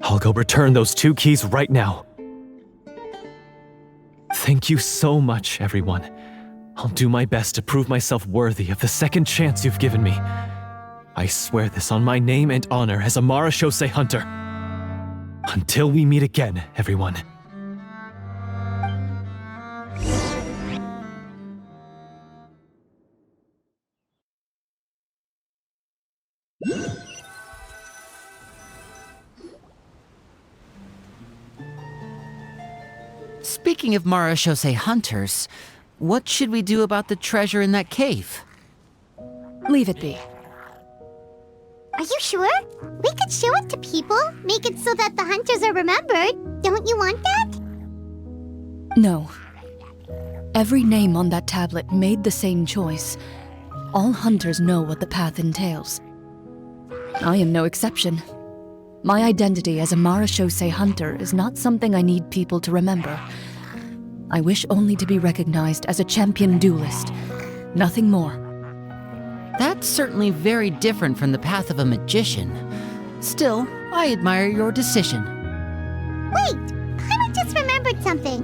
I'll go return those 2 keys right now. Thank you so much, everyone. I'll do my best to prove myself worthy of the second chance you've given me. I swear this on my name and honor as a Marashose hunter. Until we meet again, everyone. Speaking of Marashose hunters, what should we do about the treasure in that cave? Leave it be. Are you sure? We could show it to people, make it so that the hunters are remembered. Don't you want that? No. Every name on that tablet made the same choice. All hunters know what the path entails. I am no exception. My identity as a Marashose hunter is not something I need people to remember. I wish only to be recognized as a champion duelist. Nothing more. That's certainly very different from the path of a magician. Still, I admire your decision. Wait! I just remembered something.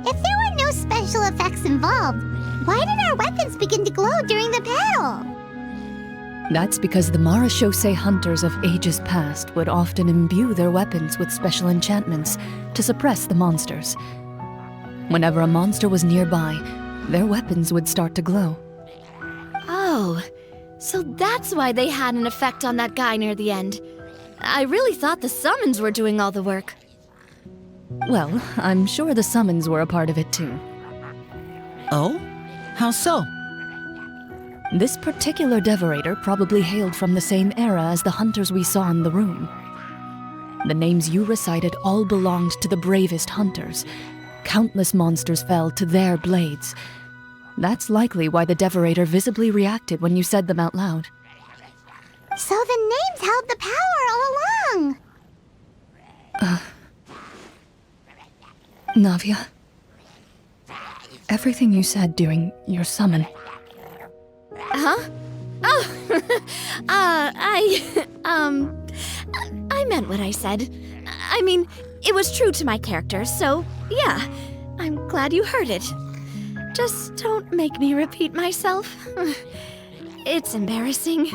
If there were no special effects involved, why did our weapons begin to glow during the battle? That's because the Marashose hunters of ages past would often imbue their weapons with special enchantments to suppress the monsters. Whenever a monster was nearby, their weapons would start to glow. Oh, so that's why they had an effect on that guy near the end. I really thought the summons were doing all the work. Well, I'm sure the summons were a part of it too. Oh? How so? This particular devorator probably hailed from the same era as the hunters we saw in the room. The names you recited all belonged to the bravest hunters. Countless monsters fell to their blades. That's likely why the devorator visibly reacted when you said them out loud. So the names held the power all along! Navia, everything you said during your summon. Huh? Oh, I meant what I said. I mean, it was true to my character, so yeah, I'm glad you heard it. Just don't make me repeat myself. It's embarrassing.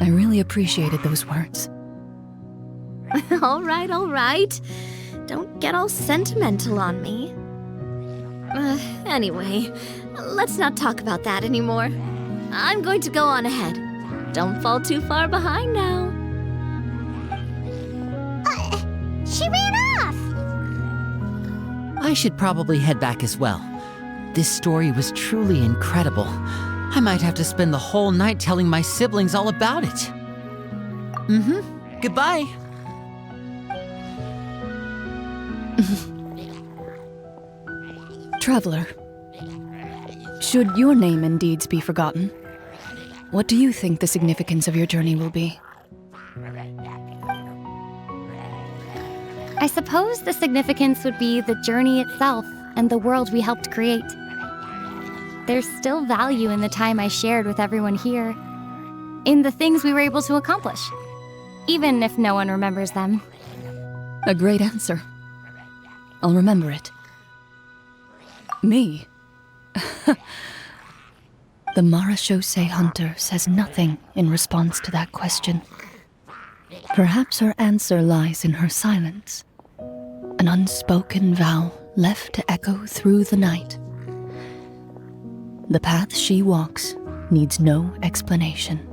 I really appreciated those words. All right. Don't get all sentimental on me. Anyway, let's not talk about that anymore. I'm going to go on ahead. Don't fall too far behind now. She ran off! I should probably head back as well. This story was truly incredible. I might have to spend the whole night telling my siblings all about it. Goodbye. Traveler, should your name and deeds be forgotten, what do you think the significance of your journey will be? I suppose the significance would be the journey itself and the world we helped create. There's still value in the time I shared with everyone here, in the things we were able to accomplish, even if no one remembers them. A great answer. I'll remember it. Me? The Marashose hunter says nothing in response to that question. Perhaps her answer lies in her silence, an unspoken vow left to echo through the night. The path she walks needs no explanation.